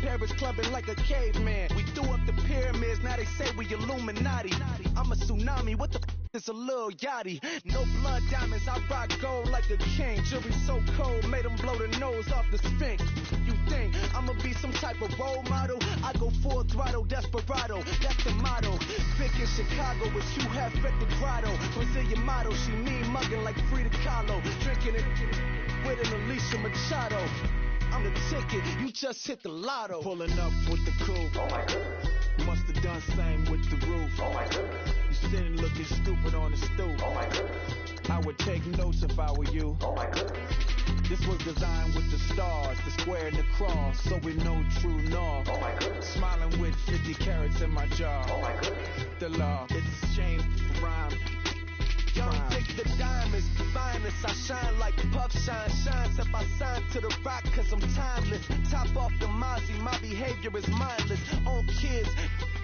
Paris clubbing like a caveman. We threw up the pyramids, now they say we Illuminati. I'm a tsunami, what the is a little yachty. No blood diamonds, I rock gold like a king. Jury so cold, made them blow the nose off the Sphinx. You think I'ma be some type of role model? I go full throttle, desperado, that's the motto. Vic in Chicago with you half at the grotto. Brazilian model, she mean mugging like Frida Kahlo. Drinking it with an Alicia Machado. I'm the ticket, you just hit the lotto. Pulling up with the coupe. Oh my goodness. Must have done same with the roof. Oh my goodness. You sitting looking stupid on the stoop. Oh my goodness. I would take notes if I were you. Oh my goodness. This was designed with the stars, the square and the cross, so we know true north. Oh my goodness. Smiling with 50 carats in my jaw. Oh my goodness. The law, it's a shame, rhyme. Young take the diamonds, the finest. I shine like puff shine, shines if I sign to the rock, cause I'm timeless. Top off the Mozzie, my behavior is mindless. On kids,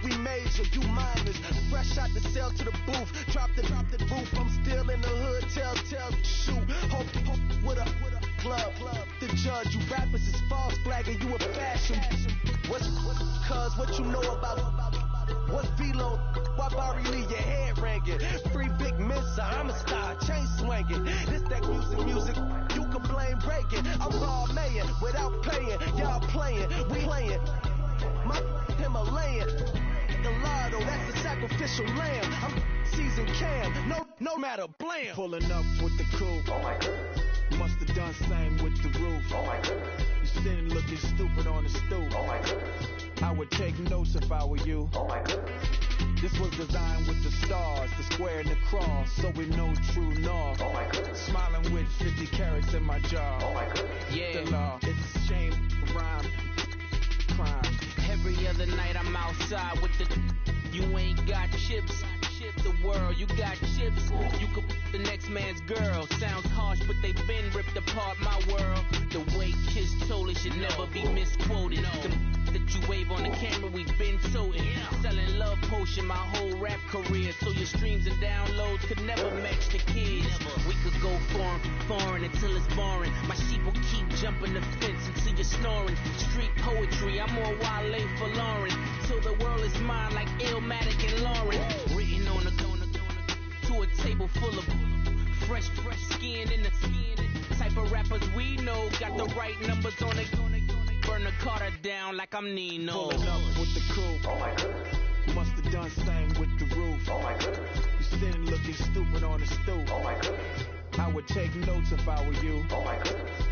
we major, you minors. Fresh out the cell to the booth, drop the roof. I'm still in the hood, tell, shoot. Hope with a club. The judge, you rappers is false flagging, you a fashion. What's cuz, what you know about? What velo? Why Barry Lee, your head ringing? Free big mister, I'm a star, chain swinging. This that music, you can blame Reagan. I'm raw mayor without paying, y'all playing, we playing. My Himalayan, Gallardo, that's a sacrificial lamb. I'm seasoned cam, no matter, blam. Pulling up with the coupe. Oh my goodness. Must have done same with the roof. Oh my goodness. You sitting looking stupid on the stoop. Oh my goodness. I would take notes if I were you. Oh my goodness. This was designed with the stars, the square and the cross, so we know true north. Oh my goodness. Smiling with 50 carats in my jaw. Oh my goodness. Yeah. The law, it's a shame, rhyme, crime. Every other night I'm outside with the. You ain't got chips. The world, you got chips. You could the next man's girl. Sounds harsh, but they been ripped apart my world. The way Kiss told it should never be misquoted. The that you wave on the camera, we been toting. Selling love potion my whole rap career, so your streams and downloads could never match the kids. We could go foreign until it's boring. My sheep will keep jumping the fence until you're snoring. Street poetry, I'm more Wale for Lauren. Till the world is mine like Illmatic and Lauren. Written on a to a table full of fresh skin in the type of rappers we know. Got the right numbers on it. Burn the Carter down like I'm Nino. Pulling up with the coupe. Oh my goodness. Must have done same with the roof. Oh my goodness. You sitting looking stupid on the stoop. Oh my goodness. I would take notes if I were you. Oh my goodness.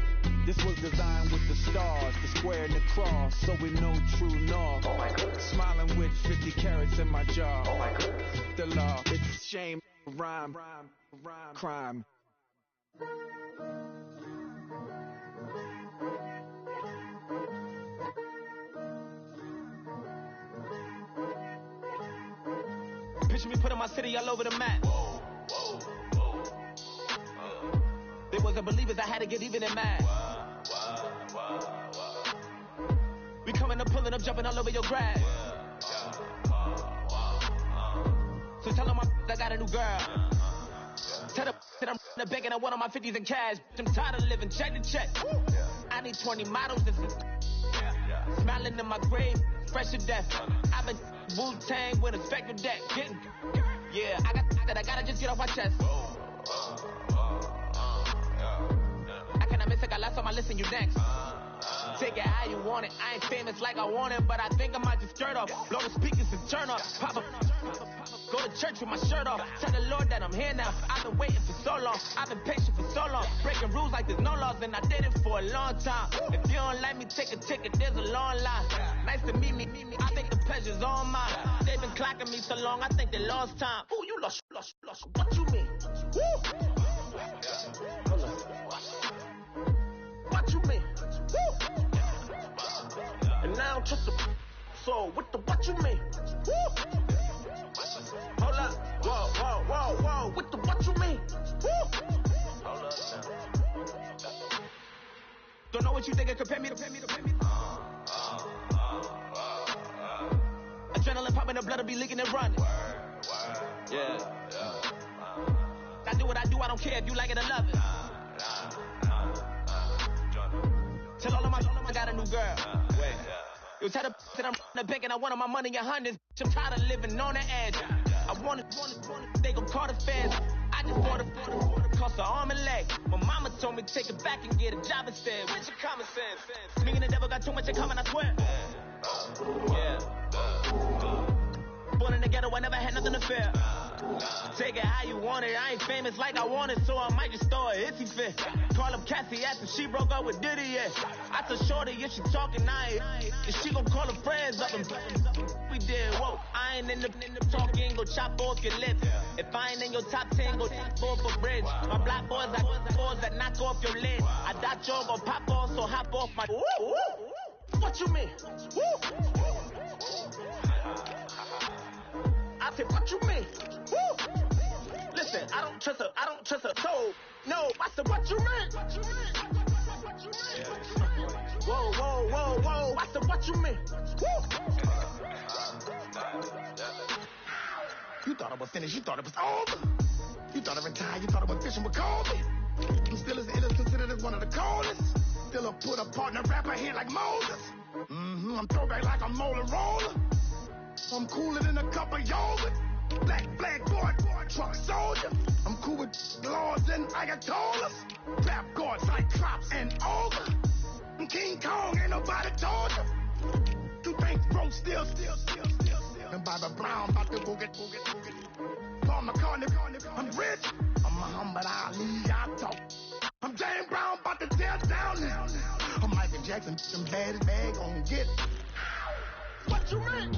This was designed with the stars, the square and the cross, so we know true north. Oh my goodness. Smiling with 50 carats in my jaw. Oh my goodness. The law, it's a shame, rhyme, crime. Picture me putting my city all over the map. They wasn't believers, I had to get even in mad. I'm jumping all over your grass. So tell them I got a new girl. Tell them that I'm in the bank and I want all my 50s in cash. I'm tired of living check to check. I need 20 models and smiling in my grave, fresh to death. I've been Wu-Tang with a spectral deck. Yeah, I gotta just get off my chest. I cannot miss it, got last on my list and you next. Take it how you want it. I ain't famous like I want it, but I think I might just skirt off. Blow the speakers and turn off. Pop up. Go to church with my shirt off. Tell the Lord that I'm here now. I've been waiting for so long. I've been patient for so long. Breaking rules like there's no laws, and I did it for a long time. If you don't like me, take a ticket. There's a long line. Nice to meet me. I think the pleasure's all mine. They've been clocking me so long, I think they lost time. Ooh, you lost. What you mean? Woo! What you mean? Woo! And now I don't trust the so what you mean? Woo! Hold up, whoa, what you mean? Woo! Hold up now. Don't know what you think, compare me to. Adrenaline popping, the blood will be leaking and running. Yeah. I do what I do, I don't care if you like it or love it. Tell all of my I got a new girl. Wait. You tell the that I'm in the bank and I want all my money in hundreds. I'm tired of living on the edge. I want it, they gon' call the feds. I just bought a cost an arm and leg. My mama told me take it back and get a job instead. Where's your common sense? Me and the devil got too much in common, I swear. Yeah. Born in the ghetto, I never had nothing to fear. Take it how you want it. I ain't famous like I want it, so I might just throw a hissy fit. Call up Cassie after she broke up with Diddy, yeah. I told Shorty if she talking, if she gon' call her friends up and we did, whoa. I ain't in the talking, go chop off your lips. If I ain't in your top 10, go top 4 for bridge. My black boys got boys that knock off your lid. I thought y'all gon' pop off, so hop off my. What you mean? Woo! I said, what you mean? Woo! Listen, I don't trust her soul. No, I said, what you mean? Whoa. I said, what you mean? Woo! You thought I was finished, you thought it was over. You thought I retired, you thought I was fishing with Kobe. I'm still as illest, considered as one of the coldest. Still a put a partner rapper here like Moses. I'm throwback like a molar roller. I'm cooler than a cup of yogurt. Black boy, truck soldier. I'm cool with laws and ayatollahs. Rap gods like Cyclops and Ogre. I'm King Kong, ain't nobody told you. You think bro still. And Bobby Brown about to go get. Paul McCartney, I'm rich. I'm Muhammad Ali, I talk. I'm James Brown, about to tear down now. I'm Michael Jackson, some bad gon' get. What you mean?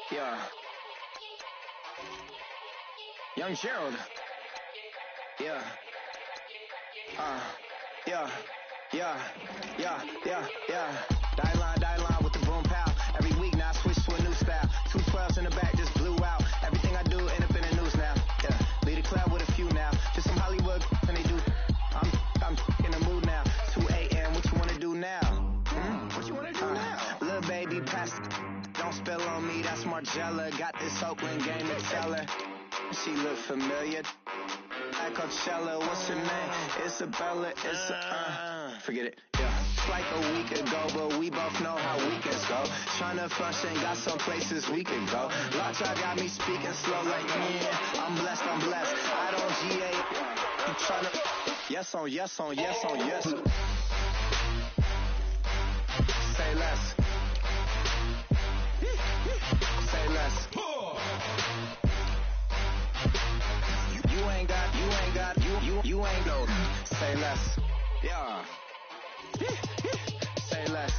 Yeah. Young Gerald. Yeah. Die line with the boom pow. Every week now I switch to a new style. 212s in the back just blew out. Everything I do end up in the news now. Yeah. Lead a club with a few now. Just some Hollywood and they do. I'm in the mood now. 2 a.m. What you wanna do now? What you wanna do now? Little baby pass. Don't spill on me, that's Margella. Got this Oakland game to tell her. She look familiar. At Coachella, what's her name? Isabella, forget it, yeah. Like a week ago, but we both know how weekends go. Tryna function, got some places we could go. Watch, I got me speaking slow like, yeah, I'm blessed. I don't GA. You tryna, yes on. Say less. Say less. You ain't got less. Yeah. Say less.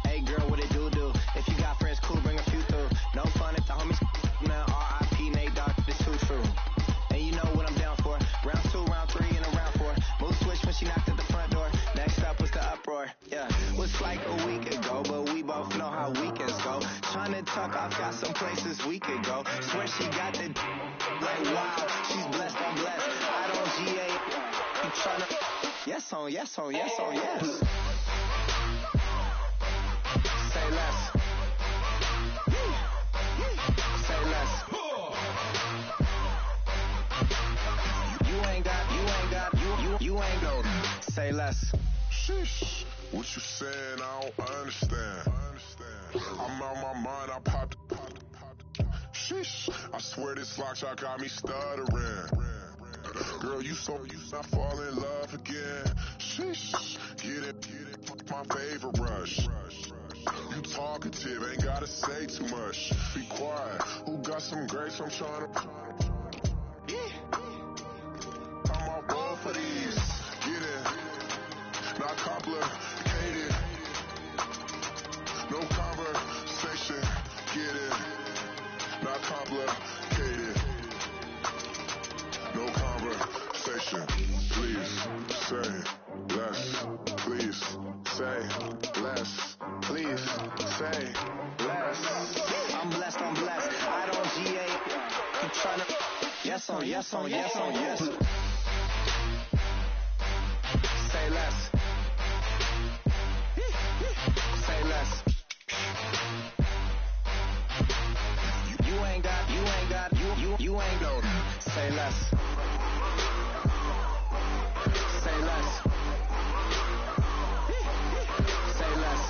Hey girl, what it do? If you got friends, cool, bring a few through. No fun if the homies, man, R.I.P. Nate Dogg, this too true. And you know what I'm down for. Round 2, round 3, and a round 4. Move switch when she knocked at the front door. Next up was the uproar. Yeah, was like a week ago, but we both know how weekends go. Tryna tuck off, got some places we could go. Swear she got the like wow, she's blessed, I'm blessed. I don't GA. You tryna yes on yes on yes on yes. Say less. Say less. You ain't got, you ain't go. Say less. Sheesh, what you saying? I don't understand. I'm out my mind, I popped. Sheesh, I swear this lock shot got me stuttering. Girl, you not fall in love again. Sheesh, get it, my favorite rush. You talkative, ain't gotta say too much. Be quiet, who got some grapes? I'm trying to. I'm on board for these. Get it, not complicated. No conversation, get it, not complicated. No conversation, please say less. Please say less. Please say less. I'm blessed, I'm blessed. I don't GA. Keep tryna yes on yes on yes on yes. Say less. Say less. You ain't got, you ain't go. Say less. Say less. Say less.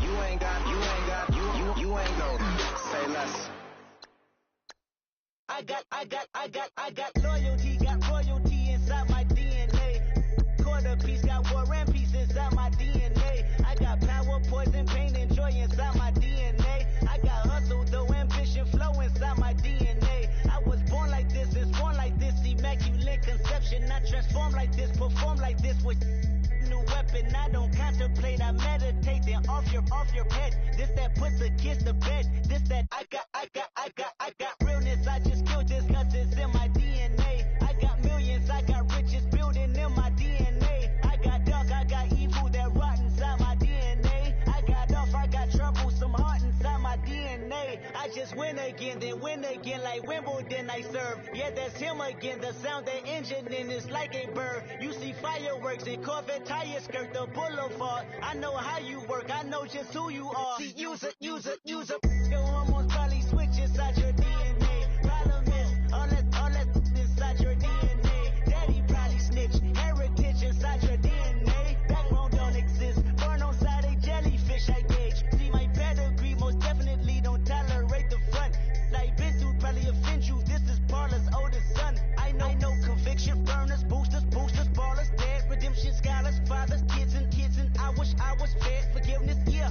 You ain't got, you ain't go. Say less. I got loyalty, got royalty inside my DNA. Quarter piece, got war and peace inside my DNA. I got power, poison, pain, and joy inside my DNA. I got hustle, though, ambition, flow inside my DNA. I was born like this, it's born like this, immaculate conception. I transform like this, perform like this with new weapon. I don't contemplate, I meditate, then off your head. This that puts a kiss to bed. This that I got realness. I just killed this cause it's in my DNA. I got millions, I got riches building in my DNA. I got dark, I got evil that rot inside my DNA. I got off, I got trouble, some heart inside my DNA. I just win again, then win again like Wimbledon I serve. Yeah, that's him again, the sound the engine in is like a bird. You see fireworks and Corvette tires skirt the boulevard. I know how you work, I know just who you are. See, use it. Your hormones probably switch inside your DNA. Problem is, all that inside your DNA. Daddy probably snitch, heritage inside your DNA. Backbone don't exist, born on side a jellyfish I gauge. See my pedigree, most definitely don't tolerate the front. Like been through probably offend you, this is Parler's oldest son. I know conviction, burners, boosters, ballers, dead, redemption, scholars, fathers, kids and I wish I was fed. Forgiveness, yeah.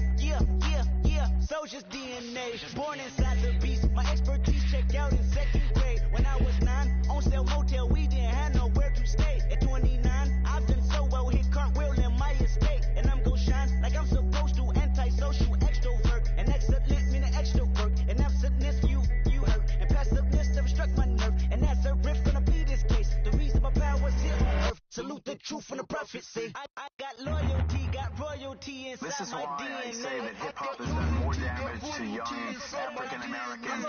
Soldier's DNA, born inside the beast. My expertise checked out in second grade. When I was 9, on sale motel, we didn't have nowhere to stay. At 29, I've done so well, hit cartwheel in my estate. And I'm gon' shine like I'm supposed to, antisocial extrovert. And excellent meaning extra work. And absentness, you hurt. And passiveness never struck my nerve. And that's a riff gonna be this case. The reason my power's here on earth. Salute the truth from the prophecy. I got loyalty, got royalty inside This is my why DNA. I say that hip-hop has done more damage to young African Americans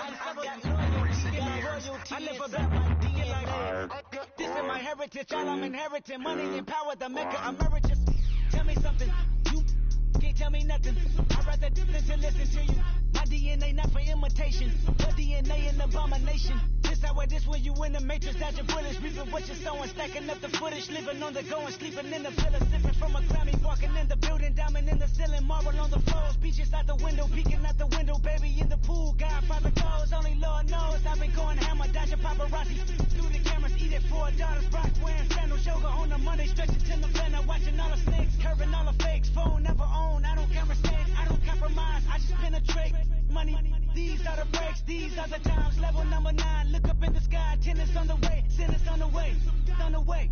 in recent years. I live about my DNA. This is my heritage, all I'm inheriting. Money and power, the maker emeritus. Tell me something, you can't tell me nothing. I'd rather do than to listen to you. My DNA not for imitation. Your DNA an abomination. This where you in the matrix, dodging bullets, reaping what you're sowing, stacking up the footage, living on the go and sleeping in the villa, sipping from a Grammy, walking in the building, diamond in the ceiling, marble on the floors, beaches out the window, peeking out the window, baby in the pool, Godfather goes, only Lord knows, I've been going hammer, dodging paparazzi, through the cameras, eat it for $4, Brock wearing sandals, yoga on a Monday, stretching to November, watching all the snakes, curving all the fakes, phone never own, I don't camera mistakes, I don't compromise, I just penetrate, money. These are the breaks, these are the times. Level number 9, look up in the sky. Tennis on the way, sinners on the way, on the way.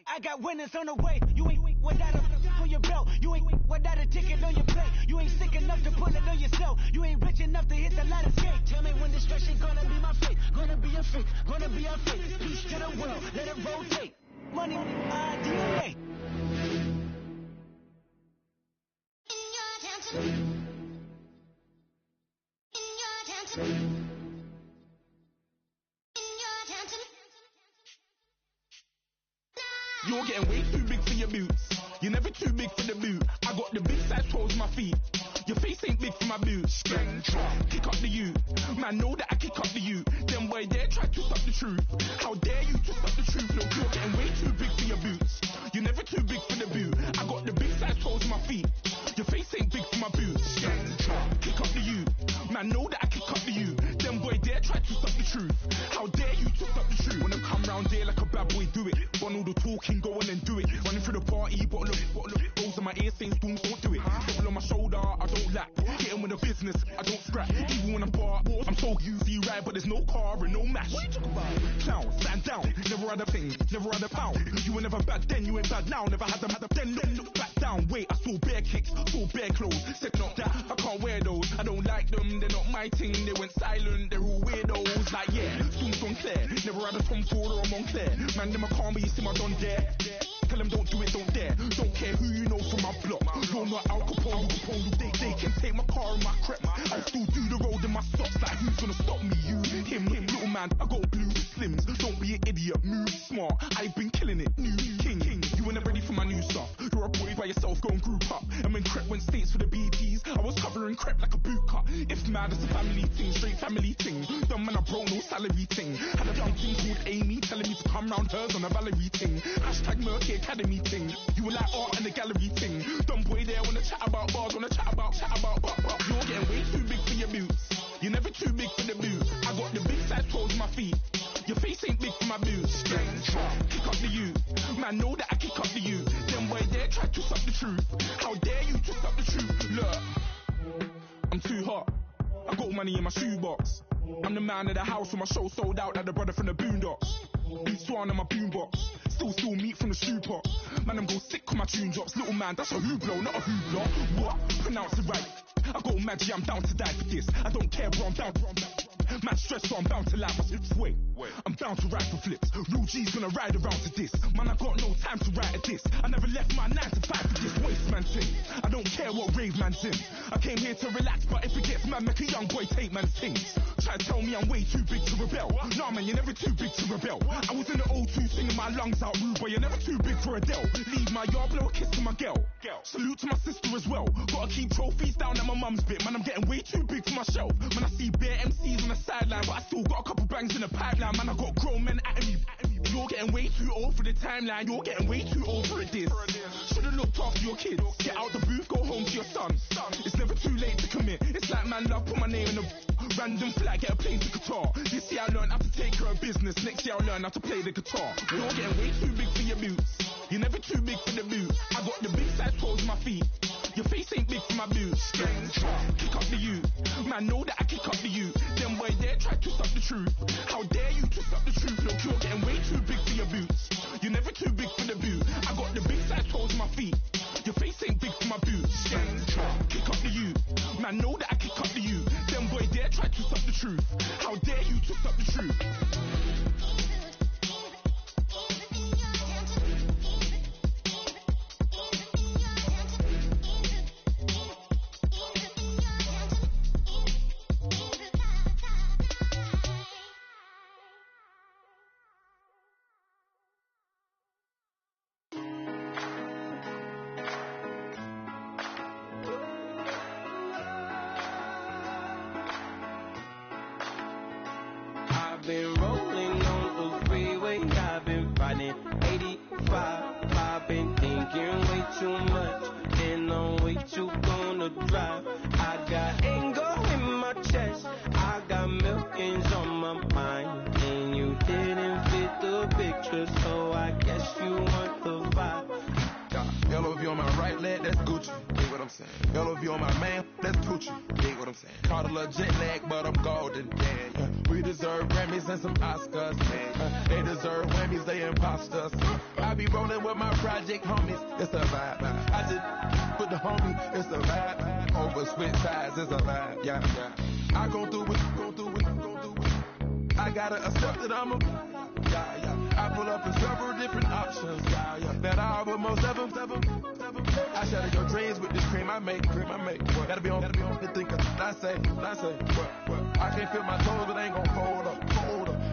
I got winners on the way. You ain't without a on your belt. You ain't without a ticket on your plate. You ain't sick enough to pull it on yourself. You ain't rich enough to hit the ladder skate. Tell me when destruction gonna be my fate. Gonna be a fate, gonna be a fate. Peace to the world, let it rotate. Money, DNA. You're getting way too big for your boots. You're never too big for the boot. I got the big size toes on my feet. Your face ain't big for my boots. Kick up the you. Man, know that I kick up the you. Them boy there try to stop the truth. How dare you to stop the truth? Look, you're getting way too big for your boots. You're never too big for the boot. I got the big size toes on my feet. Your face ain't big for my boots. Kick up the you. Man, know that I kick up the you. Them boy there try to stop the truth. How dare you to stop the truth? When I come round there like a bad boy, do it. Want all the talking, go on and do it. Running through the party, bottle of rolls on my ear saying storms, don't do it. Double on my shoulder, I don't lack. Getting with the business, I don't scrap. Even when I'm bar, I'm so easy right, but there's no car and no match. What you talk about? Clown, stand down, never had a thing, never had a pound. You were never bad then, you ain't bad now. Never had them, then look back down. Wait, I saw bare kicks, saw bare clothes. Said not that, I can't wear those. I don't like them, they're not my thing. They went silent, they're all weirdos. Like yeah, Storms on Claire. Never had a Tom Ford or a Montclair. Man, them I can't be, you see my Don Dare. Tell them don't do it, don't dare. Don't care who you know from my block. You're not Al Capone, they can take my car and my crepe. I'll still do the road in my socks. Like who's gonna stop me? You, him, little man. I got blue slims. Don't be an idiot, move smart. I've been killing it, new king. You ain't ready for my new stuff. You're a boy by yourself, go and group up. And when Crep went states for the BTs, I was covering Crep like a boot cut. If mad, it's a family thing, straight family thing. Dumb man, I broke no salary thing. Had a young thing called Amy telling me to come round hers on a Valerie thing. Hashtag Murky Academy thing. You were like art and the gallery thing. Dumb boy there wanna chat about bars, wanna chat about. You're getting way too big for your boots. You're never too big for the boot. I got the big size toes on my feet. Your face ain't big for my boots. Kick up the you. Man, know that I kick up the you. Them boy there try to stop the truth. How dare you to stop the truth? Look, I'm too hot. I got money in my shoebox. I'm the man of the house when my show sold out like the brother from the Boondocks. Beat Swan on my boombox. Still meat from the stew pot. Man, I'm go sick when my tune drops. Little man, that's a hooplo, not a hoopla. What? Pronounce it right. I got magic, I'm down to die for this. I don't care, bro, I'm down. Man, stressed, so I'm bound to lap my slips. Wait, I'm bound to ride for flips. Real G's gonna ride around to this. Man, I got no time to write at this. I never left my 9 to 5 for this waste man thing. I don't care what rave man's in. I came here to relax, but if it gets mad, make a young boy take man's things. Try to tell me I'm way too big to rebel. Nah, man, you're never too big to rebel. I was in the O2 singing my lungs out, rude, but you're never too big for Adele. Leave my yard, blow a kiss to my girl. Salute to my sister as well. Gotta keep trophies down at my mum's bit. Man, I'm getting way too big for my shelf. Man, I see bare MCs on the sideline, but I still got a couple bangs in the pipeline. Man, I got grown men at me. You're getting way too old for the timeline. You're getting way too old for this. Should've looked after your kids. Get out the booth, go home to your son. It's never too late to commit. It's like man, love, put my name in a random flag, get a plane to Qatar. This year I learned how to take care of business. Next year I'll learn how to play the guitar. You're getting way too big for your boots. You're never too big for the boot. I got the big size toes on my feet. Your face ain't big for my boots. Kick up the you. Man, know that I kick up the you. Them boy there try to stop the truth. How dare you to stop the truth? Look, you're getting way too big for your boots. You're never too big for the boot. I got the big size toes on my feet. Your face ain't big for my boots. Kick up the you. Man, know that I kick up the you. Them boy there try to stop the truth. How dare you to stop the truth? Been rolling on the freeway, I've been riding 85. I've been thinking way too much, and I'm way too gonna drive. I got anger in my chest, I got millions on my mind, and you didn't fit the picture, so I guess you want the vibe. Yellow if you on my right leg, that's Gucci. With a I'm saying? LOV on my man, that's Tucci. Dig what I'm saying? Caught a little jet lag, but I'm golden. Yeah. We deserve Grammys and some Oscars. They deserve Whammies, they imposters. I be rolling with my project homies. It's a vibe. I just put the homie. It's a vibe. Over switch sides, it's a vibe. Yeah. I gon' do it. I gotta accept that I'm a. Yeah. I pull up in several different options. Yeah. That I almost ever. I shatter your dreams with this cream I make. What? Gotta be on the think of I say. What? I can't feel my toes, but I ain't gon' fold up.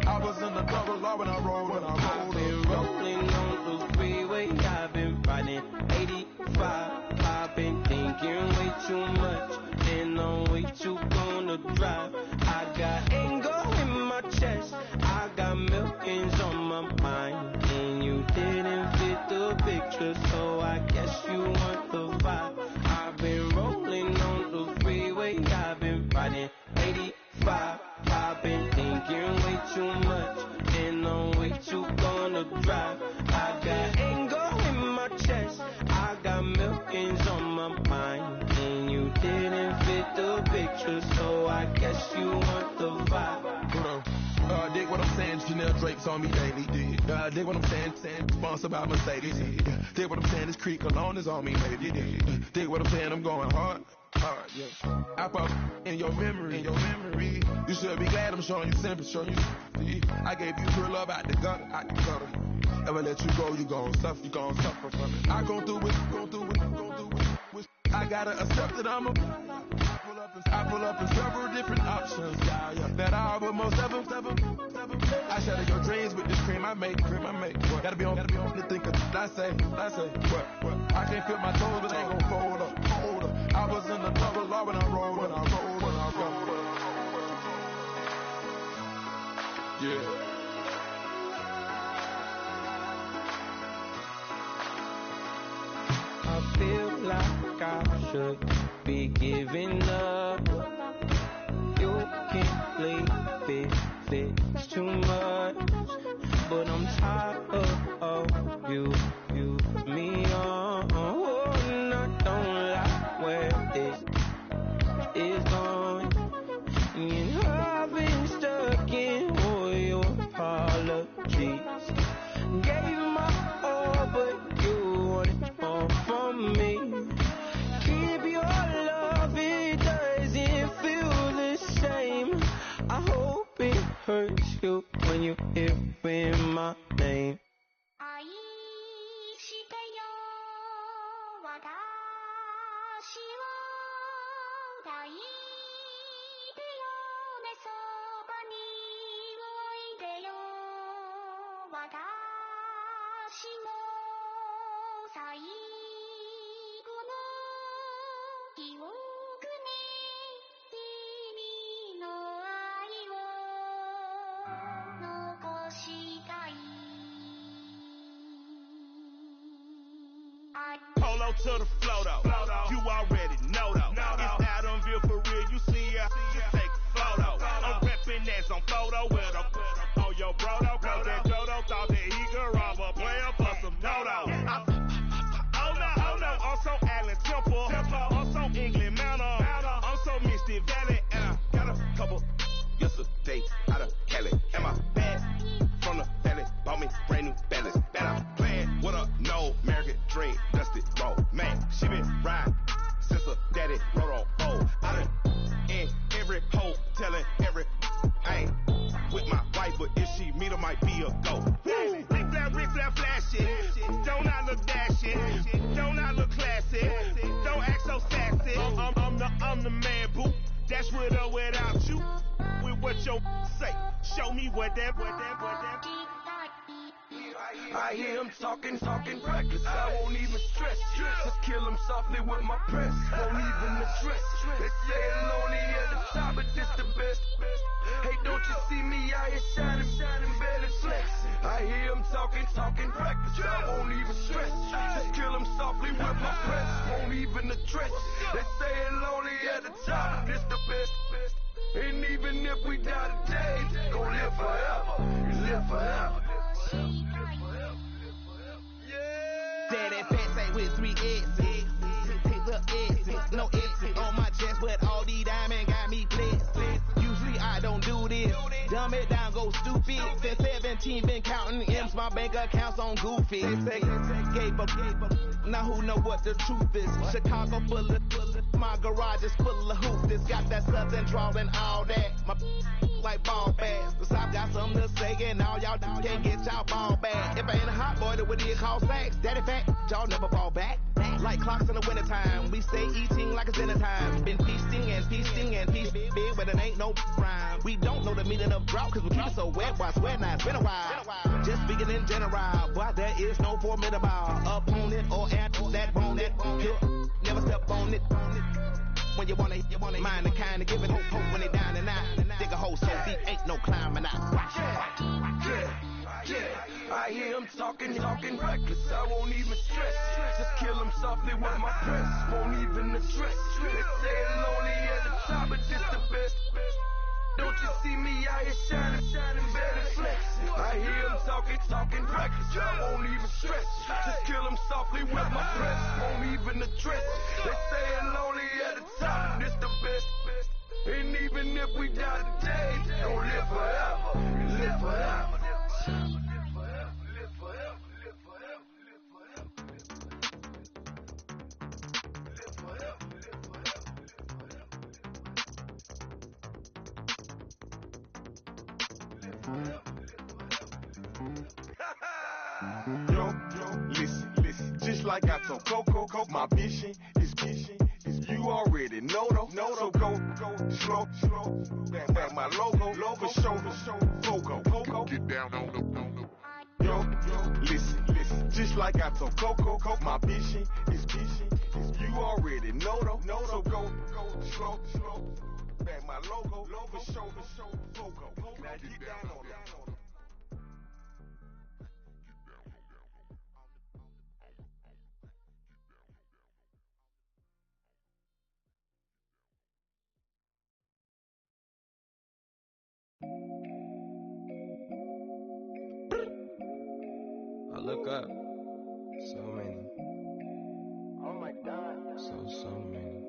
I was in the double law when I rolled. I've been rolling on the freeway. I've been riding 85. I've been thinking way too much, and I'm way too gonna drive. I got anger in my chest. I got millions on my mind, and you didn't fit the picture, so I guess you want the vibe. I've been rolling on the freeway. I've been riding 85. I've been thinking way too much, and I'm way too gonna drive. I got anger in my chest. I got millions on my mind, and you didn't fit the picture, so I guess you want the vibe. Dig what I'm saying, Chanel drapes on me daily. Dig what I'm saying, sponsored by Mercedes. Dig what I'm saying, this Creek alone is on me, baby. Dig what I'm saying, I'm going hard, yeah. I pop in your memory. You should be glad I'm showing you sympathy. I gave you pure love out the gutter. Ever let you go, you gon' suffer from it. I gon' do it. I gotta accept that I'm a. I pull up in several different options. Yeah. That I almost ever. I shatter your dreams with this cream I make. What? Gotta be on the think of I say. What? I can't feel my toes, but I ain't gon' fold up. I was in the double law when I rolled. Yeah. I feel like I should be giving up. You can't leave it's too much, but I'm tired of you, me on. Oh, and I don't like where this is going, and I've been stuck in all your apologies. Gave my all, but you wanted all from me. Keep your love, it doesn't feel the same. I hope it hurts you when you hear my name. Polo to the flow though. You already know though. It's Adamville for real. You see ya, just take a photo. I'm reppin' as on photo with a on your bro though. Cause that Dodo thought that he could rob a player for some dodo. Oh no, also Allen Temple. Also England Mountain. Also Misty Valley. And I got a couple yesterday out of Cali. And my bag from the valley bought me brand new balance. And I'm playing with a no American dream. Dusty roll. Man, she been riding since her daddy rode on pole. I done in every hole telling every I ain't with my wife, but if she meet her might be a go. Rick Flair flashing. Don't I look dashing? Don't I look classy? Don't act so sassy. I'm the man, boo. That's with or without you. With what your say. Show me what that. I hear him talking reckless. I won't even stress. Just kill him softly with my press. Won't even address. They say I'm lonely at the top, but this the best. Hey, don't you see me out here shining, barely flexing. I hear him talking reckless. I won't even stress. Just kill him softly with my press. Won't even address. They say I'm lonely at the top, but this the best. And even if we die today, gon' live forever. Live forever. Daddy Pat say with 3 X's. Take the X's. Dumb it down, go stupid. Since 17, been counting M's, my bank accounts on Goofy. They gave up. Now who know what the truth is? Chicago full of, my garage is full of hoops. This got that southern drawl and all that. My like ball bags. The South got something to say and all y'all can't get y'all ball back. If I ain't a hot boy, then what do you call sacks? Daddy fat, y'all never fall back. Like clocks in the wintertime, we stay eating like it's dinner time. Been feasting and feasting big, but it ain't no rhyme. We don't know the meaning of drought, cause we keep it so wet, boy, I swear now it's been a while. Just speaking in general, boy, there is no formidable opponent or anti that bone that he'll never step on it. When you wanna mind the kind of giving hope when they down and out. Dig a hole so deep, ain't no climbing out. I hear him talking reckless. I won't even stress. Just kill him softly with my press. Won't even address. They say it's lonely at the top, but this the best. Don't you see me out here shining, better flex. I hear him talking reckless. I won't even stress. Just kill him softly with my press. Won't even address. They say it's lonely at the top, but this the best. And even if we die today, don't live forever. Live forever. Yo, listen, just like I told Coco, my vision is you already know though. So go slow, back my logo, for show, Pogo. Get down on the. Yo, listen, just like I told Coco, my vision is you already know though. So go slow, back my logo, for show, Pogo. Now get down on the. I look up, so many. Oh my God. So many.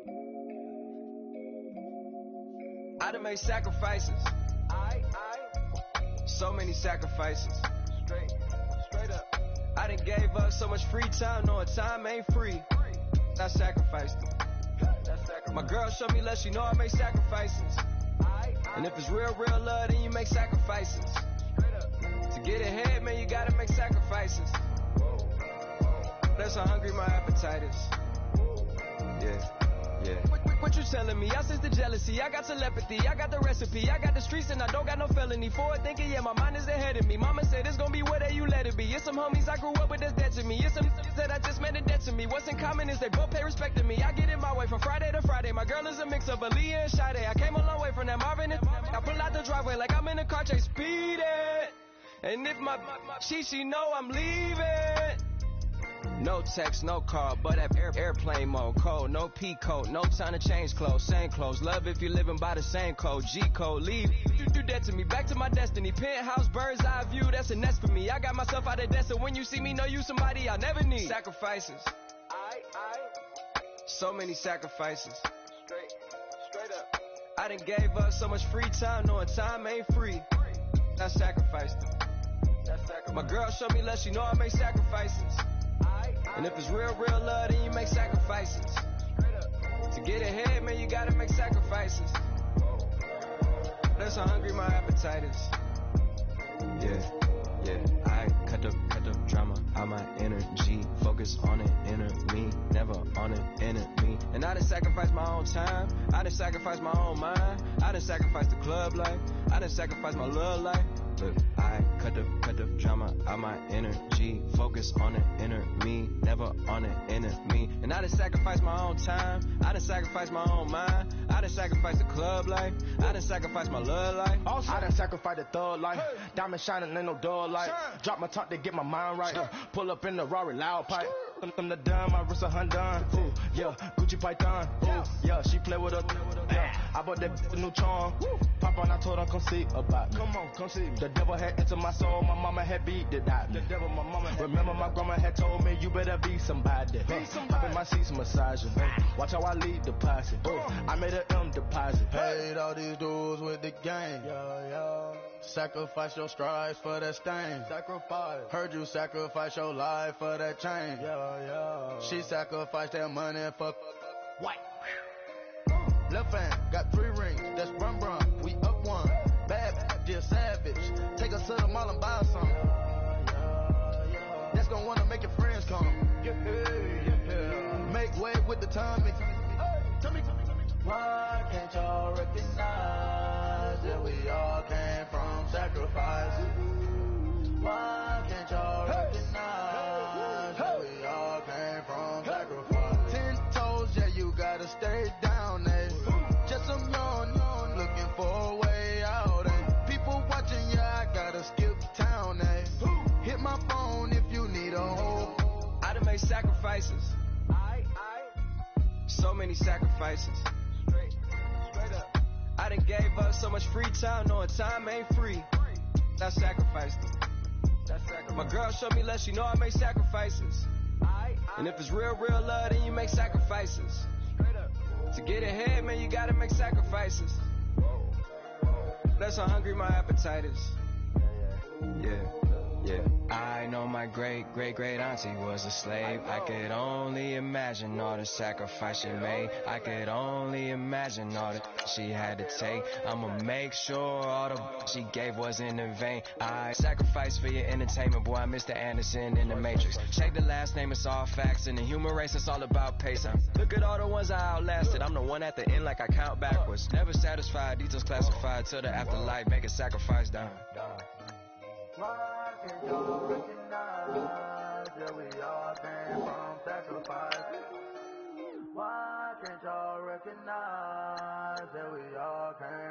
I done made sacrifices. So many sacrifices. Straight up. I done gave up so much free time, knowing time ain't free. I sacrificed it. My girl showed me love, she know I make sacrifices. And if it's real love, then you make sacrifices. To get ahead, man, you gotta make sacrifices. That's how hungry my appetite is. Yeah. What you telling me? I sense the jealousy, I got telepathy, I got the recipe, I got the streets and I don't got no felony. Forward thinking, yeah, my mind is ahead of me. Mama said it's gonna be whatever you let it be. It's some homies I grew up with that's dead to me. It's some that I just met a debt to me. What's in common is they both pay respect to me. I get in my way from Friday to Friday. My girl is a mix of Aaliyah and Sade. I came a long way from that Marvin and I pull out the driveway like I'm in a car chase speeding. And if my she know I'm leaving. No text, no call, but at airplane mode. Code, no P code, no time to change clothes. Same clothes, love if you're living by the same code. G code, leave. You do that to me, back to my destiny. Penthouse, bird's eye view, that's a nest for me. I got myself out of debt, so when you see me, know you somebody I never need. Sacrifices. So many sacrifices. Straight up. I done gave up so much free time, knowing time ain't free. I sacrificed it. My girl showed me love, she know I make sacrifices. And if it's real love, then you make sacrifices. To get ahead, man, you gotta make sacrifices. That's how hungry my appetite is. Yeah. I cut the drama out my energy. Focus on it, inner me, never on it, enemy. And I done sacrificed my own time. I done sacrificed my own mind. I done sacrificed the club life. I done sacrificed my love life. Look, I cut the drama out my energy. Focus on it, inner me, never on it, enemy. And I done sacrificed my own time. I done sacrificed my own mind. I done sacrificed the club life. I done sacrificed my love life. I done sacrificed the thug life. Diamond shining, ain't no dull light. Drop my top to get my mind right. Pull up in the Rari loud pipe. I'm the dime, my wrist a Hyundai. Ooh, yeah, Gucci Python. Ooh, yeah, she play with her. Yeah, I bought that new charm. Pop on, I told her come see about me. Come on, come see me. The devil had entered my soul, my mama had beat it out. The devil, my mama. Remember my grandma had told me you better be somebody. Hop in my seats massaging. Watch how I lead the posse. I made an M deposit. Paid all these dudes with the gang. Yeah. sacrifice your strides for that stain. Sacrifice. Heard you sacrifice your life for that change. Yeah. She sacrificed that money for white. Left hand, got 3 rings, that's brum brum. We up one. Bad, dear savage. Take her to the mall and buy some. That's gonna wanna make your friends come. Make way with the timing. Tell me. Why can't y'all recognize that we all came from sacrifice? Why can't y'all recognize that we all came from sacrifice? 10 toes, yeah, you gotta stay down, eh? Just some young, looking for a way out, eh? People watching, yeah, I gotta skip town, eh? Hit my phone if you need a hold. I done made sacrifices. So many sacrifices. Straight up. I done gave up so much free time, knowing time ain't free. I sacrificed it. My girl showed me love, she know I make sacrifices. And if it's real love, then you make sacrifices. To get ahead, man, you gotta make sacrifices. That's how hungry my appetite is. Yeah. I know my great auntie was a slave. I could only imagine all the sacrifice she made. I could only imagine all that she had to take. I'ma make sure all the she gave wasn't in vain. I sacrificed for your entertainment, boy. I'm Mr. Anderson in the Matrix. Check the last name, it's all facts. In the human race, it's all about pacing. Look at all the ones I outlasted. I'm the one at the end like I count backwards. Never satisfied, details classified till the afterlife. Make a sacrifice down. Why can't y'all recognize that we all came from sacrifice? Why can't y'all recognize that we all came